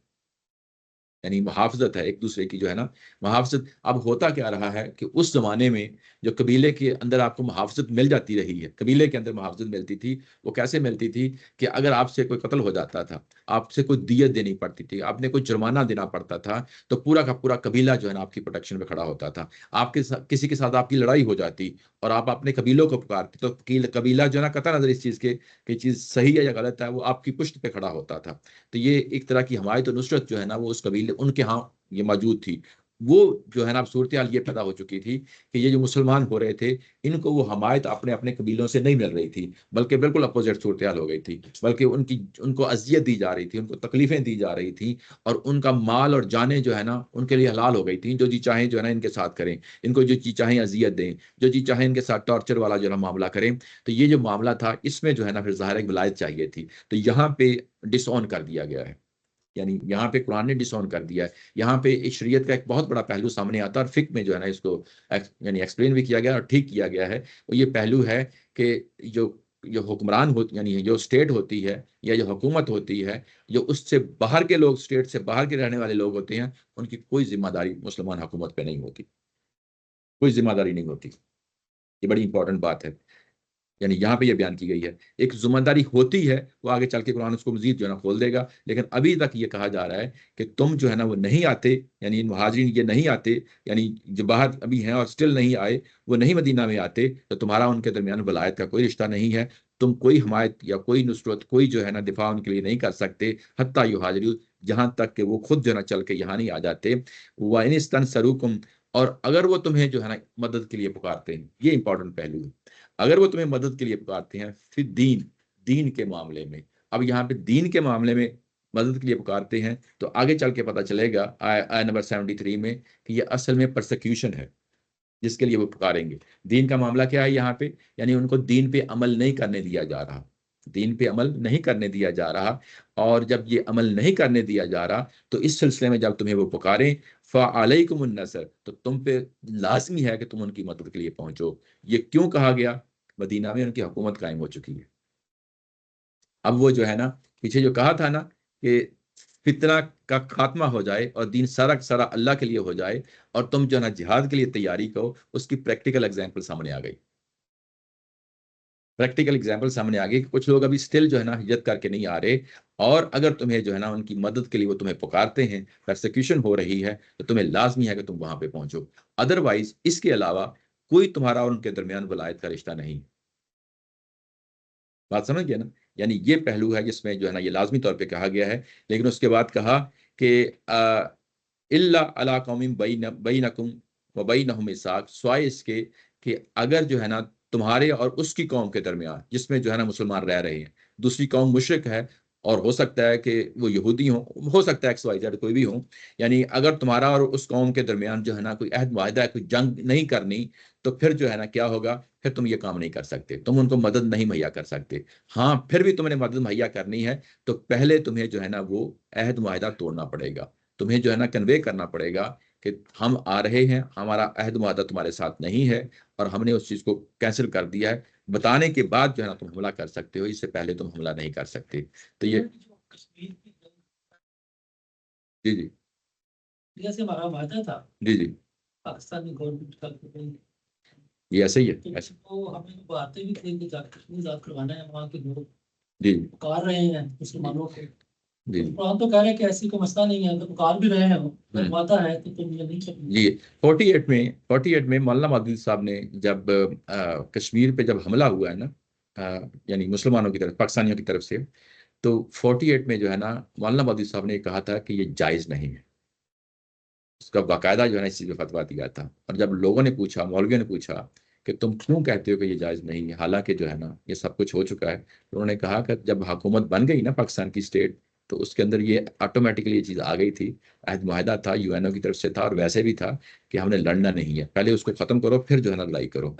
यानी मुहाफ़ज़त है एक दूसरे की जो है ना, मुहाफ़ज़त। अब होता क्या रहा है कि उस ज़माने में जो कबीले के अंदर आपको मुहाफ़ज़त मिल जाती रही है, कबीले के अंदर मुहाफ़ज़त मिलती थी, वो कैसे मिलती थी कि अगर आपसे कोई कत्ल हो जाता था, आपसे कोई दियत देनी पड़ती थी, आपने कोई जुर्माना देना पड़ता था, तो पूरा का पूरा कबीला जो है ना आपकी प्रोटेक्शन में खड़ा होता था। आपके साथ किसी के साथ आपकी लड़ाई हो जाती और आप अपने कबीलों को पुकारते, तो कबीला जो है ना कतई नज़र इस चीज़ के कि चीज़ सही है या गलत है, वो आपकी पुश्त पे खड़ा होता था। तो ये एक तरह की हिमायत और नुसरत जो है ना वो उस कबीले उनके यहाँ ये मौजूद थी। वो जो है ना अब सूरत-ए-हाल ये पैदा हो चुकी थी कि ये जो मुसलमान हो रहे थे, इनको वो हमायत अपने-अपने कबीलों से नहीं मिल रही थी, बल्कि बिल्कुल अपोज़िट सूरत-ए-हाल हो गई थी। बल्कि उनको अज़ियत दी जा रही थी, उनको तकलीफ़ें दी जा रही थी और उनका माल और जानें जो है ना उनके लिए हलाल हो गई थी। जो जी चाहें जो है ना इनके साथ करें, इनको जो जी चाहें अज़ियत दें, जो जी चाहें इनके साथ टॉर्चर वाला जो है ना मामला करें। तो ये जो मामला था इसमें जो है ना फिर ज़ाहिर है कि विलायत चाहिए थी। तो यहाँ पे डिसऑन कर दिया गया है। यानी यहाँ पे कुरान ने डिसऑन कर दिया है। यहाँ पे इस शरीयत का एक बहुत बड़ा पहलू सामने आता है और फ़िक़्ह में जो है ना इसको यानी एक्सप्लेन भी किया गया और ठीक किया गया है। वो ये पहलू है कि जो जो हुक्मरान हो यानी जो स्टेट होती है या जो हुकूमत होती है, जो उससे बाहर के लोग, स्टेट से बाहर के रहने वाले लोग होते हैं, उनकी कोई ज़िम्मेदारी मुसलमान हुकूमत पे नहीं होती। कोई ज़िम्मेदारी नहीं होती। ये बड़ी इंपॉर्टेंट बात है। यानी यहाँ पे ये बयान की गई है। एक ज़िम्मेदारी होती है, वो आगे चल के कुरान उसको मज़ीद जो है ना खोल देगा, लेकिन अभी तक ये कहा जा रहा है कि तुम जो है ना वो नहीं आते, यानी मुहाजिरीन ये नहीं आते, यानी जो बाहर अभी हैं और स्टिल नहीं आए, वो नहीं मदीना में आते, तो तुम्हारा उनके दरमियान वलायत का कोई रिश्ता नहीं है। तुम कोई हिमायत या कोई नुसरत, कोई जो है ना दिफ़ा उनके लिए नहीं कर सकते, हत्ता युहाजिरू, जहाँ तक कि वो खुद जो है ना चल के यहाँ नहीं आ जाते। व इन इस्तंसरूकुम, और अगर वो तुम्हें जो है ना मदद के लिए पुकारते हैं, ये इंपॉर्टेंट पहलू है। अगर वो तुम्हें मदद के लिए पुकारते हैं फिर दीन के मामले में, अब यहाँ पे दीन के मामले में मदद के लिए पुकारते हैं, तो आगे चल के पता चलेगा आय नंबर 73 में कि ये असल में परसिक्यूशन है जिसके लिए वो पुकारेंगे। दीन का मामला क्या है यहाँ पे? यानी उनको दीन पे अमल नहीं करने दिया जा रहा, दीन पे अमल नहीं करने दिया जा रहा। और जब ये अमल नहीं करने दिया जा रहा, तो इस सिलसिले में जब तुम्हें वो पुकारें, फ़अलैकुमुन नस्र, तो तुम पे लाज़मी है कि तुम उनकी मदद के लिए पहुँचो। ये क्यों कहा गया? मदीना में उनकी हुकूमत कायम हो चुकी है। अब वो जो है ना, पीछे जो कहा था ना कि फितना का खात्मा हो जाए और दीन सारा का सारा अल्लाह के लिए हो जाए और तुम जो है ना जिहाद के लिए तैयारी करो, उसकी प्रैक्टिकल एग्ज़ाम्पल सामने आ गई। प्रैक्टिकल एग्जाम्पल सामने आ गई कि कुछ लोग अभी स्टिल जो है ना हिजरत करके नहीं आ रहे, और अगर तुम्हें जो है ना उनकी मदद के लिए वो तुम्हें पुकारते हैं, परसिक्यूशन हो रही है, तो तुम्हें लाजमी है कि तुम वहां पे पहुंचो। अदरवाइज इसके अलावा कोई तुम्हारा और उनके दरमियान वलायत का रिश्ता नहीं। बात समझ गया ना? यानी ये पहलू है जिसमें जो है ना ये लाजमी तौर पे कहा गया है। लेकिन उसके बाद कहा कि इल्ला अला कौमिन बैनकुम व बैनहुम मीसाक, स्वाय इसके कि अगर जो है ना तुम्हारे और उसकी कौम के दरमियान, जिसमें जो है ना मुसलमान रह रहे हैं, दूसरी कौम मुशरिक है और हो सकता है कि वो यहूदी हो सकता है XYZ कोई भी हो, यानी अगर तुम्हारा और उस कौम के दरमियान जो है ना कोई अहद मुआहदा है, कोई जंग नहीं करनी, तो फिर जो है ना क्या होगा, फिर तुम ये काम नहीं कर सकते, तुम उनको मदद नहीं मुहैया कर सकते। हाँ, फिर भी तुमने मदद मुहैया करनी है तो पहले तुम्हें जो है ना वो अहद मुआहदा तोड़ना पड़ेगा, तुम्हें जो है ना कन्वे करना पड़ेगा कि हम आ रहे हैं, हमारा अहद मुआहदा तुम्हारे साथ नहीं है और हमने उस चीज़ को कैंसिल कर दिया है। बताने के बाद जो है ना तुम हमला कर सकते हो, इससे पहले तुम हमला नहीं कर सकते। तो ये कश्मीर की जी जी इंडिया से हमारा वादा था जी जी, पाकिस्तानी गवर्नमेंट का ये ऐसे ही है, तो ऐसे। वो हमें बातें भी थे कि जाकर कश्मीर आजाद करवाना है, वहाँ के लोग जी पुकार रहे हैं मुसलमानों को। जी तो कुरान तो कह रहे हैं कि ऐसी कोई मसला नहीं है, तो पुकार भी रहे हैं वो, तो वादा है तो तुम ये नहीं करनी। जी। 48 में मौलाना मौदूदी साहब ने जब कश्मीर पे जब हमला हुआ है ना, यानी मुसलमानों की तरफ, पाकिस्तानियों की तरफ से, तो 48 में जो है ना मौलाना मौदूदी साहब ने कहा था कि ये जायज़ नहीं है। उसका बाकायदा जो है ना इस चीज़ पे फतवा दिया था। और जब लोगों ने पूछा, मौलवियों ने पूछा कि तुम क्यों कहते हो कि ये जायज़ नहीं है, हालांकि जो है ना ये सब कुछ हो चुका है, तो उन्होंने कहा कि जब हुकूमत बन गई ना पाकिस्तान की स्टेट, तो उसके अंदर ये ऑटोमेटिकली ये चीज़ आ गई थी, अहद मुआहदा था, UNO की तरफ से था और वैसे भी था कि हमने लड़ना नहीं है, पहले उसको ख़त्म करो फिर जो है ना लड़ाई करो।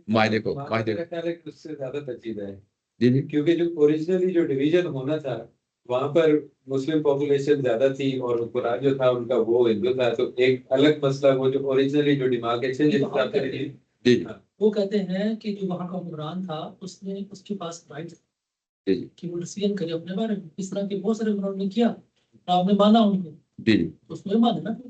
मायदे को वहाँ मायदे मेरा ख्याल है कि उससे ज्यादा पेचीदा है, जी जी क्योंकि जो ओरिजिनली जो डिवीजन होना था वहां पर मुस्लिम पॉपुलेशन ज्यादा थी और कुरान जो था उनका वो हिंदू था, तो एक अलग मसला वो जो ओरिजिनली जो डिमार्केशन जिस हिसाब से थी। जी जी हाँ, वो कहते हैं कि जो वहाँ का हुक्मरान था उसने उसके पास राइट जी जी कि वो डिसीजन करे अपने बारे में। इस तरह के बहुत सारे हुक्मरानों ने किया और आपने माना उनको, जी जी तो उसको माने ना।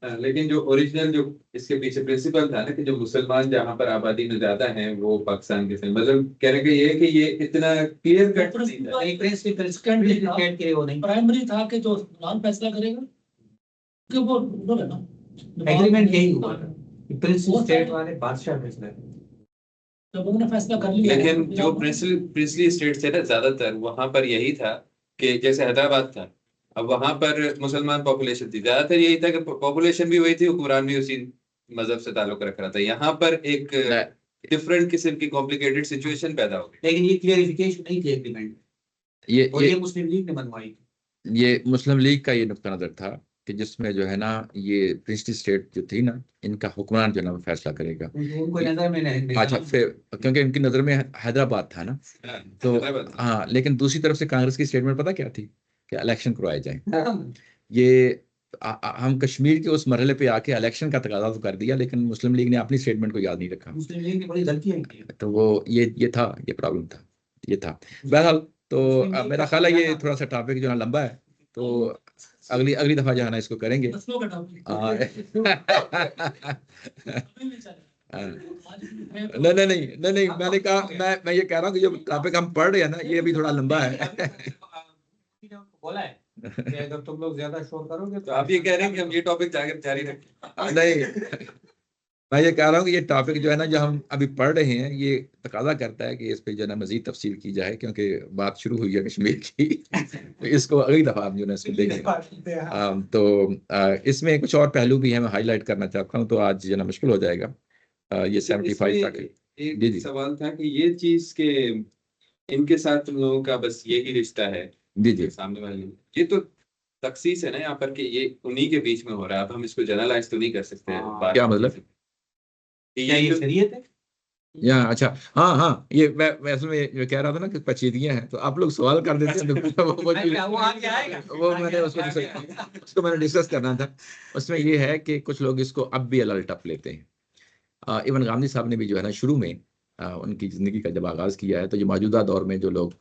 हाँ, लेकिन जो ओरिजिनल जो इसके पीछे प्रिंसिपल था ना कि जो मुसलमान जहाँ पर आबादी में ज्यादा हैं वो पाकिस्तान के थे, मतलब कहने का ये है कि ये इतना क्लियर कट नहीं था। नहीं, प्रिंसिपल सेकेंडरी था, के लिए वो नहीं, प्राइमरी था कि जो हुक्मरान फैसला करेगा कि वो रूलर है ना। एग्रीमेंट यही हुआ था, प्रिंसिपल वो स्टेट सारे- वाले बादशाह फैसला। जब उन्होंने फैसला कर लिया है, लेकिन तो जो आप- प्रिंसली स्टेट थे ना ज्यादातर वहां पर यही था कि जैसे हैदराबाद था, अब वहां पर मुसलमान पॉपुलेशन थी, ज्यादातर यही था कि पॉपुलेशन भी वही थी, हुक्मरान भी उसी मजहब से ताल्लुक रख रहा था। यहाँ पर एक नहीं, डिफरेंट किस्म की कॉम्प्लिकेटेड सिचुएशन पैदा हो गई। लेकिन ये क्लियरिफिकेशन नहीं थी एग्रीमेंट, ये और ये ये मुस्लिम लीग ने बनवाई थी। ये मुस्लिम लीग का ये नुक्ता नजर था कि जिसमें जो है ना ये प्रिंसली स्टेट जो थी ना, इनका हुक्मरान जो है ना वो फैसला करेगा। उनको नजर में नहीं, अच्छा, फिर क्योंकि इनकी नज़र में हैदराबाद था ना, हाँ, तो हैदराबाद था। हाँ, लेकिन दूसरी तरफ से कांग्रेस की स्टेटमेंट पता क्या थी कि इलेक्शन करवाए जाएं। हाँ। ये हम कश्मीर के उस मरहले पे आके इलेक्शन का तकाजा तो कर दिया, लेकिन मुस्लिम लीग ने अपनी स्टेटमेंट को याद नहीं रखा। मुस्लिम लीग ने बड़ी गलतियां की। तो वो ये था, ये प्रॉब्लम था, ये था। बहरहाल, तो मुस्लिम लीग मेरा का ख्याल है ये समझाना- थोड़ा सा टॉपिक जो है लंबा है, तो अगली अगली दफा जो है ना इसको करेंगे। नस्लों का टॉपिक हाँ। अभी भी चलेगा। आज भी है तो- नहीं नहीं नहीं नहीं नहीं, मैंने कहा, मैं ये कह रहा हूँ कि जो टॉपिक हम पढ़ रहे हैं ना ये भी थोड़ा लंबा है। अभी ने उनको बोला है कि अगर तुम लोग ज्यादा शोर करोगे तो आप ये कह रहे हैं कि हम ये टॉपिक जारी रखें? नहीं, मैं ये कह रहा हूँ कि ये टॉपिक जो है ना जो हम अभी पढ़ रहे हैं ये तकाजा करता है कि इस पे जो है ना मजीद तफसील की जाए, क्योंकि बात शुरू हुई है कश्मीर की। तो इसको अगली दफा हम जो है ना इसको देखेंगे। इसमें कुछ और पहलू भी है, मैं हाईलाइट करना चाहता हूँ, तो आज जो है ना मुश्किल हो जाएगा। ये 75 तक। एक जी जी सवाल था कि ये चीज के इनके साथ तुम लोगों का बस यही रिश्ता है जी जी सामने वाले, ये तो तखसीस है ना यहाँ पर कि ये उन्हीं के बीच में हो रहा है, अब हम इसको जनरलाइज तो नहीं कर सकते। हाँ, क्या मतलब? कि क्या ये जो शरीयत है? या अच्छा, हाँ हाँ, ये मैं असल में जो कह रहा था ना कि पेचीदगियां हैं, तो आप लोग सवाल कर देते हैं तो वो आगे आएगा। वो मैंने उसको मैंने डिस्कस करना था। उसमें ये है कि कुछ लोग इसको अब भी अलग टप लेते हैं। इवन गांधी साहब ने भी जो है ना शुरू में उनकी ज़िंदगी का जब आगाज़ किया है, तो ये मौजूदा दौर में जो लोग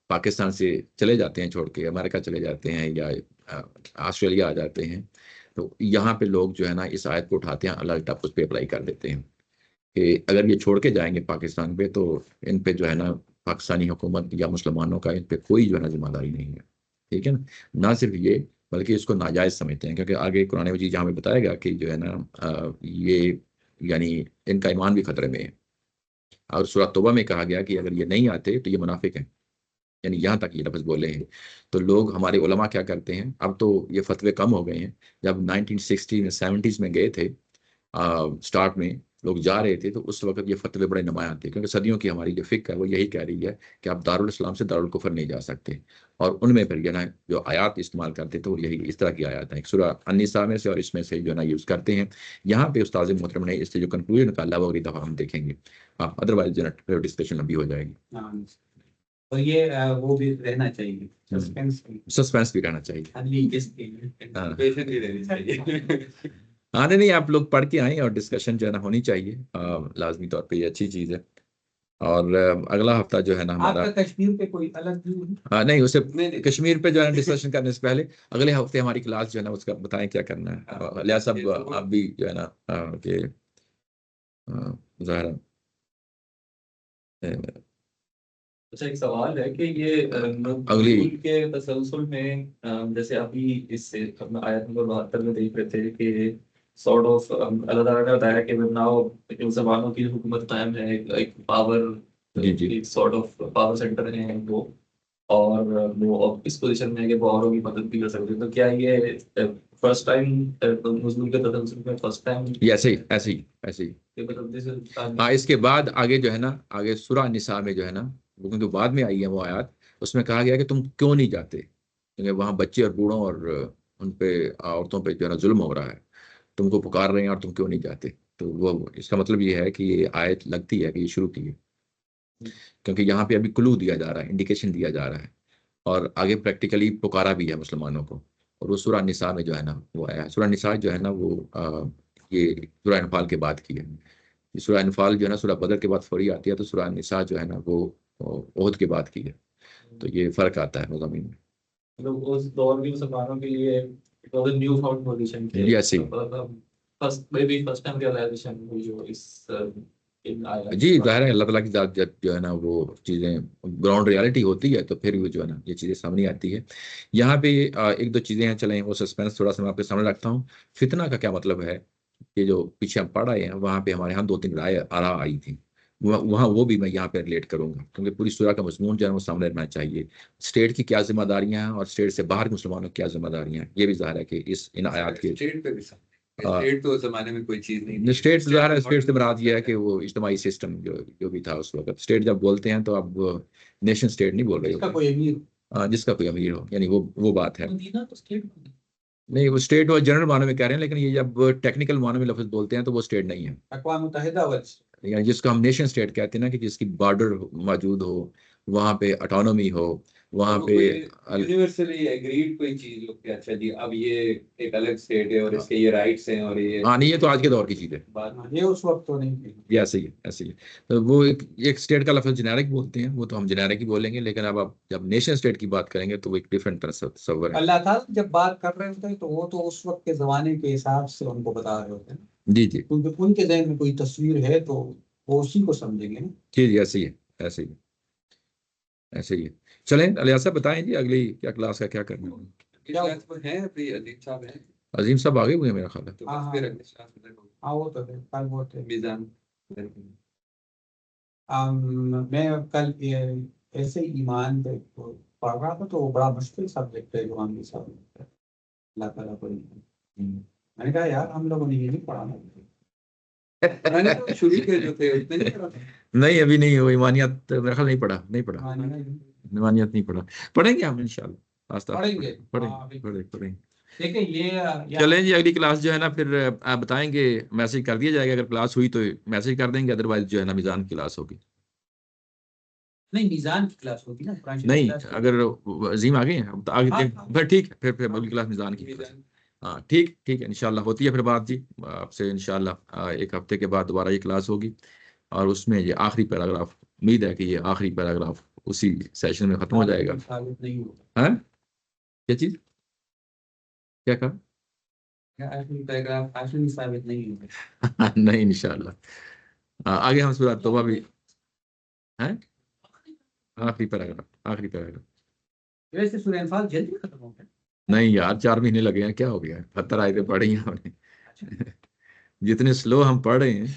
पाकिस्तान से चले जाते हैं, छोड़ के अमेरिका चले जाते हैं या ऑस्ट्रेलिया आ जाते हैं, तो यहाँ पे लोग जो है ना इस आयत को उठाते हैं, अलग टप उस पर अप्लाई कर देते हैं कि अगर ये छोड़ के जाएंगे पाकिस्तान पे, तो इन पे जो है ना पाकिस्तानी हुकूमत या मुसलमानों का इन पे कोई जो है ना जिम्मेदारी नहीं है। ठीक है ना? ना सिर्फ ये, बल्कि इसको नाजायज़ समझते हैं, क्योंकि आगे कुरान मजीद जहाँ पे बताएगा कि जो है ना ये यानी इनका ईमान भी खतरे में है। और सूरह तौबा में कहा गया कि अगर ये नहीं आते तो ये मुनाफिक हैं, यानी यहाँ तक ये लफ्ज़ बोले हैं। तो लोग हमारे उलमा क्या करते हैं, अब तो ये फतवे कम हो गए हैं, जब 1960 में 70s में गए थे स्टार्ट में लोग जा रहे थे, तो उस वक्त ये फतवे बड़े नुमायां थे, क्योंकि सदियों की हमारी जो फ़िक्र है वो यही कह रही है कि आप दारुल इस्लाम से दारुल कुफर नहीं जा सकते। और उनमें फिर जो है ना जो आयात इस्तेमाल करते थे वो यही इस तरह की आयात है, सूरह अन-निसा में से और इसमें से जो है ना यूज़ करते हैं। यहाँ पे उस्ताद मोहतरम ने इससे जो कंक्लूजन निकाला वो अगली दफ़ा हम देखेंगे, अदरवाइज जो है ना डिस्कशन लंबी हो जाएगी। हाँ, और ये वो भी रहना चाहिए, सस्पेंस भी रहना चाहिए। खाली किसके लिए Patient ही रहनी चाहिए। हाँ नहीं आप लोग पढ़ के आए और डिस्कशन जो है ना होनी चाहिए, लाजमी तौर पे ये अच्छी चीज़ है। और अगला हफ्ता जो है ना हमारा आपका कश्मीर पे कोई अलग व्यू है? नहीं उससे नहीं। कश्मीर पे जो है ना डिस्कशन करने से पहले अगले हफ्ते हमारी क्लास जो है ना उसका बताएं क्या करना है। हाँ, लिया साहब ये तो आप भी जो है ना कि ज़ाहिर अच्छा, एक सवाल है कि ये अगली नज़ूल के तसलसल में जैसे अभी इससे अपना आयत नंबर 72 में देख रहे थे कि सॉर्ट ऑफ अल्लाह ताला ने बताया कि नाउ इन ज़बानों की हुकूमत कायम है, एक पावर, जी जी एक सॉर्ट ऑफ पावर सेंटर है वो, और वो अब इस पोजीशन में है कि वो औरों की मदद भी कर सकते हैं। तो क्या ये फर्स्ट टाइम नज़ूल के तसलसल में फर्स्ट टाइम ये ऐसे ही मतलब दिस इसके बाद आगे जो है ना आगे सूरह निसा में जो है ना वो क्योंकि बाद में आई है वो आयत, उसमें कहा गया कि तुम क्यों नहीं जाते, क्योंकि वहाँ बच्चे और बूढ़ों और उन पे औरतों पे जो है ना जुल्म हो रहा है, तुमको पुकार रहे हैं और तुम क्यों नहीं जाते। तो वो इसका मतलब ये है कि ये आयत लगती है कि ये शुरू की है, क्योंकि यहाँ पे अभी क्लू दिया जा रहा है, इंडिकेशन दिया जा रहा है, और आगे प्रैक्टिकली पुकारा भी है मुसलमानों को। और वो सूरह निसा में जो है ना वो आया है। सूरह निसा जो है ना वो ये सूरह अनफाल के बाद की है। ये सूरह अनफाल जो है ना सूरह बदर के बाद फौरी आती है, तो सूरह निसा जो है ना वो ओहद के बाद की है। तो ये फ़र्क आता है मज़ामीन में। मतलब उस दौर की मुसलमानों के लिए it was a new found position के जी ऐसे ही फर्स्ट मे फर्स्ट टाइम रियलाइजेशन हुई जो इस इन आया जी ज़ाहिर है अल्लाह ताला की ज़ात जब जो है ना वो चीज़ें ग्राउंड रियलिटी होती है तो फिर वो जो है ना ये चीज़ें सामने आती है। यहाँ पे एक दो चीज़ें हैं, चलें वो सस्पेंस थोड़ा सा मैं आपके सामने रखता हूँ। फितना का क्या मतलब है, ये जो पीछे हम पढ़ रहे हैं वहाँ पे हमारे यहाँ दो तीन राय आरा आई थी, वहाँ वो भी मैं यहाँ पे रिलेट करूँगा, क्योंकि पूरी सूरह का मज़मून जो है वो सामने रहना चाहिए। स्टेट की क्या जिम्मेदारियाँ हैं और स्टेट से बाहर मुसलमानों की क्या जिम्मेदारियाँ हैं, ये भी ज़ाहिर है कि इस इन आयात के स्टेट पे भी स्टेट तो उस जमाने में कोई चीज नहीं थी। स्टेट ज़ाहिर है, स्टेट से मॉडर्न मुराद ये है कॉन्सेप्ट कि वो इज्तिमाई सिस्टम जो भी था उस वक्त। स्टेट जब बोलते हैं तो अब नेशन स्टेट नहीं बोल रहे इसका हो, कोई अमीर जिसका कोई अमीर हो, यानी वो बात है। मदीना तो स्टेट नहीं वो स्टेट और जनरल मानों में कह रहे हैं, लेकिन ये जब टेक्निकल मानों में लफ्ज़ बोलते हैं तो वो स्टेट नहीं है। अक़वाम मुत्तहिदा वर्ष यानी जिसको हम नेशन स्टेट कहते हैं ना, कि जिसकी बॉर्डर मौजूद हो, वहाँ पे ऑटोनॉमी हो, वहाँ वो पे कोई यूनिवर्सली एग्रीड कोई चीज हो कि अच्छा जी अब ये एक अलग स्टेट है और इसके ये राइट्स हैं और ये हाँ नहीं ये तो आज के दौर की चीज़ है। बात ये उस वक्त तो नहीं थी। ये ऐसे ही है। तो वो एक स्टेट का लफ्ज़ जेनेरिक बोलते हैं, वो तो हम जेनेरिक ही बोलेंगे, लेकिन अब आप जब नेशन स्टेट की बात करेंगे तो वो एक डिफरेंट तरह से तस्वर है। अल्लाह ताला जब बात कर रहे होते हैं तो वो तो उस वक्त के ज़माने के हिसाब से उनको बता रहे होते हैं, जी जी क्योंकि उनके ज़हन में कोई तस्वीर है तो वो उसी को समझेंगे ना। जी जी ऐसे ही है। चलें अलियास साहब बताएं जी अगली क्या क्लास का क्या करना है। क्लास में है अभी अजीम साहब हैं अजीम साहब आगे हुए हैं मेरा ख्याल है। तो हाँ, बस हाँ। फिर अगली क्लास में देखो हाँ वो तो है, कल वो थे। मीज़ान मैं कल ऐसे ही ईमान पे पढ़ रहा था तो वो बड़ा मुश्किल सब्जेक्ट है जो हम सब अल्लाह ताला को। मैंने कहा यार हम लोगों ने ये नहीं पढ़ा ना। मैंने तो शुरू के जो थे उतने नहीं करा था। नहीं अभी नहीं हो, ईमानियत मेरा ख्याल नहीं पढ़ा हाँ, नहीं, ईमानियत नहीं पढ़ा, पढ़ेंगे हम इंशाल्लाह आस्ता आस्ता पढ़ेंगे। हाँ, अभी पढ़ेंगे। देखिए ये चलें जी अगली क्लास जो है ना फिर आप बताएंगे, मैसेज कर दिया जाएगा, अगर क्लास हुई तो मैसेज कर देंगे, अदरवाइज जो है ना मीज़ान की क्लास होगी। नहीं, मीज़ान की क्लास होती ना, कुरान शरीफ की नहीं क्लास होती। अगर अजीम आ गए हैं अब तो आगे हाँ, देख हाँ, फिर ठीक है, फिर अगली क्लास मीज़ान की क्लास। मीज़ान हाँ ठीक है इंशाल्लाह होती है फिर बात जी आपसे इंशाल्लाह एक हफ्ते के बाद दोबारा ये क्लास होगी, और उसमें ये आखिरी पैराग्राफ, उम्मीद है कि ये आखिरी पैराग्राफ उसी सेशन में खत्म हो जाएगा। साबित नहीं होगा। हाँ क्या चीज़ क्या कहा आखिरी पैराग्राफ आखिरी साबित नहीं होगा। नहीं इंशाल्लाह आगे हम सूरह तौबा भी हैं, आखिरी पैराग्राफ। वैसे सूरह अनफाल जल्दी खत्म हो गया। नहीं यार 4 महीने लगे हैं, क्या हो गया, 70 आयतें पढ़ी हैं हमने। जितने स्लो हम पढ़ रहे हैं